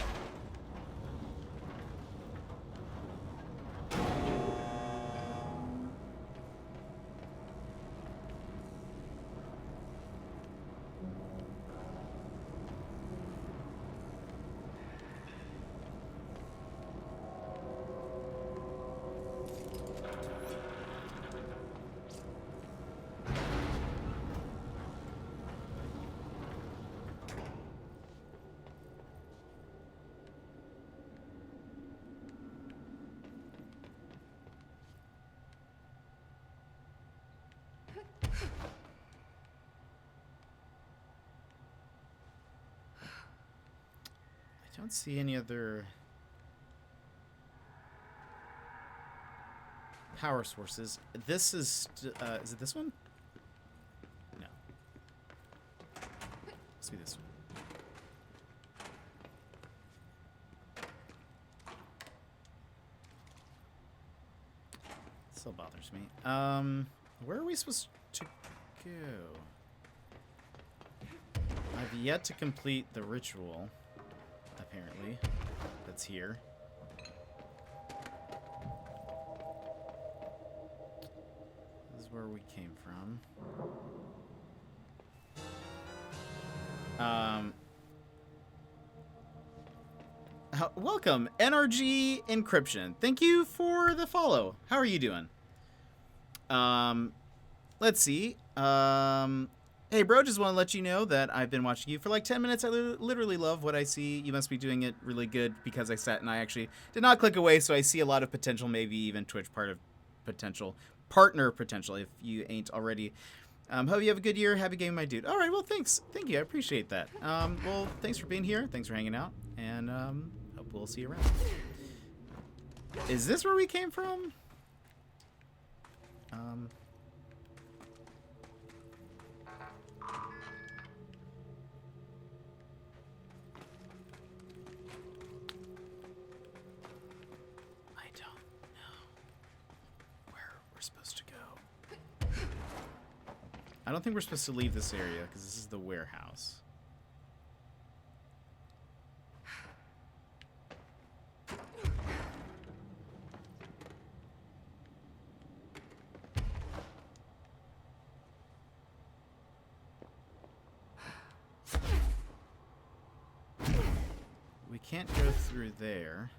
I don't see any other power sources. This is it this one? No. Let's be this one. Still bothers me. Where are we supposed to go? I've yet to complete the ritual. Apparently, that's here. This is where we came from. Welcome, NRG Encryption. Thank you for the follow. How are you doing? Let's see. Hey, bro, just want to let you know that I've been watching you for like 10 minutes. I literally love what I see. You must be doing it really good because I sat and I actually did not click away, so I see a lot of potential, maybe even Twitch partner potential, if you ain't already. Hope you have a good year. Happy game, my dude. All right, well, thanks. Thank you. I appreciate that. Well, thanks for being here. Thanks for hanging out, and hope we'll see you around. Is this where we came from? I don't think we're supposed to leave this area because this is the warehouse. We can't go through there.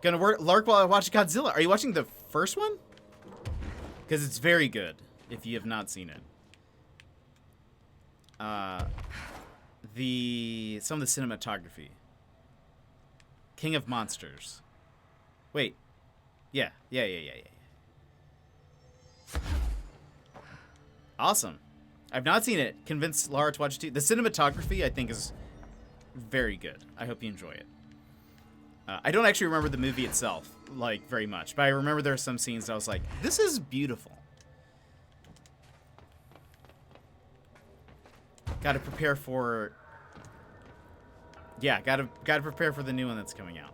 Gonna lark while I watch Godzilla. Are you watching the first one? Because it's very good, if you have not seen it. Some of the cinematography. King of Monsters. Wait. Yeah. Awesome. I've not seen it. Convinced Laura to watch it too. The cinematography, I think, is very good. I hope you enjoy it. I don't actually remember the movie itself, like, very much. But I remember there are some scenes that I was like, this is beautiful. Gotta prepare for... Yeah, gotta prepare for the new one that's coming out.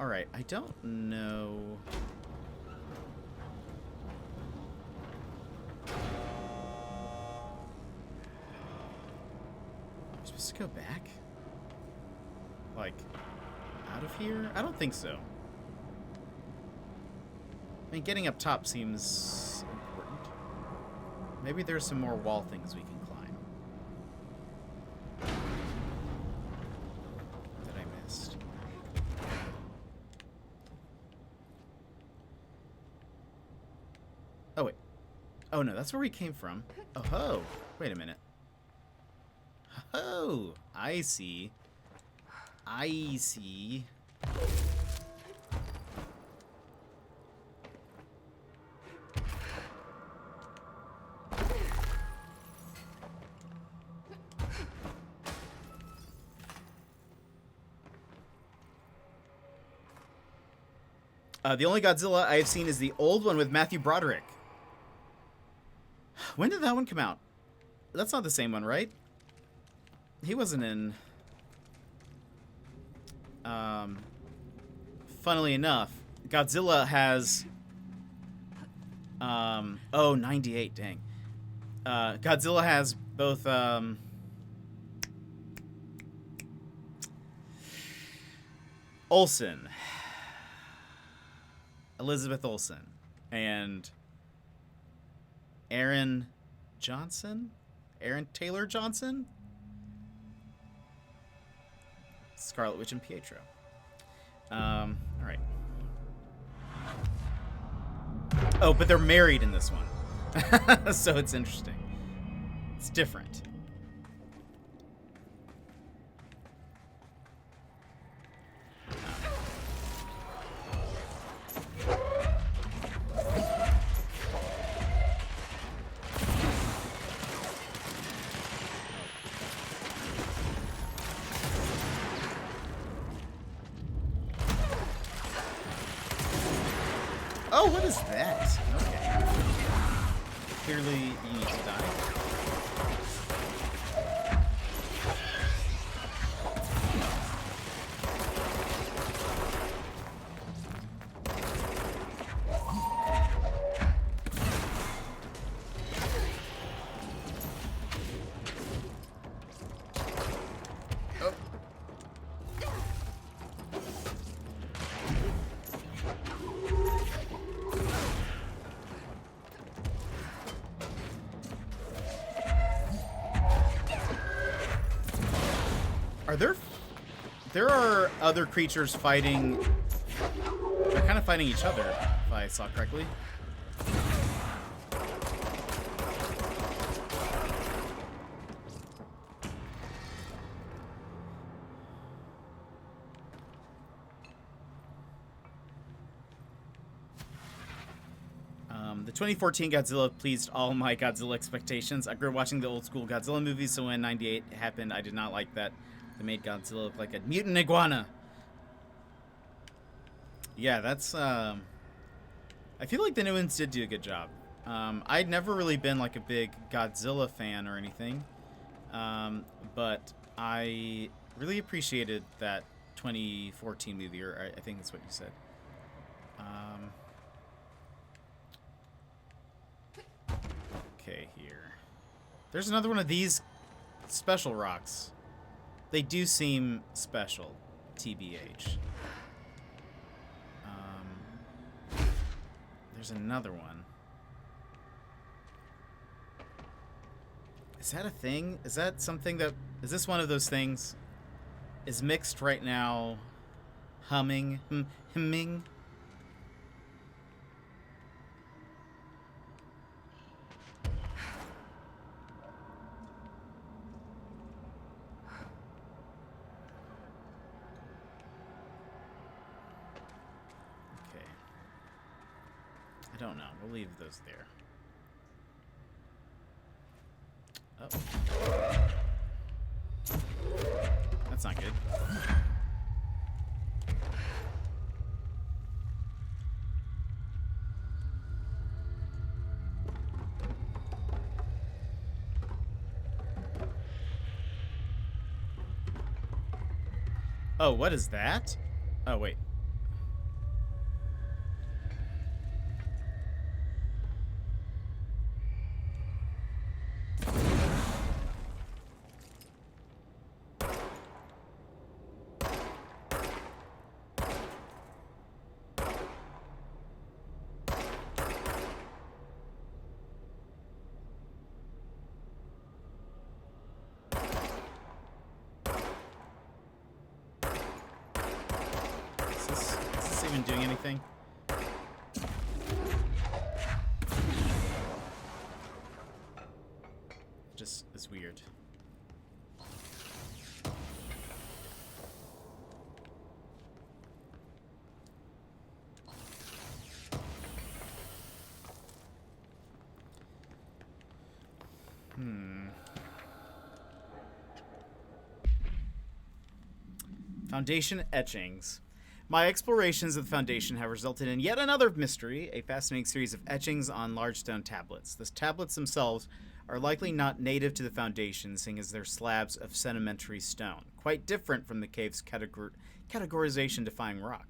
Alright, I don't know... Am I supposed to go back? Like, out of here? I don't think so. I mean, getting up top seems important. Maybe there's some more wall things we can climb. Oh, no, that's where we came from. Oh, ho. Wait a minute. Oh, I see. I see. The only Godzilla I've seen is the old one with Matthew Broderick. When did that one come out? That's not the same one, right? He wasn't in... Funnily enough, Godzilla has... Oh, 98, dang. Godzilla has both... Olsen. Elizabeth Olsen. And... Aaron Johnson? Aaron Taylor Johnson? Scarlet Witch and Pietro. Alright. Oh, but they're married in this one. So it's interesting. It's different. Oh, what is that? Okay. Clearly, you need to die. There are other creatures fighting. They're kind of fighting each other, if I saw correctly. The 2014 Godzilla pleased all my Godzilla expectations. I grew up watching the old school Godzilla movies, so when 98 happened, I did not like that. They made Godzilla look like a mutant iguana. Yeah, that's, I feel like the new ones did do a good job. I'd never really been like a big Godzilla fan or anything. But I really appreciated that 2014 movie, or I think that's what you said. Okay, here. There's another one of these special rocks. They do seem special, TBH. There's another one. Is that a thing? Is that something that... Is this one of those things? Is Mixed right now humming? Humming? I don't know. We'll leave those there. Oh. That's not good. Oh, what is that? Oh, wait. Is this even doing anything? just is weird. Foundation etchings. My explorations of the Foundation have resulted in yet another mystery, a fascinating series of etchings on large stone tablets. The tablets themselves are likely not native to the Foundation, seeing as they're slabs of sedimentary stone, quite different from the cave's categorization-defying rock.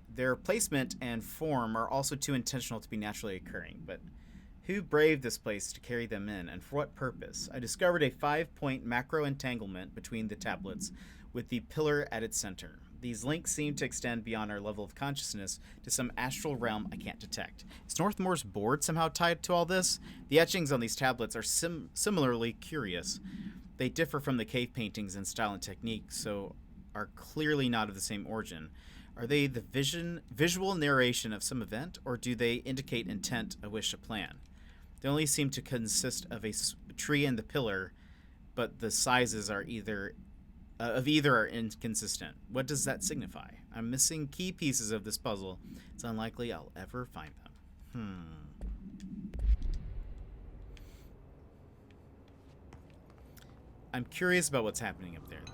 Their placement and form are also too intentional to be naturally occurring, but who braved this place to carry them in, and for what purpose? I discovered a 5-point macro entanglement between the tablets, with the pillar at its center. These links seem to extend beyond our level of consciousness to some astral realm I can't detect. Is Northmore's board somehow tied to all this? The etchings on these tablets are similarly curious. They differ from the cave paintings in style and technique, so are clearly not of the same origin. Are they the visual narration of some event, or do they indicate intent, a wish, a plan? They only seem to consist of a tree and the pillar, but the sizes are either are inconsistent. What does that signify? I'm missing key pieces of this puzzle. It's unlikely I'll ever find them. I'm curious about what's happening up there, though.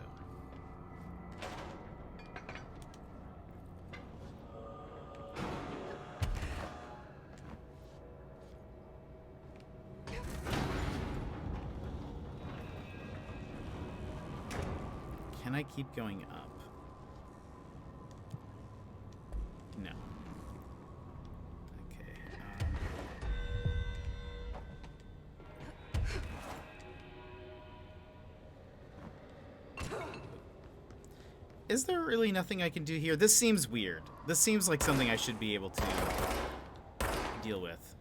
Can I keep going up? No. Okay. Is there really nothing I can do here? This seems weird. This seems like something I should be able to deal with.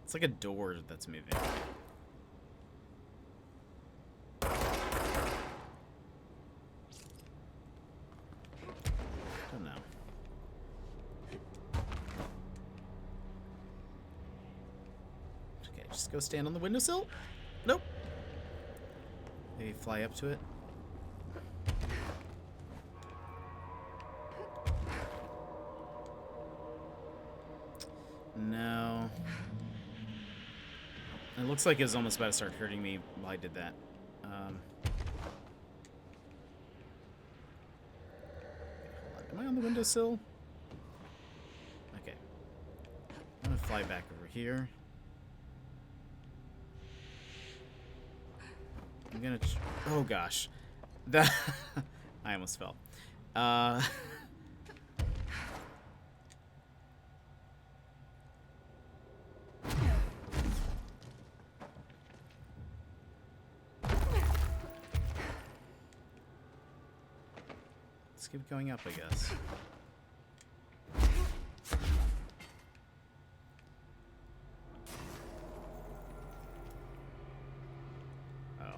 It's like a door that's moving. Don't know. Okay, just go stand on the windowsill? Nope. Maybe fly up to it. No. It looks like it was almost about to start hurting me while I did that. Am I on the windowsill? Okay. I'm gonna fly back over here. I'm gonna... oh gosh. That... I almost fell. Let's keep going up, I guess. Oh.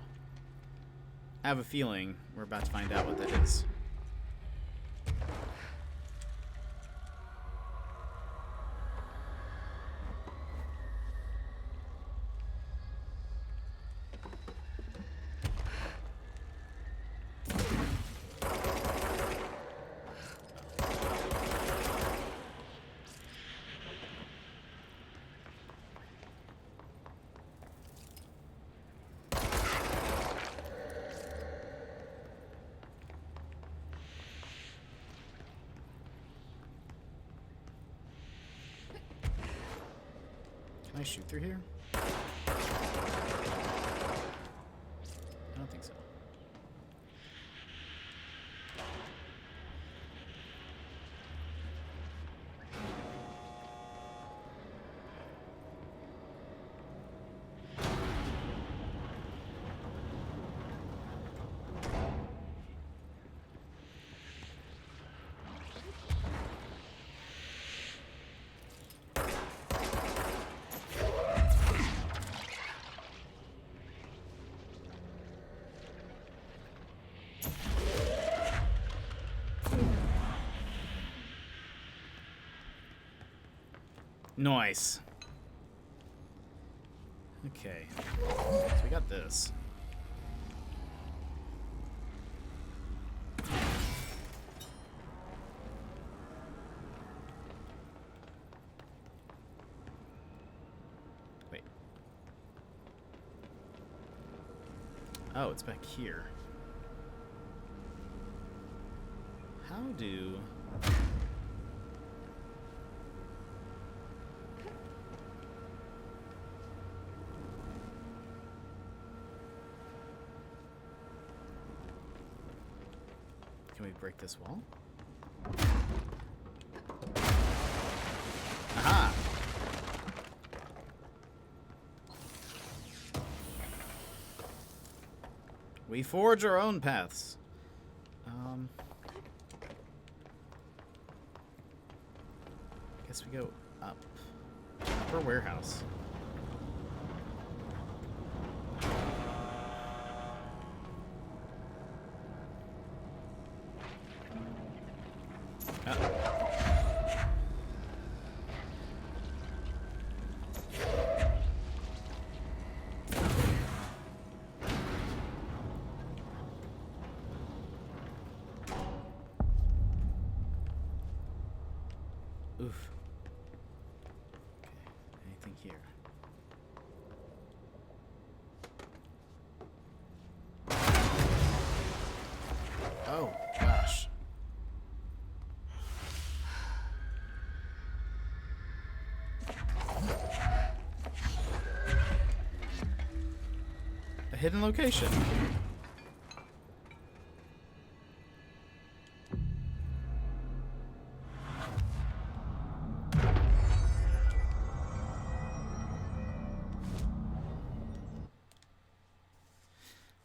I have a feeling we're about to find out what that is. Can I shoot through here? I don't think so. Nice. Okay. So we got this. Wait. Oh, it's back here. How do... Can we break this wall? Aha! We forge our own paths. Guess we go up. Upper warehouse. Oof. Okay, anything here? Oh, gosh. A hidden location.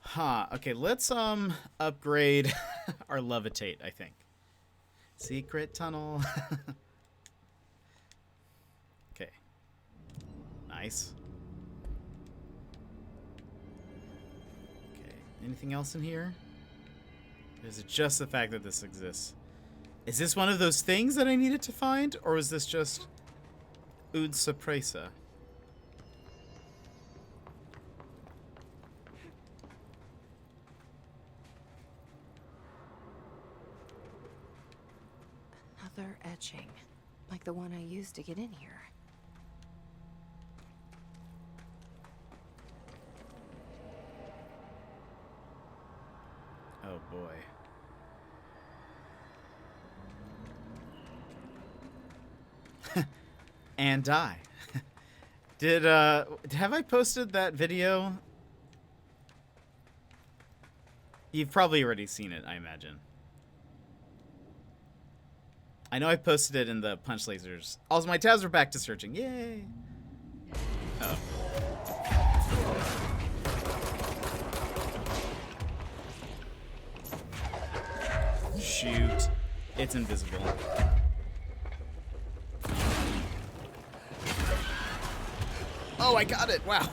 Huh, okay, let's upgrade our levitate, I think. Secret tunnel. Okay. Nice. Okay, anything else in here? Or is it just the fact that this exists? Is this one of those things that I needed to find, or is this just Ud Sorpresa? Another etching, like the one I used to get in here. Oh boy. And die. Have I posted that video? You've probably already seen it, I imagine. I know I posted it in the Punch Lasers. Also, my tabs are back to searching. Yay! Oh. Shoot. It's invisible. Oh, I got it! Wow.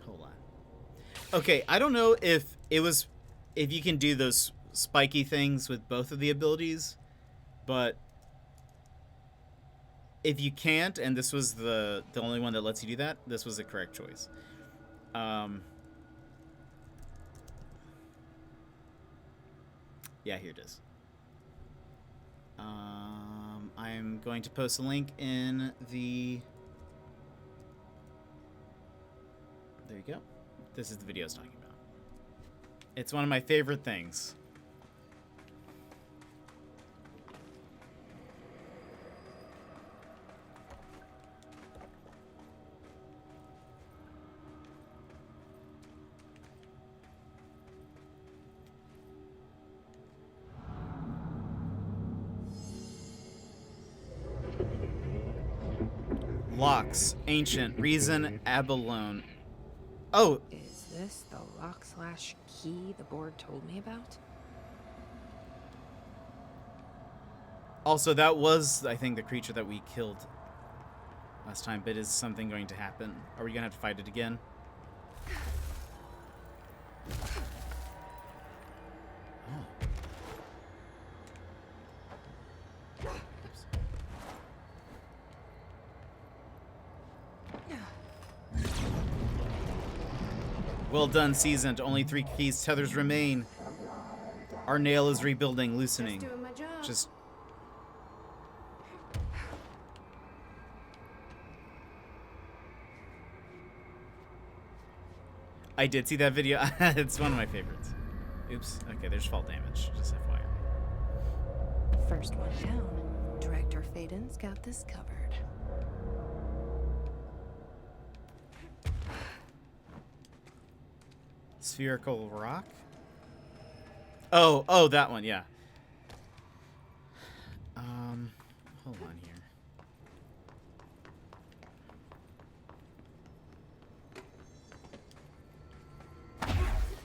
Hold on. Okay, I don't know if you can do those spiky things with both of the abilities, but if you can't, and this was the only one that lets you do that, this was the correct choice. Yeah, here it is. I'm going to post a link in the... There you go. This is the video I was talking about. It's one of my favorite things. Locks. Ancient. Reason. Abalone. Oh, Is this the lock/key the board told me about? also that was, I think, the creature that we killed last time, but is something going to happen? Are we going to have to fight it again? Well done, Seasoned. Only 3 keys tethers remain. Our nail is rebuilding, loosening. Just doing my job. Just... I did see that video. It's one of my favorites. Oops. Okay, there's fall damage. Just FYI. First one down. Director Faden's got this covered. Spherical rock? Oh, that one, yeah. Hold on here.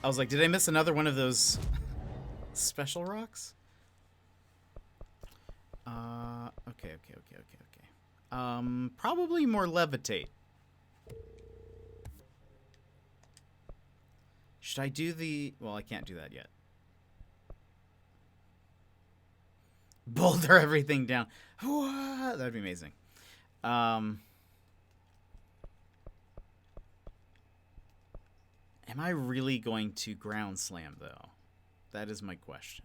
I was like, did I miss another one of those special rocks? Okay. Probably more levitate. Should I do the... Well, I can't do that yet. Boulder everything down. That'd be amazing. Am I really going to ground slam, though? That is my question.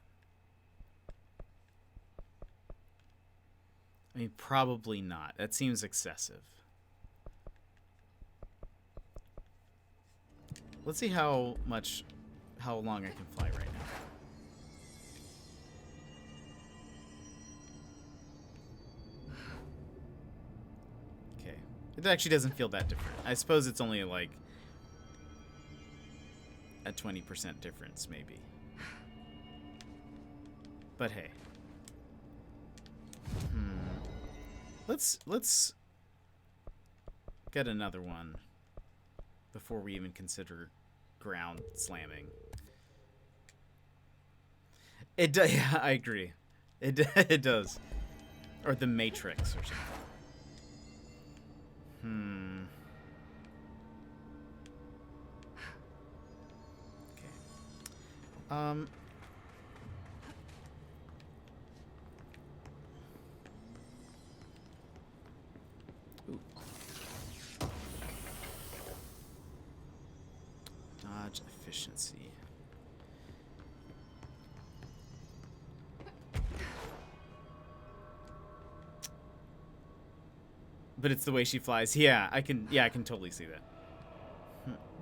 I mean, probably not. That seems excessive. Let's see how long I can fly right now. Okay. It actually doesn't feel that different. I suppose it's only like a 20% difference, maybe. But hey. Let's get another one before we even consider ground slamming. It does. Yeah, I agree. It does. Or the Matrix or something. Okay. Ooh. Dodge efficiency. But it's the way she flies. Yeah, I can totally see that.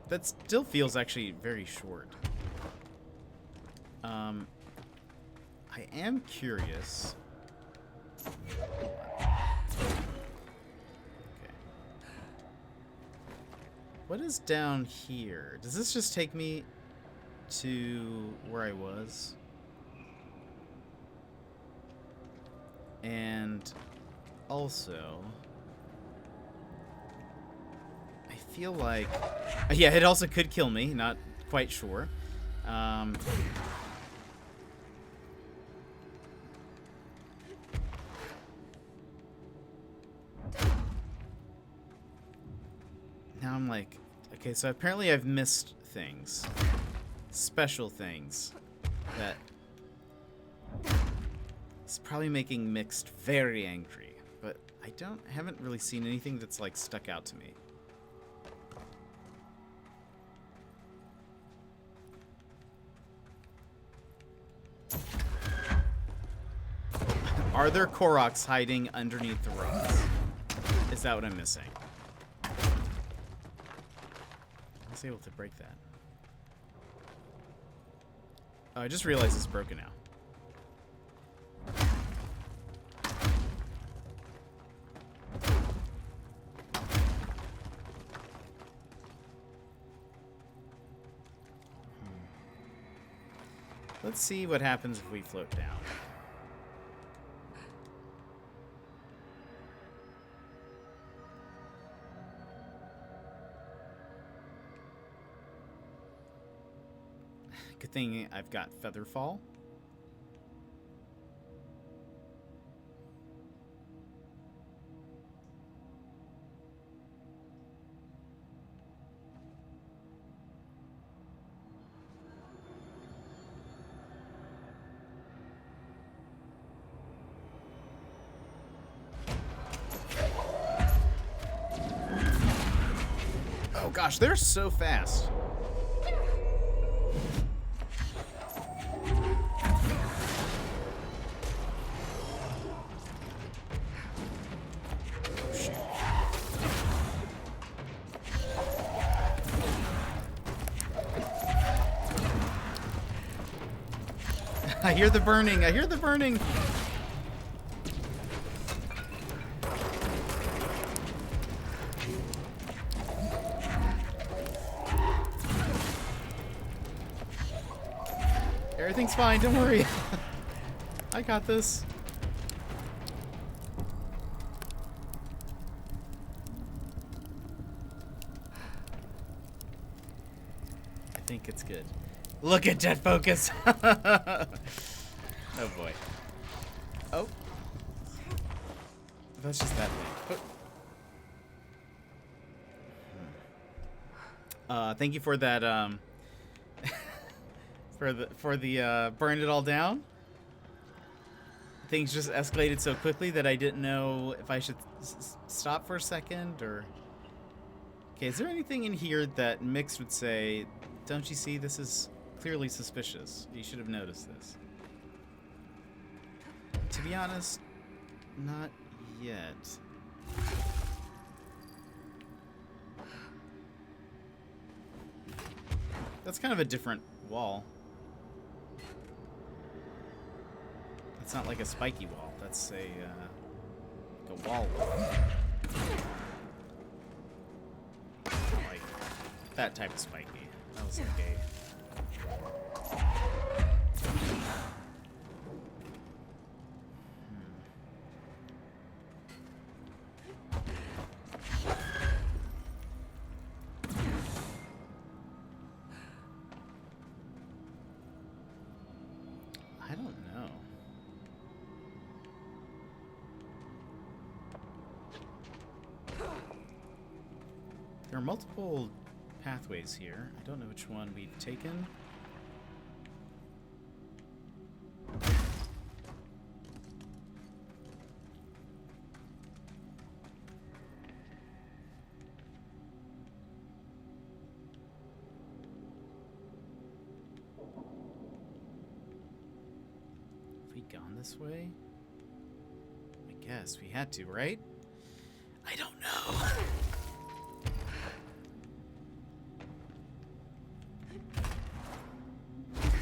That still feels actually very short. I am curious. Okay. What is down here? Does this just take me to where I was? And also, I feel like, yeah, it also could kill me. Not quite sure. Now I'm like, okay, so apparently I've missed things. Special things that is probably making Mixed very angry, but I haven't really seen anything that's like stuck out to me. Are there Koroks hiding underneath the rocks? Is that what I'm missing? I was able to break that. Oh, I just realized it's broken now. Let's see what happens if we float down. Good thing I've got Featherfall. Oh gosh, they're so fast. I hear the burning. I hear the burning. Everything's fine. Don't worry. I got this. I think it's good. Look at jet focus. Oh boy. Oh. That's just that thing. Thank you for that for the burned it all down. Things just escalated so quickly that I didn't know if I should stop for a second or. Okay, is there anything in here that Mix would say, "Don't you see this is clearly suspicious. You should have noticed this." To be honest, not yet. That's kind of a different wall. It's not like a spiky wall. That's a wall wall. Like that type of spiky. That was like a. I don't know. There are multiple pathways here. I don't know which one we've taken. Have we gone this way? I guess we had to, right? I don't know.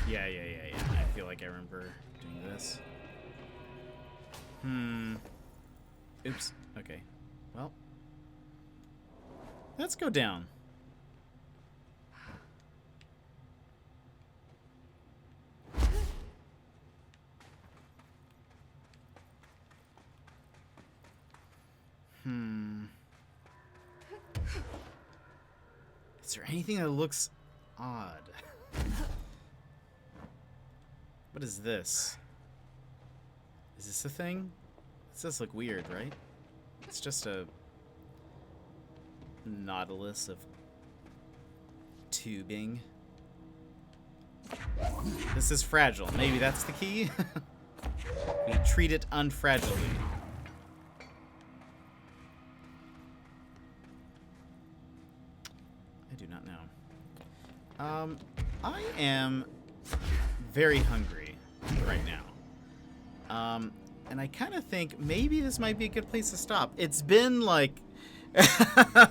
Yeah. I feel like I remember doing this. Oops. Okay. Well. Let's go down. Is there anything that looks odd? What is this? Is this a thing? This does look weird, right? It's just a nautilus of tubing. This is fragile. Maybe that's the key? We treat it unfragilely. I do not know. I am very hungry right now. And I kind of think maybe this might be a good place to stop. It's been like...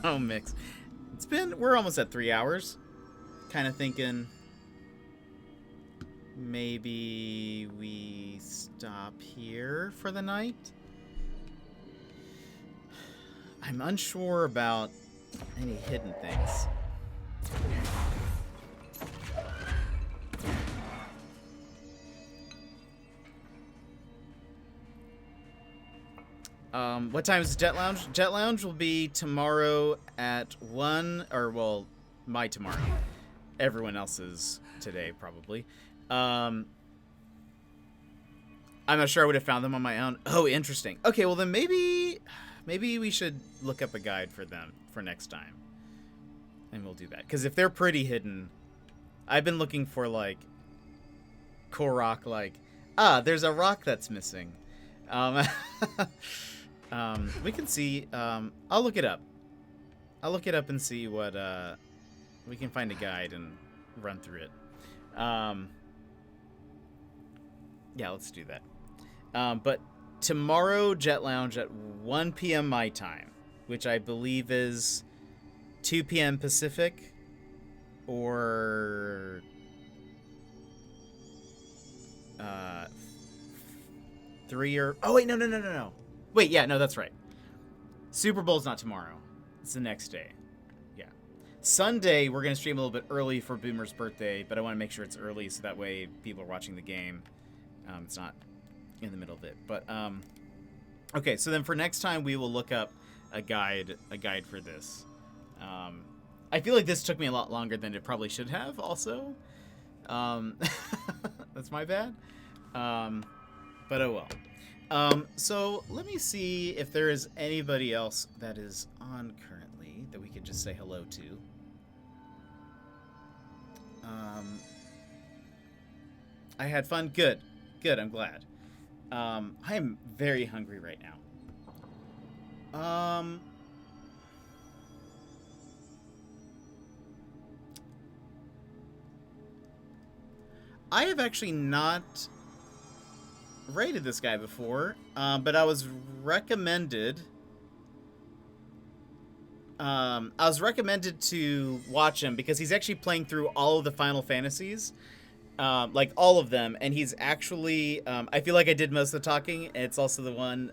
oh, Mix. We're almost at 3 hours. Kind of thinking maybe we stop here for the night. I'm unsure about any hidden things. What time is Jet Lounge? Jet Lounge will be tomorrow at 1, or well, my tomorrow. everyone else's today, probably. I'm not sure I would have found them on my own. Oh, interesting. Okay, well then maybe we should look up a guide for them for next time. And we'll do that. Because if they're pretty hidden, I've been looking for, like, Korok, like, there's a rock that's missing. We can see, I'll look it up. I'll look it up and see what, we can find a guide and run through it. Yeah, let's do that. But tomorrow, Jet Lounge at 1 p.m. my time, which I believe is 2 p.m. Pacific, or 3 or... Oh, wait, no. Wait, yeah, no, that's right. Super Bowl's not tomorrow. It's the next day. Yeah. Sunday, we're going to stream a little bit early for Boomer's birthday, but I want to make sure it's early so that way people are watching the game. It's not in the middle of it. But, okay, so then for next time, we will look up a guide for this. I feel like this took me a lot longer than it probably should have, also. That's my bad. But oh well. So let me see if there is anybody else that is on currently that we could just say hello to. I had fun. Good. I'm glad. I am very hungry right now. I have actually not rated this guy before, but I was recommended. To watch him because he's actually playing through all of the Final Fantasies, like all of them, and he's actually. I feel like I did most of the talking. It's also 1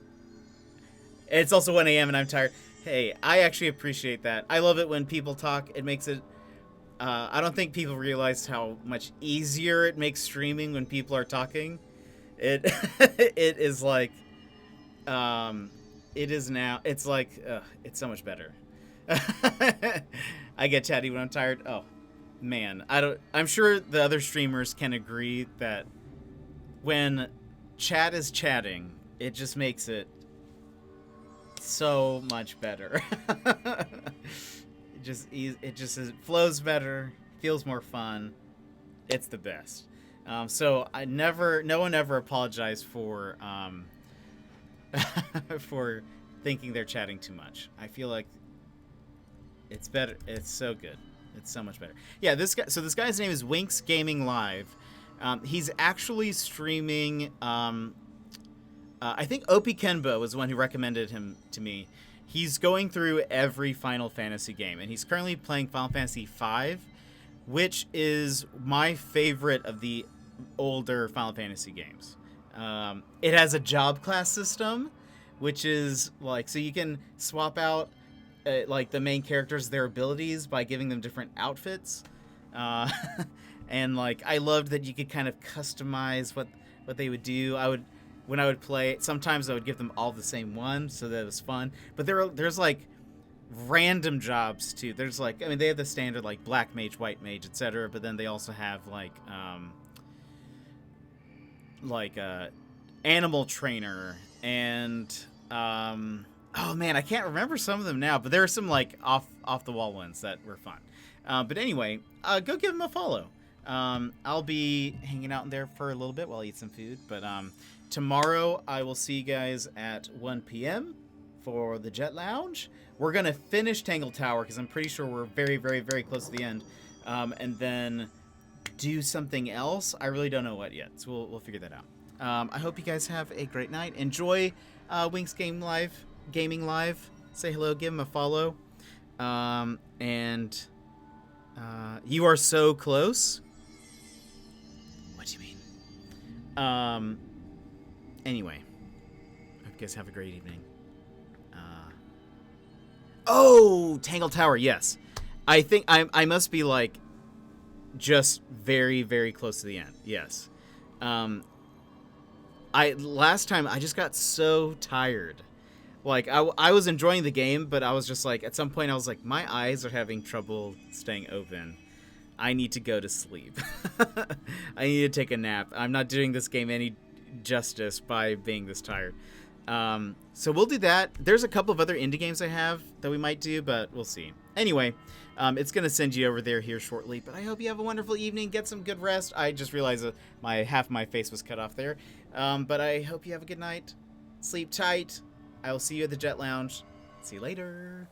a.m. and I'm tired. Hey, I actually appreciate that. I love it when people talk. It makes it. I don't think people realize how much easier it makes streaming when people are talking. It it is like, it is now. It's like, it's so much better. I get chatty when I'm tired. Oh, man, I'm sure the other streamers can agree that when chat is chatting, it just makes it so much better. It flows better, feels more fun. It's the best. So no one ever apologized for for thinking they're chatting too much. I feel like it's better. It's so good. It's so much better. Yeah, this guy's name is Winx Gaming Live. He's actually streaming. I think Opie Kenbo was the one who recommended him to me. He's going through every Final Fantasy game, and he's currently playing Final Fantasy V, which is my favorite of the older Final Fantasy games. It has a job class system, which is like, so you can swap out like the main characters, their abilities by giving them different outfits. And like, I loved that you could kind of customize what they would do. When I would play, sometimes I would give them all the same one, so that it was fun. But there's like random jobs too. There's like, I mean, they have the standard like black mage, white mage, etc. But then they also have like animal trainer and oh man, I can't remember some of them now. But there are some like off the wall ones that were fun. But anyway, go give them a follow. I'll be hanging out in there for a little bit while I eat some food. But tomorrow, I will see you guys at 1 p.m. for the Jet Lounge. We're going to finish Tangle Tower because I'm pretty sure we're very, very, very close to the end. And then do something else. I really don't know what yet, so we'll figure that out. I hope you guys have a great night. Enjoy Winx Gaming Live. Say hello, give him a follow. And you are so close. What do you mean? Anyway, hope you guys have a great evening. Tangle Tower, yes. I think I must be like just very, very close to the end. Yes. Last time I just got so tired. Like I was enjoying the game, but I was just like, at some point I was like, my eyes are having trouble staying open. I need to go to sleep. I need to take a nap. I'm not doing this game any justice by being this tired. So we'll do that. There's a couple of other indie games I have that we might do, but we'll see. Anyway, it's going to send you over there here shortly, but I hope you have a wonderful evening. Get some good rest. I just realized that half my face was cut off there. But I hope you have a good night. Sleep tight. I will see you at the Jet Lounge. See you later.